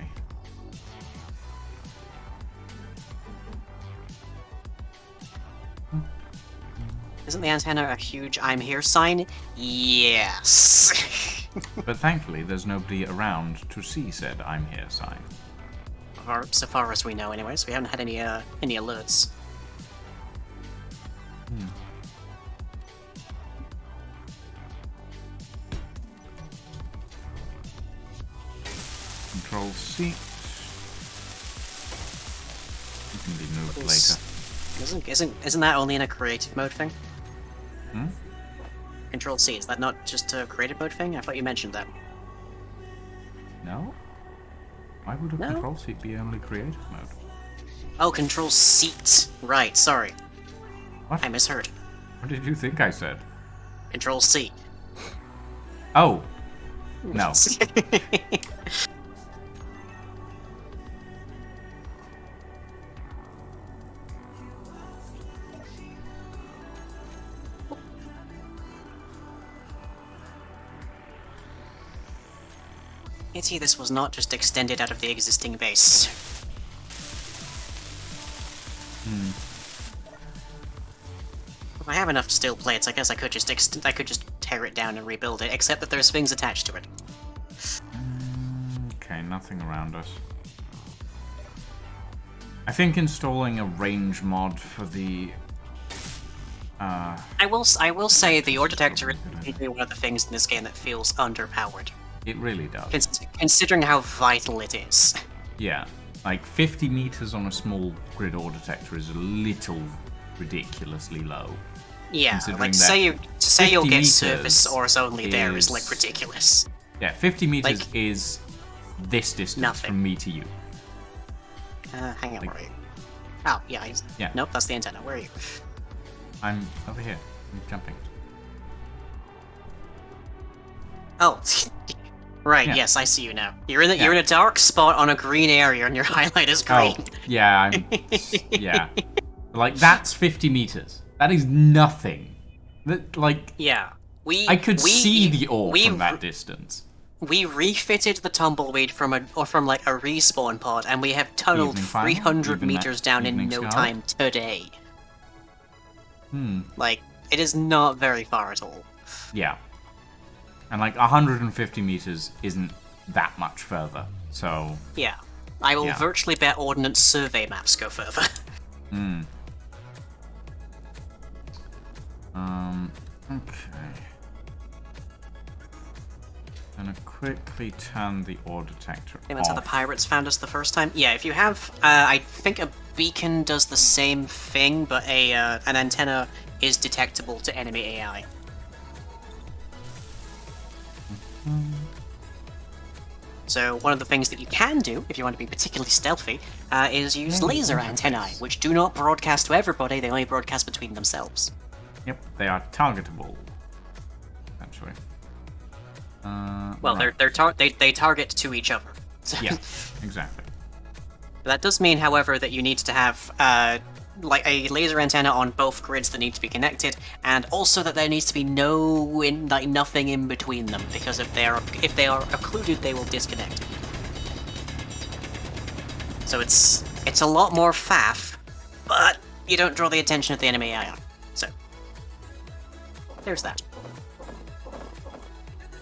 Isn't the antenna a huge "I'm here" sign? Yes. But thankfully, there's nobody around to see said "I'm here" sign. So far as we know, anyways, we haven't had any alerts. Control seat. You can be moved later. Isn't that only in a creative mode thing? Hmm? Control C, is that not just a creative mode thing? I thought you mentioned that. No? Why would a No? control seat be only creative mode? Oh, Control Seat. Right, sorry. What? I misheard. What did you think I said? Control C. Oh. No. Pity this was not just extended out of the existing base. If I have enough steel plates, I guess I could just tear it down and rebuild it, except that there's things attached to it. Okay, nothing around us. I think installing a range mod for the... I will say the ore detector is probably one of the things in this game that feels underpowered, It really does. considering how vital it is. Yeah. Like, 50 meters on a small grid ore detector is a little ridiculously low. Yeah, Considering like that say you'll 50 get meters service ores only there is like is- ridiculous. Yeah, 50 meters Like- is this distance Nothing. from me to you. Hang on, Like- where are you? Oh, yeah, Yeah. Nope, that's the antenna. Where are you? I'm over here. I'm jumping. Oh, right. Yeah. Yes, I see you now. You're in a dark spot on a green area, and your highlight is green. Oh, yeah, I'm... yeah. Like, that's 50 meters. That is nothing. That, like, Yeah, I could see the ore we from that distance. We refitted the tumbleweed from like a respawn pod, and we have tunneled Evening final? 300 Even meters down in evening no scout? time today. Hmm. Like, it is not very far at all. Yeah. And, like, 150 meters isn't that much further. So, Yeah, I will Yeah. virtually bet Ordnance Survey maps go further. okay. Gonna quickly turn the ore detector I think that's how the off. pirates found us the first time. Yeah, if you have, I think a beacon does the same thing, but an antenna is detectable to enemy AI. So one of the things that you can do, if you want to be particularly stealthy, is use laser antennae, which do not broadcast to everybody, they only broadcast between themselves. Yep, they are targetable. Actually. Well, right. they target to each other. So Yeah, exactly. that does mean, however, that you need to have like a laser antenna on both grids that need to be connected, and also that there needs to be nothing in between them, because if they are occluded, they will disconnect. So it's a lot more faff, but you don't draw the attention of the enemy AI. So there's that.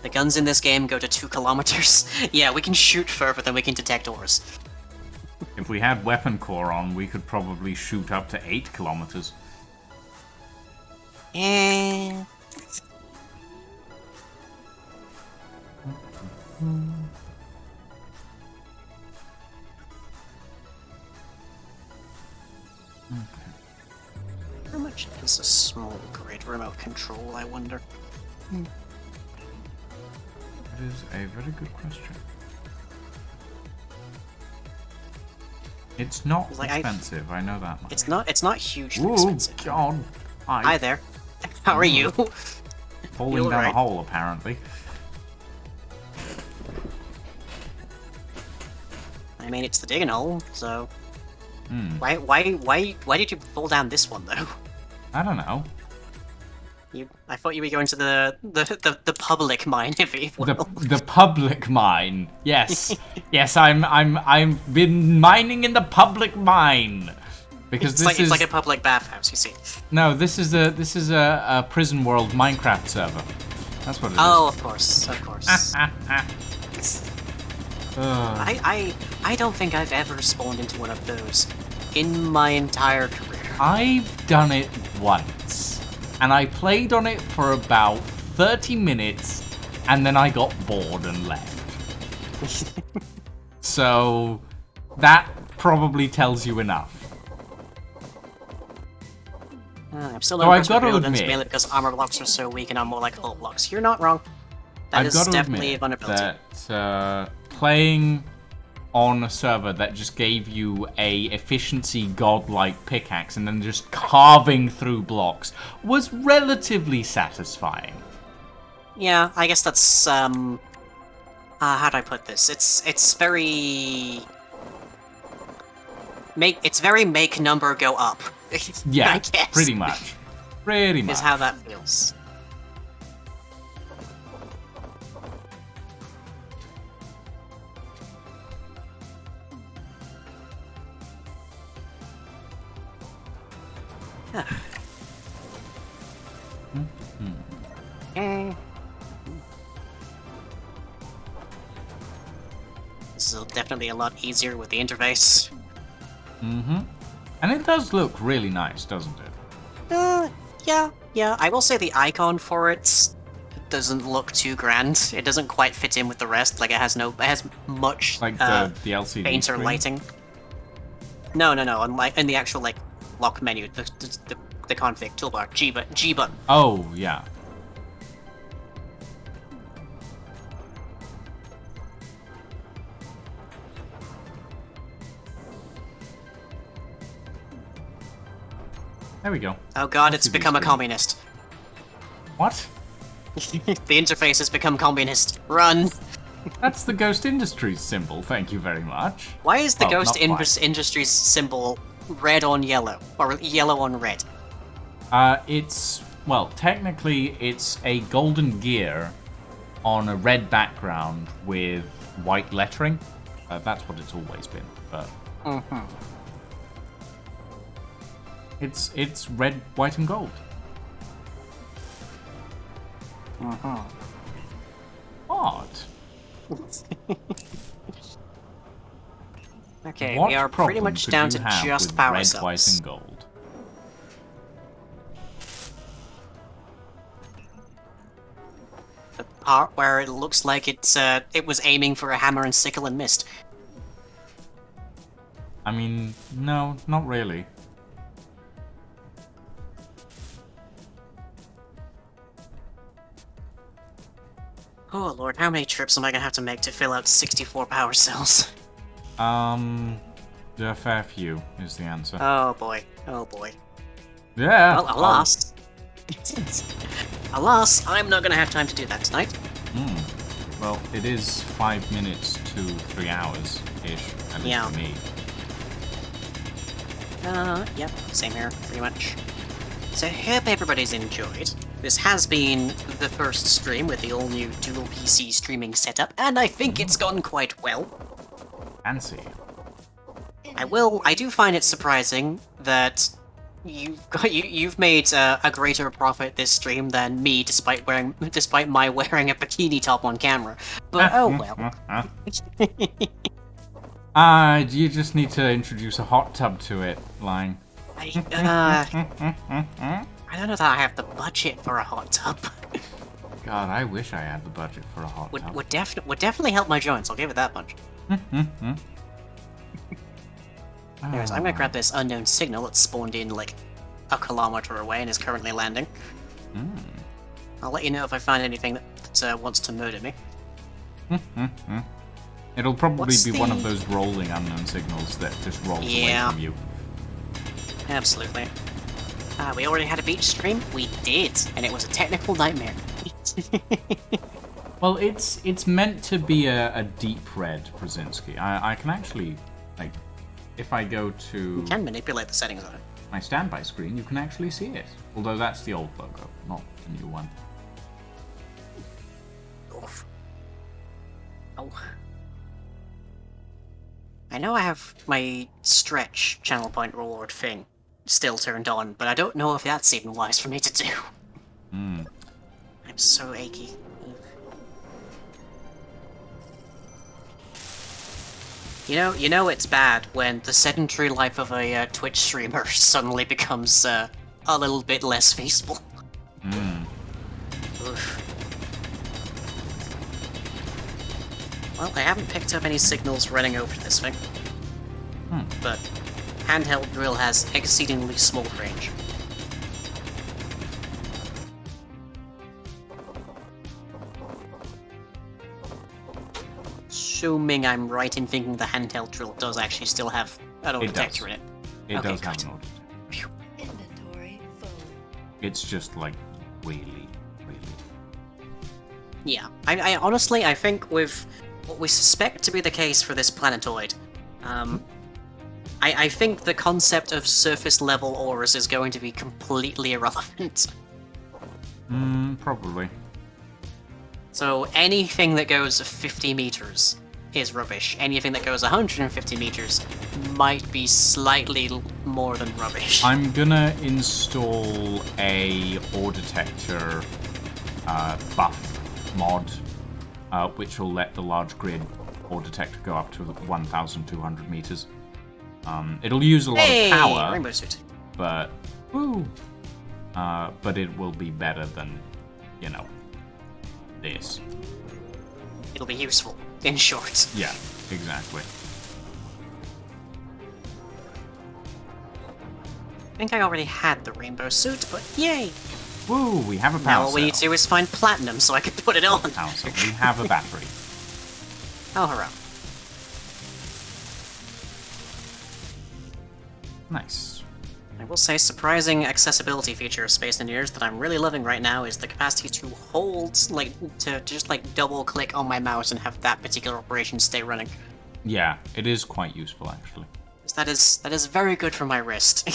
The guns in this game go to 2 kilometers. Yeah, we can shoot further than we can detect ores. If we had weapon core on, we could probably shoot up to 8 kilometers. Eh. How much is a small grid remote control, I wonder? That is a very good question. It's not Like, expensive, I know that much. It's not hugely Ooh, expensive. God. Hi there. How are you? Falling You down alright? a hole, apparently. I mean, it's the digging hole, so why did you fall down this one though? I don't know. I thought you were going to the public mine, if you will. The public mine. Yes. Yes, I've been mining in the public mine. Because It's like a public bathhouse, you see. No, this is a Prison World Minecraft server. That's what it is. Oh, of course. Ugh. I don't think I've ever spawned into one of those in my entire career. I've done it once. And I played on it for about 30 minutes, and then I got bored and left. So, that probably tells you enough. I'm still So not I've impressed with gotta Railguns, admit- mainly because armor blocks are so weak and I'm more like hull blocks. You're not wrong. That I've is got to definitely a admit vulnerability. that playing on a server that just gave you a efficiency godlike pickaxe and then just carving through blocks was relatively satisfying. Yeah, I guess that's how do I put this? It's very make number go up. Yeah, I guess. pretty much. Pretty much. Is how that feels. This is definitely a lot easier with the interface. Mm-hmm. And it does look really nice, doesn't it? Yeah. I will say the icon for it doesn't look too grand. It doesn't quite fit in with the rest. Like it has much Like the LCD paint or screen? lighting. No. In the actual like lock menu, the config toolbar, G button. Oh, yeah. There we go. Oh god, it's LCD become a screen. communist. What? The interface has become communist. Run! That's the Ghost Industries symbol, thank you very much. Why is the Well, Ghost not quite. Industries symbol red on yellow? Or yellow on red? Well, technically it's a golden gear on a red background with white lettering. That's what it's always been, but... It's red, white, and gold. What? Okay, What we are pretty problem much could down you to have just with power red, cells. white, and gold? The part where it looks like it was aiming for a hammer and sickle and missed. I mean, no, not really. Oh lord, how many trips am I gonna have to make to fill out 64 power cells? There are a fair few, is the answer. Oh boy, oh boy. Yeah. Well, alas. Alas, I'm not gonna have time to do that tonight. Well, it is 5 minutes to 3 hours-ish, at least Yeah. for me. Yep, same here, pretty much. So hope everybody's enjoyed. This has been the first stream with the all-new dual PC streaming setup, and I think it's gone quite well. Fancy. I do find it surprising that you've made a greater profit this stream than me, despite my wearing a bikini top on camera. But oh well. You just need to introduce a hot tub to it, Line. I don't know that I have the budget for a hot tub. God, I wish I had the budget for a hot tub. Would definitely help my joints. I'll give it that much. Anyways, I'm gonna grab this unknown signal that spawned in like a kilometer away and is currently landing. I'll let you know if I find anything that wants to murder me. It'll probably What's be one of the- those rolling unknown signals that just rolls Yeah. away from you. Absolutely. We already had a beach stream? We did, and it was a technical nightmare. Well, it's meant to be a deep red Brzezinski. I can actually, like, if I go to You can manipulate the settings on it. my standby screen, you can actually see it. Although that's the old logo, not the new one. Oof. Oh. I know I have my stretch channel point reward thing still turned on, but I don't know if that's even wise for me to do. I'm so achy. You know it's bad when the sedentary life of a Twitch streamer suddenly becomes a little bit less feasible. Oof. Well, I haven't picked up any signals running over to this thing. But handheld drill has exceedingly small range. Assuming I'm right in thinking the handheld drill does actually still have an auto It does. detector in it. It Okay, does have good. an auto detector. Inventory full. It's just like really. Yeah, I honestly, I think with what we suspect to be the case for this planetoid, I think the concept of surface level ores is going to be completely irrelevant. Probably. So anything that goes 50 meters is rubbish. Anything that goes 150 meters might be slightly more than rubbish. I'm gonna install a ore detector buff mod, which will let the large grid ore detector go up to 1,200 meters. It'll use a lot Hey, of power, rainbow suit. but but it will be better than, you know, this. It'll be useful, in short. Yeah, exactly. I think I already had the rainbow suit, but yay! Woo, we have a Now power all we need to cell. do is find platinum so I can put it on. Power cell. We have a battery. Oh, hurrah. Nice. I will say, surprising accessibility feature of Space Engineers that I'm really loving right now is the capacity to hold, like, to just like double click on my mouse and have that particular operation stay running. Yeah, it is quite useful actually. 'Cause that is very good for my wrist.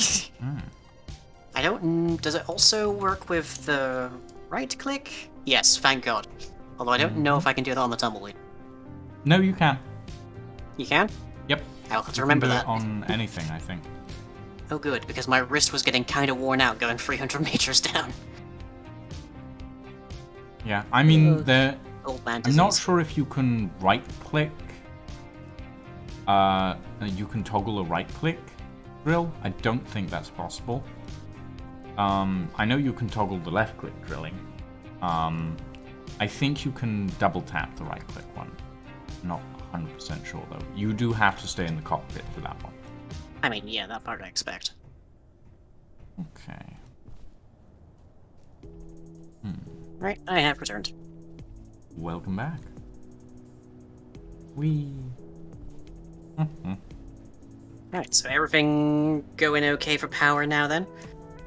I don't. Does it also work with the right click? Yes, thank God. Although I don't know if I can do that on the tumbleweed. No, you can. You can? Yep. I'll have to You remember can do that. it on anything, I think. Oh, good, because my wrist was getting kind of worn out going 300 meters down. Yeah, I mean, there. Old man I'm disease. not sure if you can right-click. You can toggle a right-click drill. I don't think that's possible. I know you can toggle the left-click drilling. I think you can double-tap the right-click one. Not 100% sure though. You do have to stay in the cockpit for that one. I mean, yeah, that part I expect. Okay. Right, I have returned. welcome back. We. Alright, so everything going okay for power now then?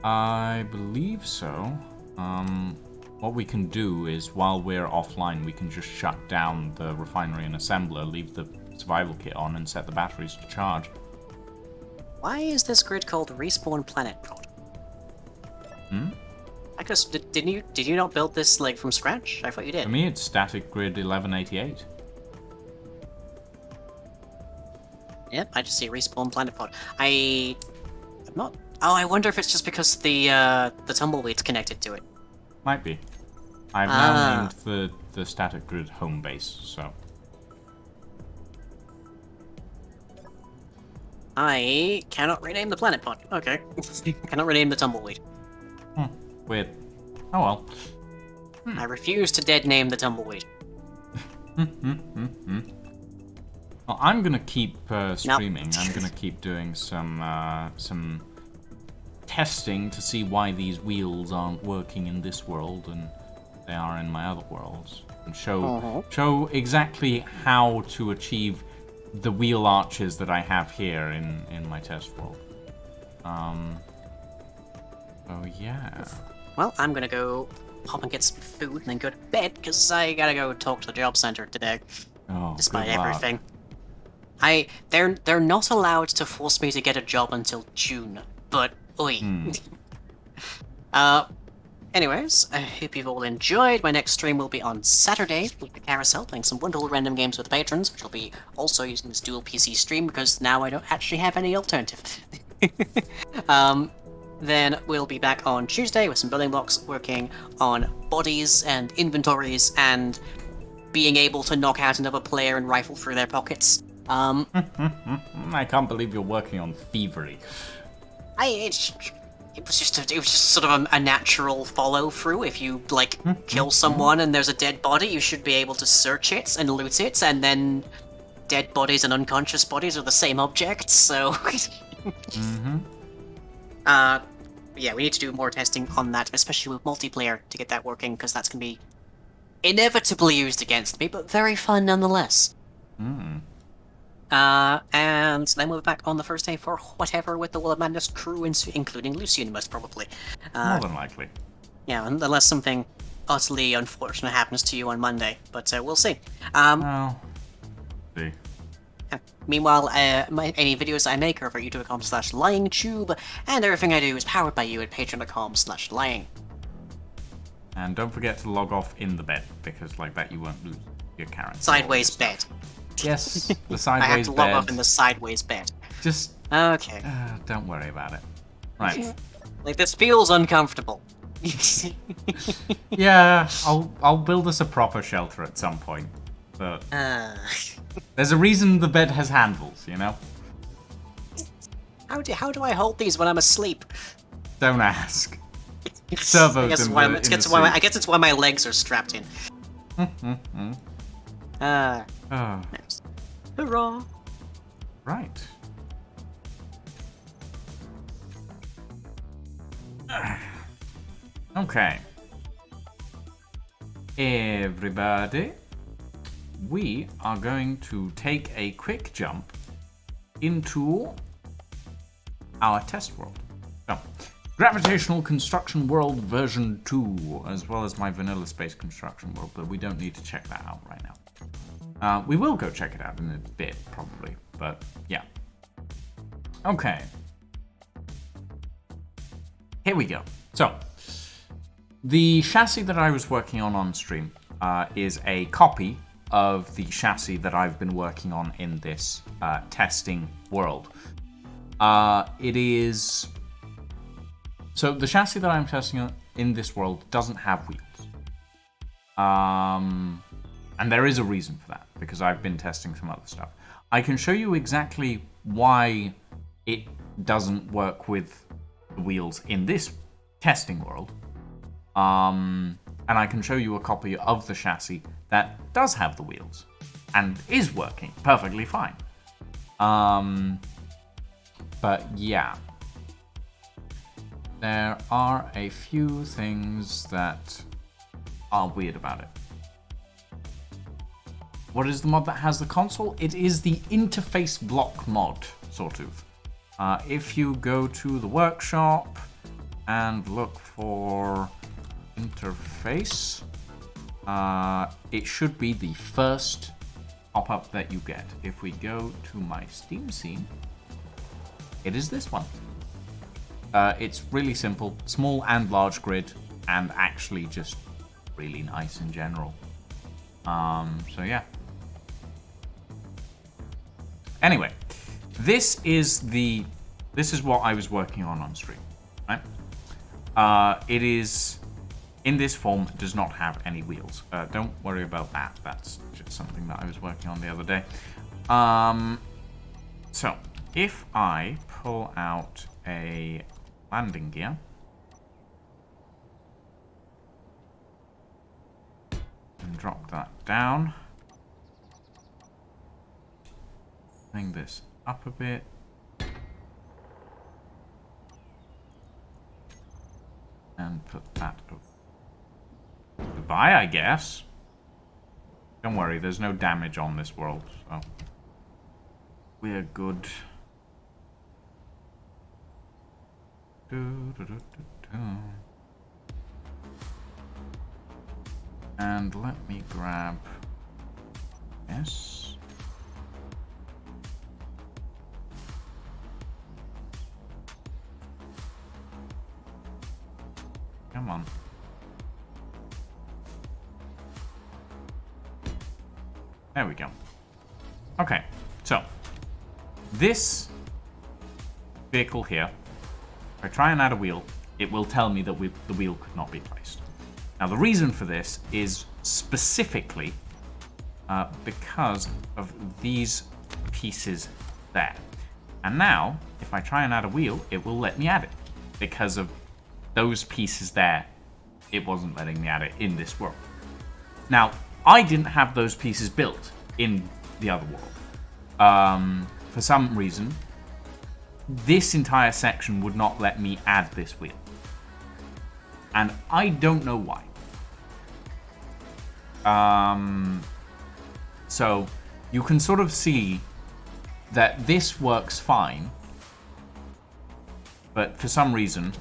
I believe so. What we can do is, while we're offline, we can just shut down the refinery and assembler, leave the survival kit on, and set the batteries to charge. Why is this grid called Respawn Planet Pod? I guess did you not build this like from scratch? I thought you For did. me, it's Static Grid 1188. Yep, I just see Respawn Planet Pod. I'm not. Oh, I wonder if it's just because the tumbleweed's connected to it. Might be. I've now named the Static Grid home base, so. I cannot rename the planet pod. Okay. Cannot rename the tumbleweed. Weird. Oh well. I refuse to dead name the tumbleweed. Well, I'm gonna keep streaming. I'm gonna keep doing some testing to see why these wheels aren't working in this world and they are in my other worlds, and show exactly how to achieve the wheel arches that I have here in my test world. Oh yeah. Well, I'm gonna go hop and get some food and then go to bed because I gotta go talk to the job center today. Oh, Despite good luck. everything. They're not allowed to force me to get a job until June, but oi. Anyways, I hope you've all enjoyed. My next stream will be on Saturday with the Carousel, playing some wonderful random games with the patrons, which will be also using this dual PC stream because now I don't actually have any alternative. Then we'll be back on Tuesday with some building blocks, working on bodies and inventories and being able to knock out another player and rifle through their pockets. I can't believe you're working on thievery. It was just sort of a natural follow through. If you like kill someone and there's a dead body, you should be able to search it and loot it, and then dead bodies and unconscious bodies are the same object. So, yeah, we need to do more testing on that, especially with multiplayer to get that working, because that's gonna be inevitably used against me, but very fun nonetheless. And then we'll be back on the first day for whatever with the Will of Madness crew, including Lucian, most probably. More than likely. Yeah, unless something utterly unfortunate happens to you on Monday, but we'll see. Well, see. Meanwhile, any videos I make are over at youtube.com/lyingtube, and everything I do is powered by you at patreon.com/lying. And don't forget to log off in the bed, because like that you won't lose your character. Sideways bed. Yes, the I sideways have to bed. log off in the sideways bed. Just Okay. don't worry about it. Right. Like, this feels uncomfortable. Yeah, I'll build us a proper shelter at some point. But there's a reason the bed has handles, you know? How do I hold these when I'm asleep? Don't ask. Servos I guess in why, the, it's, in the it's why suit. I guess it's why my legs are strapped in. Oh, Nice. Hurrah! right. Okay. Everybody, we are going to take a quick jump into our test world. So, Gravitational Construction World version 2, as well as my vanilla space construction world, but we don't need to check that out right now. We will go check it out in a bit, probably, but yeah. Okay. Here we go. So, the chassis that I was working on stream is a copy of the chassis that I've been working on in this testing world. It is... So the chassis that I'm testing on in this world doesn't have wheels. And there is a reason for that, because I've been testing some other stuff. I can show you exactly why it doesn't work with the wheels in this testing world. And I can show you a copy of the chassis that does have the wheels and is working perfectly fine. But yeah. There are a few things that are weird about it. What is the mod that has the console? It is the interface block mod, sort of. If you go to the workshop and look for interface, it should be the first pop-up that you get. If we go to my Steam scene, it is this one. It's really simple, small and large grid, and actually just really nice in general. So yeah. Anyway, this is what I was working on stream, right? It is in this form, does not have any wheels. Don't worry about that. That's just something that I was working on the other day. So if I pull out a landing gear, and drop that down, bring this up a bit, and put that over. Goodbye, I guess. Don't worry, there's no damage on this world, so we're good. And let me grab this. Come on. There we go. Okay, so this vehicle here, if I try and add a wheel, it will tell me that the wheel could not be placed. Now, the reason for this is specifically because of these pieces there. And now, if I try and add a wheel, it will let me add it. Because of those pieces there, it wasn't letting me add it in this world. Now, I didn't have those pieces built in the other world. For some reason, this entire section would not let me add this wheel. And I don't know why. So you can sort of see that this works fine, but for some reason,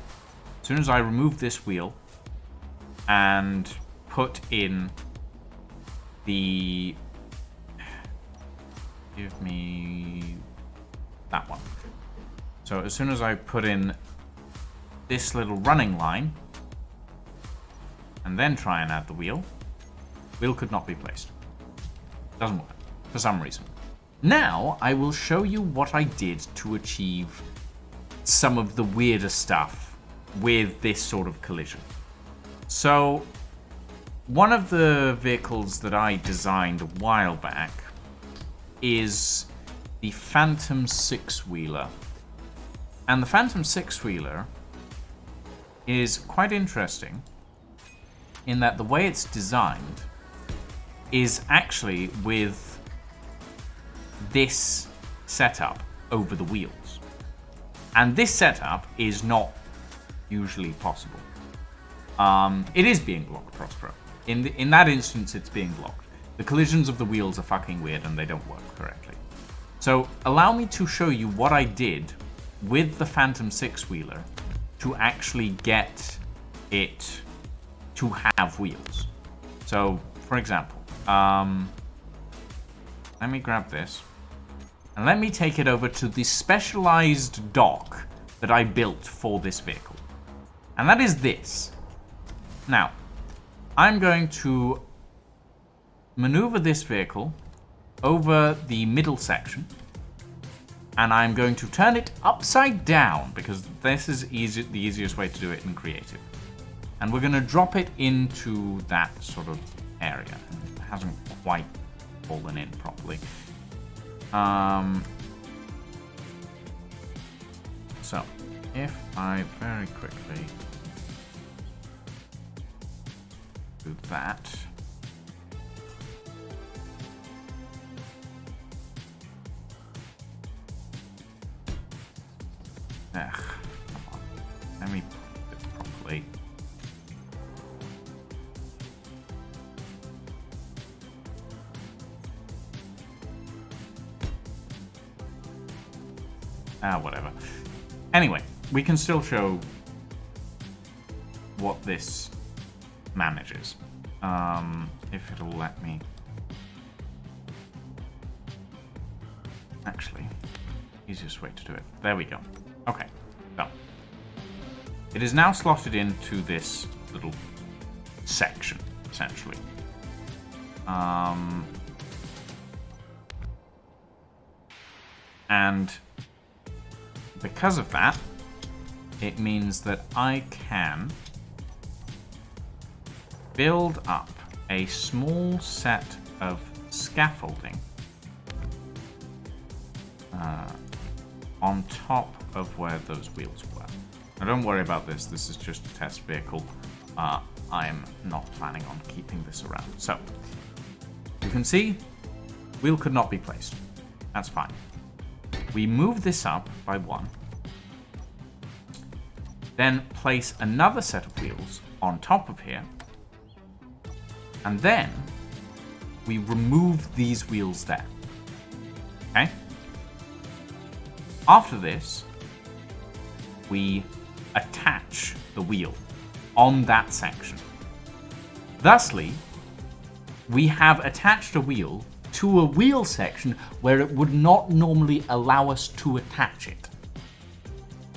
as soon as I remove this wheel and put in the... Give me that one. So as soon as I put in this little running line and then try and add the wheel could not be placed. Doesn't work for some reason. Now I will show you what I did to achieve some of the weirder stuff with this sort of collision. So one of the vehicles that I designed a while back is the Phantom Six-Wheeler. And the Phantom Six-Wheeler is quite interesting in that the way it's designed is actually with this setup over the wheels. And this setup is not usually possible. It is being blocked, Prospero. In that instance, it's being blocked. The collisions of the wheels are fucking weird and they don't work correctly. So allow me to show you what I did with the Phantom Six-Wheeler to actually get it to have wheels. So, for example, let me grab this and let me take it over to the specialized dock that I built for this vehicle. And that is this. Now, I'm going to maneuver this vehicle over the middle section, and I'm going to turn it upside down because this is the easiest way to do it in creative. And we're going to drop it into that sort of area. It hasn't quite fallen in properly. So, if I very quickly do that. Ugh, come on. Let me put it properly. Whatever. Anyway, we can still show what this manages. If it'll let me. Actually, easiest way to do it. There we go. Okay, so it is now slotted into this little section, essentially. And because of that, it means that I can build up a small set of scaffolding on top of where those wheels were. Now don't worry about this, this is just a test vehicle. I'm not planning on keeping this around. So, you can see, wheel could not be placed. That's fine. We move this up by 1. Then place another set of wheels on top of here. And then we remove these wheels there. Okay? After this, we attach the wheel on that section. Thusly, we have attached a wheel to a wheel section where it would not normally allow us to attach it.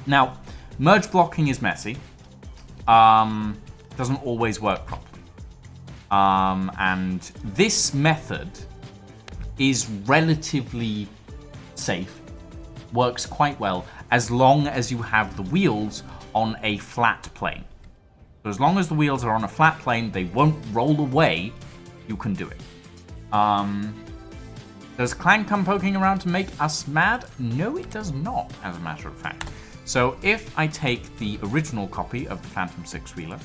Now, merge blocking is messy. Doesn't always work properly. And this method is relatively safe. Works quite well as long as you have the wheels on a flat plane. So as long as the wheels are on a flat plane, they won't roll away, you can do it. Does Clang come poking around to make us mad? No, it does not, as a matter of fact. So if I take the original copy of the Phantom Six-Wheeler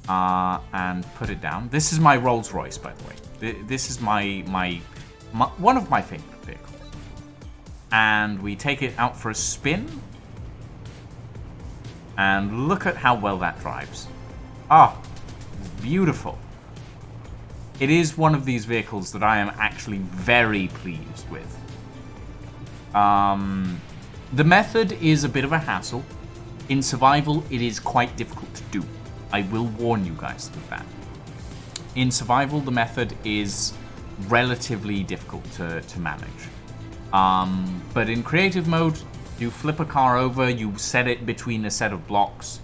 and put it down, this is my Rolls Royce, by the way. This is my one of my favorite vehicles. And we take it out for a spin. And look at how well that drives. Ah, beautiful. It is one of these vehicles that I am actually very pleased with. The method is a bit of a hassle. In survival, it is quite difficult to do. I will warn you guys with that. In survival, the method is relatively difficult to manage. But in creative mode, you flip a car over, you set it between a set of blocks.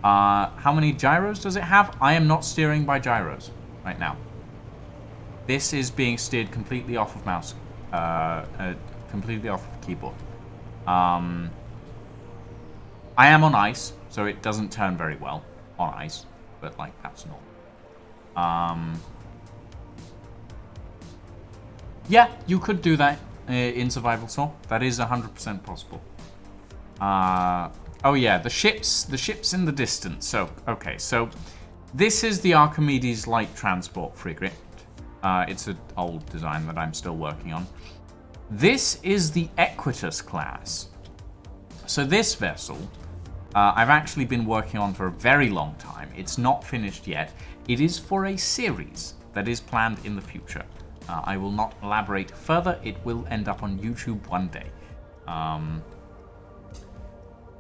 How many gyros does it have? I am not steering by gyros right now. This is being steered completely off of mouse, completely off of keyboard. I am on ice, so it doesn't turn very well on ice, but like that's normal. Yeah, you could do that in Survival Saw. That is 100% possible. Oh yeah, the ships in the distance. So, okay, so this is the Archimedes Light Transport Frigate. It's an old design that I'm still working on. This is the Equitus class. So this vessel, I've actually been working on for a very long time. It's not finished yet. It is for a series that is planned in the future. I will not elaborate further. It will end up on YouTube one day.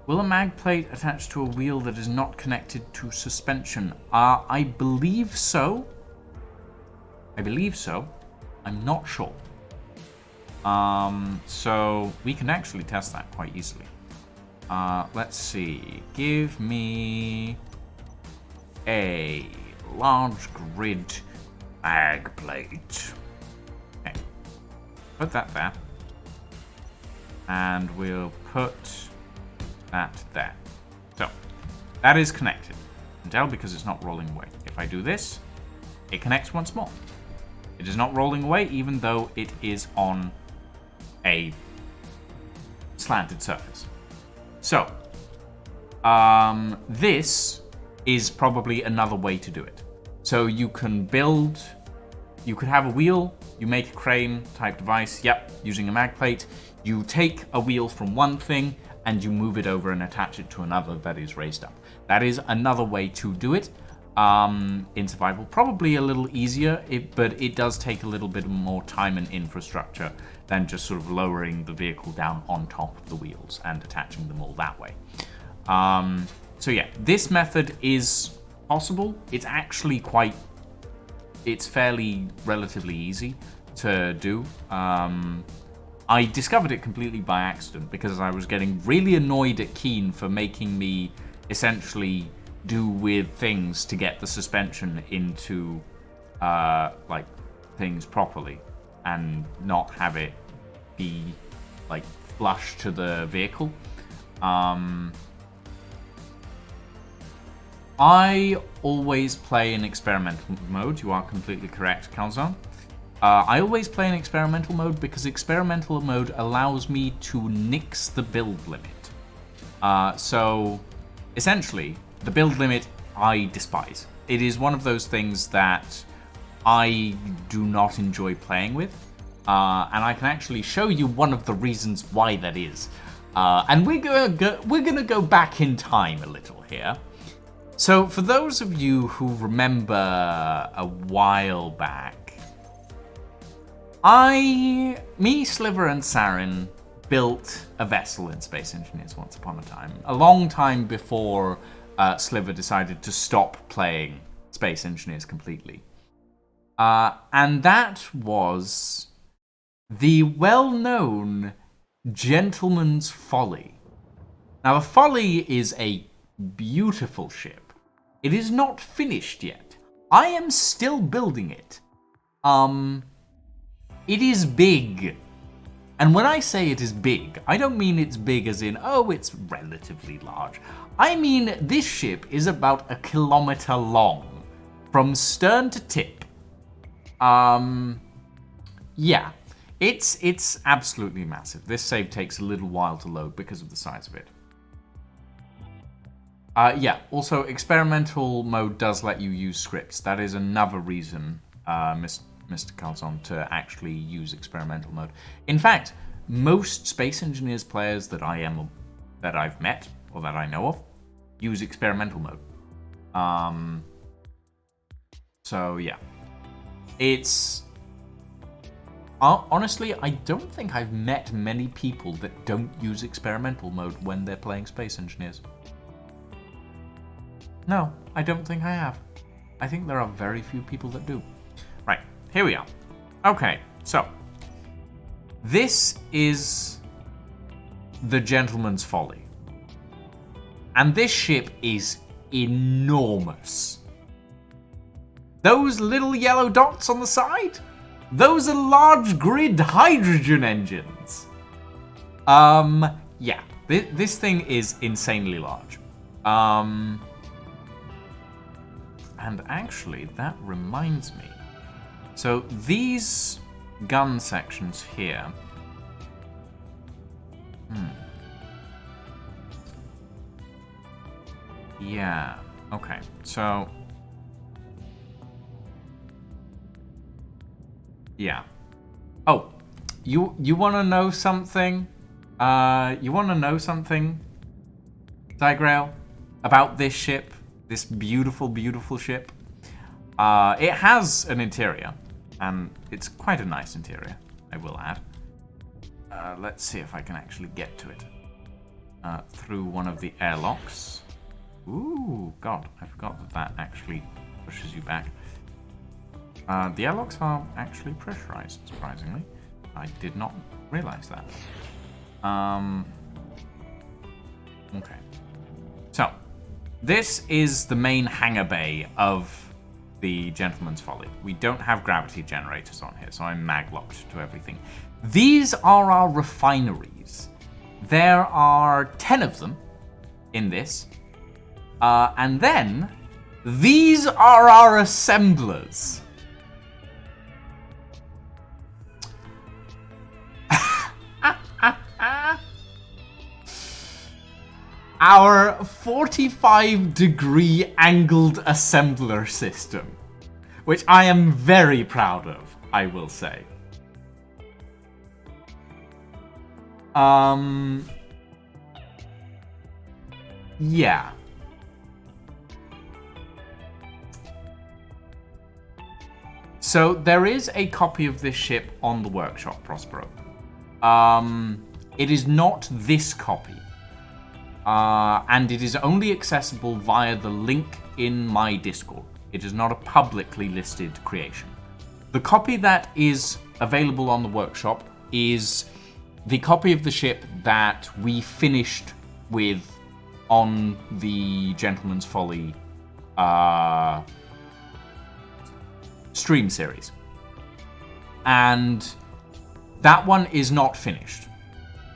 Will a mag plate attach to a wheel that is not connected to suspension? I believe so. I believe so. I'm not sure. So we can actually test that quite easily. Let's see. Give me a large grid mag plate. Okay. Put that there. And we'll put that there. So that is connected. You can tell because it's not rolling away. If I do this, it connects once more. It is not rolling away even though it is on a slanted surface. So, this is probably another way to do it. So you can build, you could have a wheel, you make a crane type device, yep, using a mag plate. You take a wheel from one thing and you move it over and attach it to another that is raised up. That is another way to do it. in survival. Probably a little easier, but it does take a little bit more time and infrastructure than just sort of lowering the vehicle down on top of the wheels and attaching them all that way. So yeah, this method is possible. It's actually it's fairly relatively easy to do. I discovered it completely by accident because I was getting really annoyed at Keen for making me essentially do weird things to get the suspension into like things properly and not have it be like flush to the vehicle. I always play in experimental mode. You are completely correct, Calzone. I always play in experimental mode because experimental mode allows me to nix the build limit. So, essentially, the build limit I despise. It is one of those things that I do not enjoy playing with. And I can actually show you one of the reasons why that is. And we're gonna go back in time a little here. So, for those of you who remember a while back, me, Sliver, and Sarin built a vessel in Space Engineers once upon a time. A long time before Sliver decided to stop playing Space Engineers completely. And that was the well-known Gentleman's Folly. Now, the Folly is a beautiful ship. It is not finished yet. I am still building it. It is big. And when I say it is big, I don't mean it's big as in, oh, it's relatively large. I mean this ship is about 1 kilometer long, from stern to tip. Yeah, it's absolutely massive. This save takes a little while to load because of the size of it. Yeah, also experimental mode does let you use scripts. That is another reason, Mr. Calzone, to actually use experimental mode. In fact, most Space Engineers players that I've met or that I know of use experimental mode. So yeah, it's honestly, I don't think I've met many people that don't use experimental mode when they're playing Space Engineers. No, I don't think I have. I think there are very few people that do. Right, here we are. Okay, so this is the Gentleman's Folly. And this ship is enormous. Those little yellow dots on the side, those are large grid hydrogen engines. Yeah, this thing is insanely large. And actually, that reminds me. So these gun sections here. Yeah, okay, so. Yeah. Oh, you want to know something? You want to know something, Zygrail, about this ship? This beautiful, beautiful ship. It has an interior, and it's quite a nice interior, I will add. Let's see if I can actually get to it. Through one of the airlocks. Ooh, God, I forgot that actually pushes you back. The airlocks are actually pressurized, surprisingly. I did not realize that. Okay. So, this is the main hangar bay of the Gentleman's Folly. We don't have gravity generators on here, so I'm mag-locked to everything. These are our refineries. There are 10 of them in this. And then, these are our assemblers. Our 45-degree angled assembler system, which I am very proud of, I will say. Yeah. So there is a copy of this ship on the workshop, Prospero. It is not this copy. And it is only accessible via the link in my Discord. It is not a publicly listed creation. The copy that is available on the workshop is the copy of the ship that we finished with on the Gentleman's Folly stream series. And that one is not finished.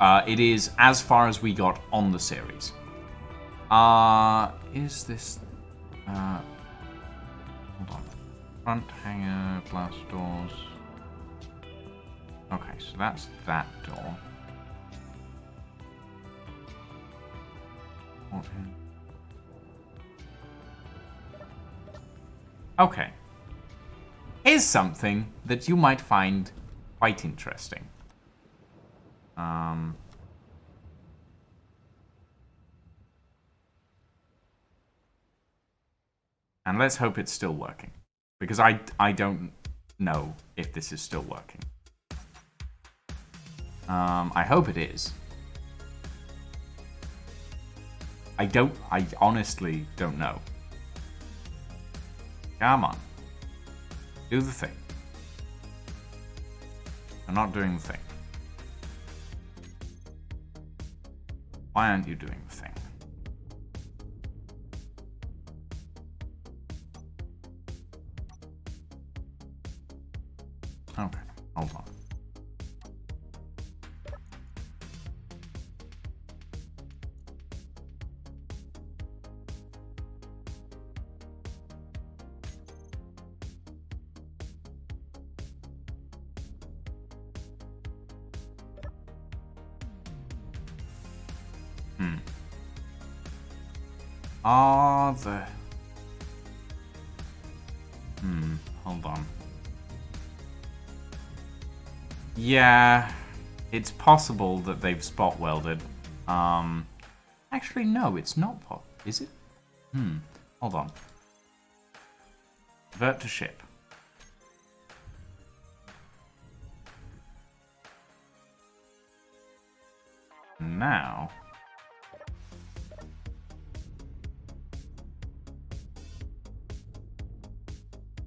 It is as far as we got on the series. Is this... hold on. Front hanger, glass doors. Okay, so that's that door. Okay. Here's something that you might find quite interesting. And let's hope it's still working. Because I don't know if this is still working. I hope it is. I honestly don't know. Come on. Do the thing. I'm not doing the thing. Why aren't you doing the thing? Okay, hold on. Are the... hold on. Yeah, it's possible that they've spot welded. Actually, no, it's not is it? Hold on. Convert to ship. Now...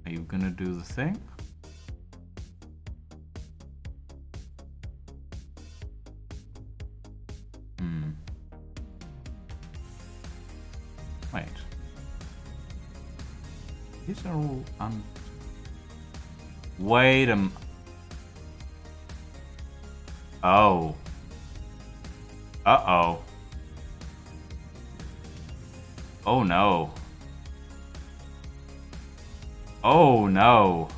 Are you gonna do the thing? Wait. These are all Wait a Oh. Uh-oh. Oh no. Oh no.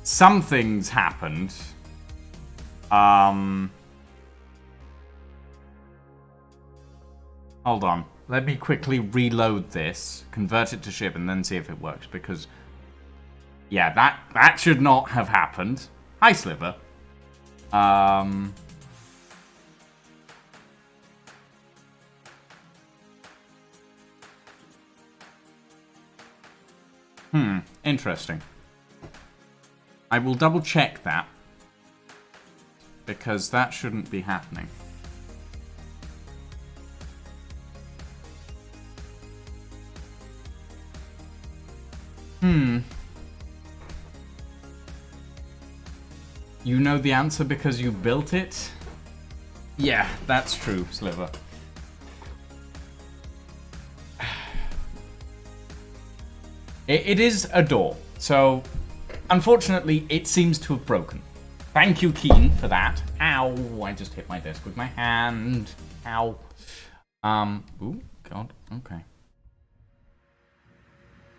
Something's happened. Hold on. Let me quickly reload this, convert it to ship, and then see if it works, because... Yeah, that should not have happened. Hi, Sliver. Interesting. I will double check that, because that shouldn't be happening. You know the answer because you built it? Yeah, that's true, Sliver. It is a door, so unfortunately it seems to have broken. Thank you, Keen, for that. Ow, I just hit my desk with my hand. Ow. Ooh, God, okay.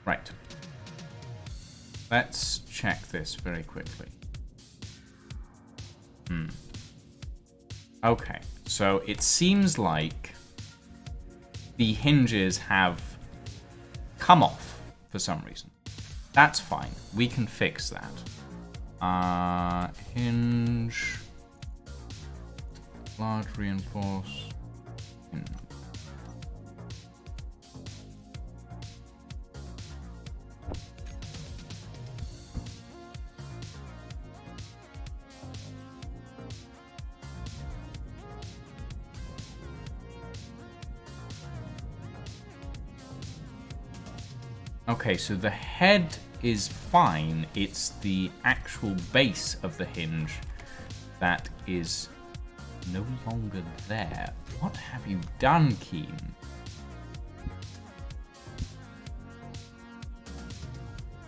Right. Let's check this very quickly. Okay, so it seems like the hinges have come off for some reason. That's fine. We can fix that. Hinge. Large reinforce. Hinge. Okay, so the head is fine. It's the actual base of the hinge that is no longer there. What have you done, Keen?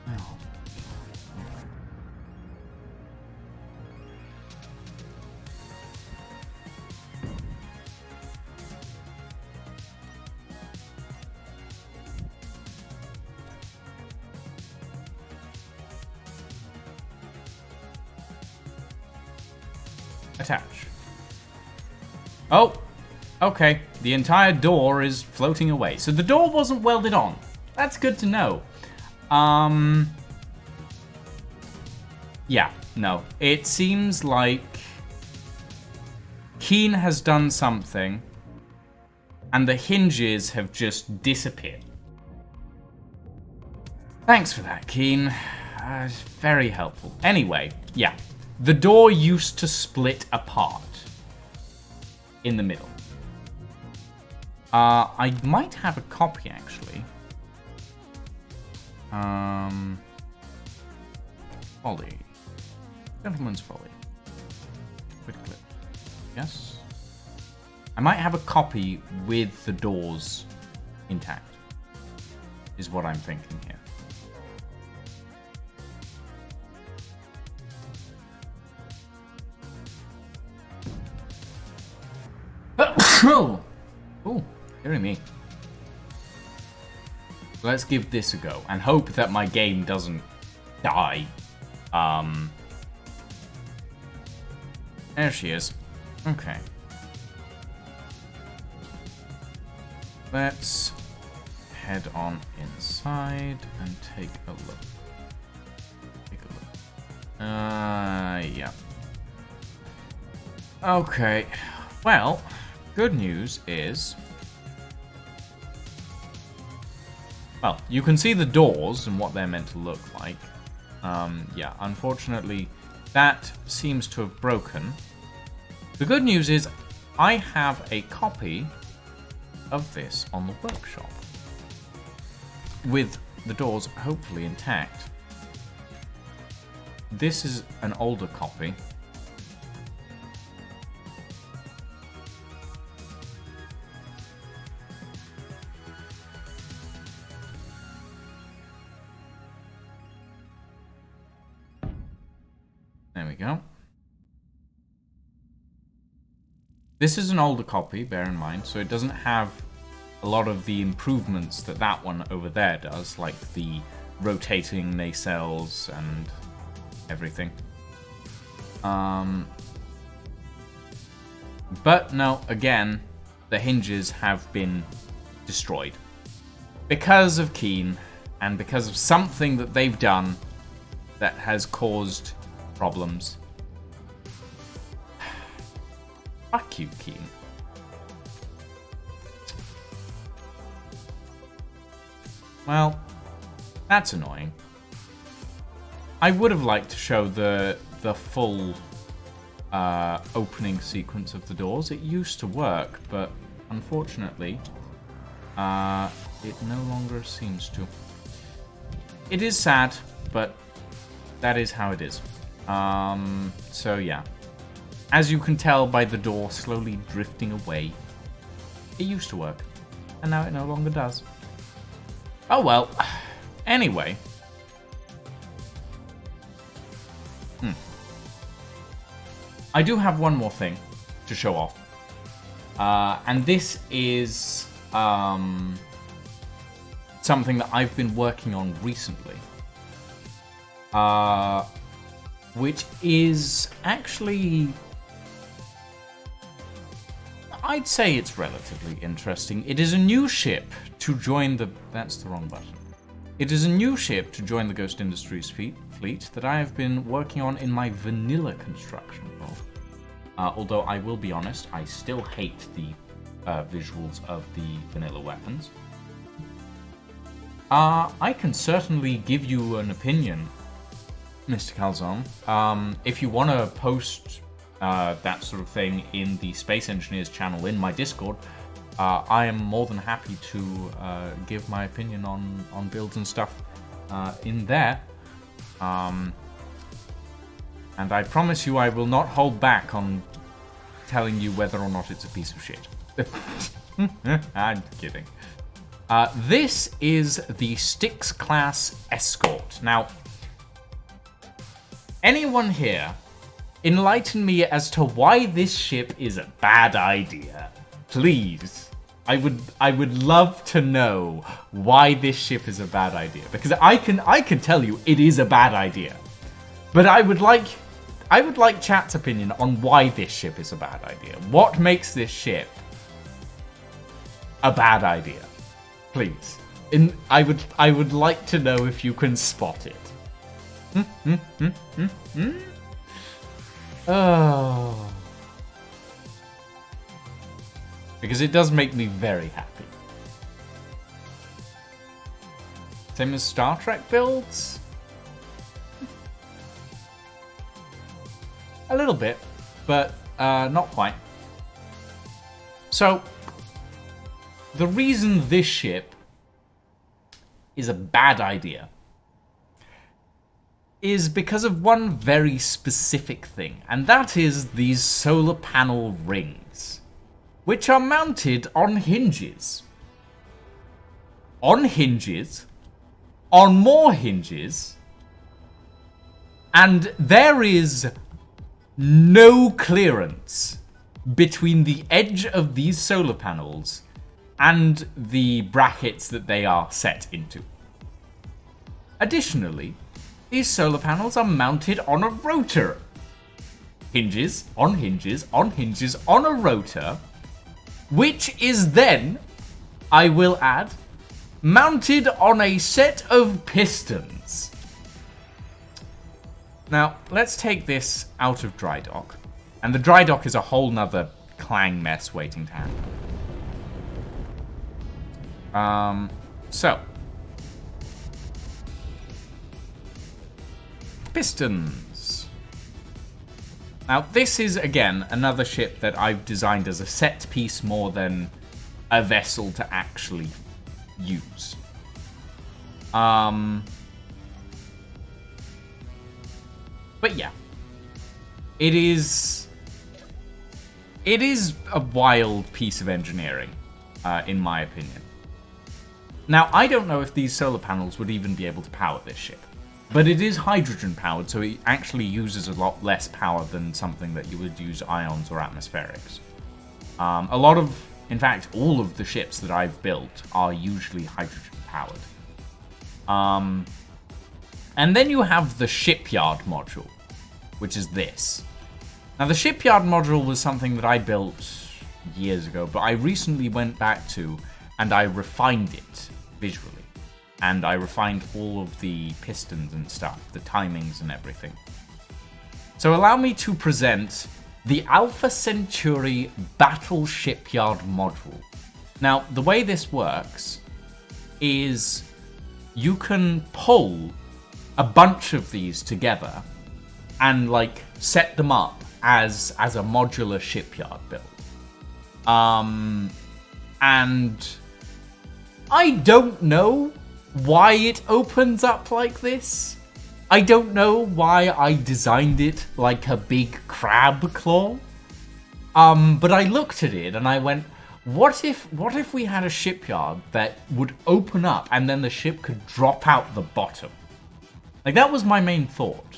Oh. Attach. Oh, okay. The entire door is floating away. So the door wasn't welded on. That's good to know. Yeah, no. It seems like Keen has done something and the hinges have just disappeared. Thanks for that, Keen. Very helpful. Anyway, yeah. The door used to split apart in the middle. I might have a copy, actually. Folly. Gentleman's Folly. Quick clip. Yes. I might have a copy with the doors intact. Is what I'm thinking here. Oh, hearing me. Let's give this a go and hope that my game doesn't die. There she is. Okay. Let's head on inside and take a look. Yeah. Okay. Well, good news is... Well, you can see the doors and what they're meant to look like. Yeah, unfortunately, that seems to have broken. The good news is I have a copy of this on the workshop. With the doors hopefully intact. This is an older copy. There we go. This is an older copy, bear in mind, so it doesn't have a lot of the improvements that that one over there does, like the rotating nacelles and everything. But no, again, the hinges have been destroyed. Because of Keen, and because of something that they've done that has caused problems. Fuck you, Keen. Well, that's annoying. I would have liked to show the full opening sequence of the doors. It used to work, but unfortunately, it no longer seems to. It is sad, but that is how it is. So yeah. As you can tell by the door slowly drifting away, it used to work, and now it no longer does. Oh well. Anyway. I do have one more thing to show off. And this is something that I've been working on recently. Which is actually... I'd say it's relatively interesting. It is a new ship to join the... That's the wrong button. It is a new ship to join the Ghost Industries fleet that I have been working on in my vanilla construction of. Although I will be honest, I still hate the visuals of the vanilla weapons. I can certainly give you an opinion, Mr. Calzone. If you want to post that sort of thing in the Space Engineers channel in my Discord, I am more than happy to give my opinion on builds and stuff in there. And I promise you I will not hold back on telling you whether or not it's a piece of shit. I'm kidding. This is the Styx class Escort. Now, anyone here enlighten me as to why this ship is a bad idea? Please. I would love to know why this ship is a bad idea. Because I can tell you it is a bad idea. But I would like chat's opinion on why this ship is a bad idea. What makes this ship a bad idea? Please. I would like to know if you can spot it. Oh. Because it does make me very happy. Same as Star Trek builds? A little bit, but not quite. So, the reason this ship is a bad idea is because of one very specific thing, and that is these solar panel rings, which are mounted on hinges. On hinges, on more hinges, and there is no clearance between the edge of these solar panels and the brackets that they are set into. Additionally, these solar panels are mounted on a rotor. Hinges, on hinges, on hinges, on a rotor, which is then, I will add, mounted on a set of pistons. Now, let's take this out of dry dock. And the dry dock is a whole nother clang mess waiting to happen. So. Pistons. Now, this is, again, another ship that I've designed as a set piece more than a vessel to actually use. But yeah. It is a wild piece of engineering, in my opinion. Now, I don't know if these solar panels would even be able to power this ship. But it is hydrogen powered, so it actually uses a lot less power than something that you would use ions or atmospherics. In fact, all of the ships that I've built are usually hydrogen powered. And then you have the shipyard module, which is this. Now, the shipyard module was something that I built years ago, but I recently went back to and I refined it visually. And I refined all of the pistons and stuff, the timings and everything. So allow me to present the Alpha Centauri Battle Shipyard module. Now, the way this works is you can pull a bunch of these together and, like, set them up as a modular shipyard build. And I don't know why it opens up like this. I don't know why I designed it like a big crab claw. But I looked at it and I went, what if we had a shipyard that would open up and then the ship could drop out the bottom? Like, that was my main thought.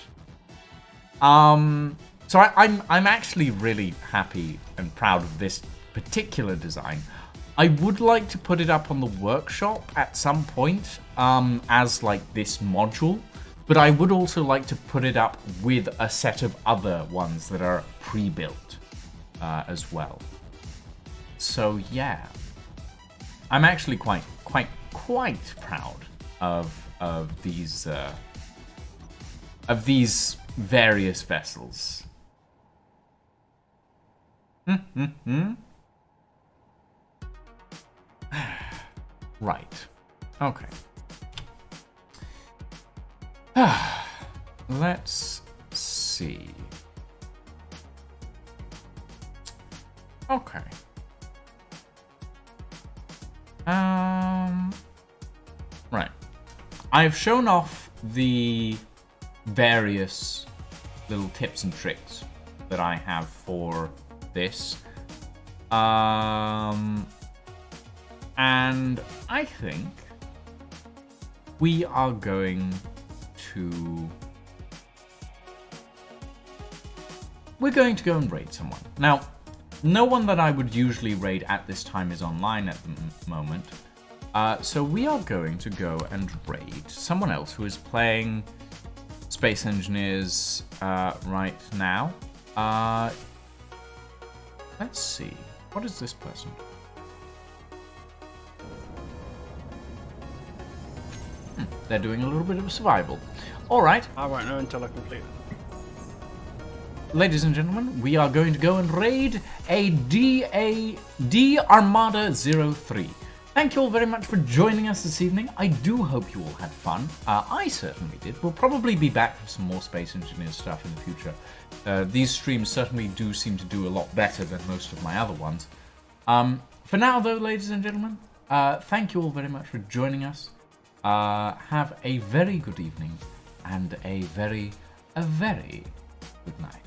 So I'm actually really happy and proud of this particular design. I would like to put it up on the workshop at some point as like this module, but I would also like to put it up with a set of other ones that are pre-built as well. So yeah, I'm actually quite proud of these various vessels. Right. Okay. Let's see. Okay. Right. I've shown off the various little tips and tricks that I have for this. And I think we are going to... We're going to go and raid someone. Now, no one that I would usually raid at this time is online at the moment. So we are going to go and raid someone else who is playing Space Engineers right now. Let's see. What is this person? They're doing a little bit of survival. Alright. I won't know until I complete it. Ladies and gentlemen, we are going to go and raid a D Armada 03. Thank you all very much for joining us this evening. I do hope you all had fun. I certainly did. We'll probably be back with some more Space Engineers stuff in the future. These streams certainly do seem to do a lot better than most of my other ones. For now, though, ladies and gentlemen, thank you all very much for joining us. Have a very good evening and a very good night.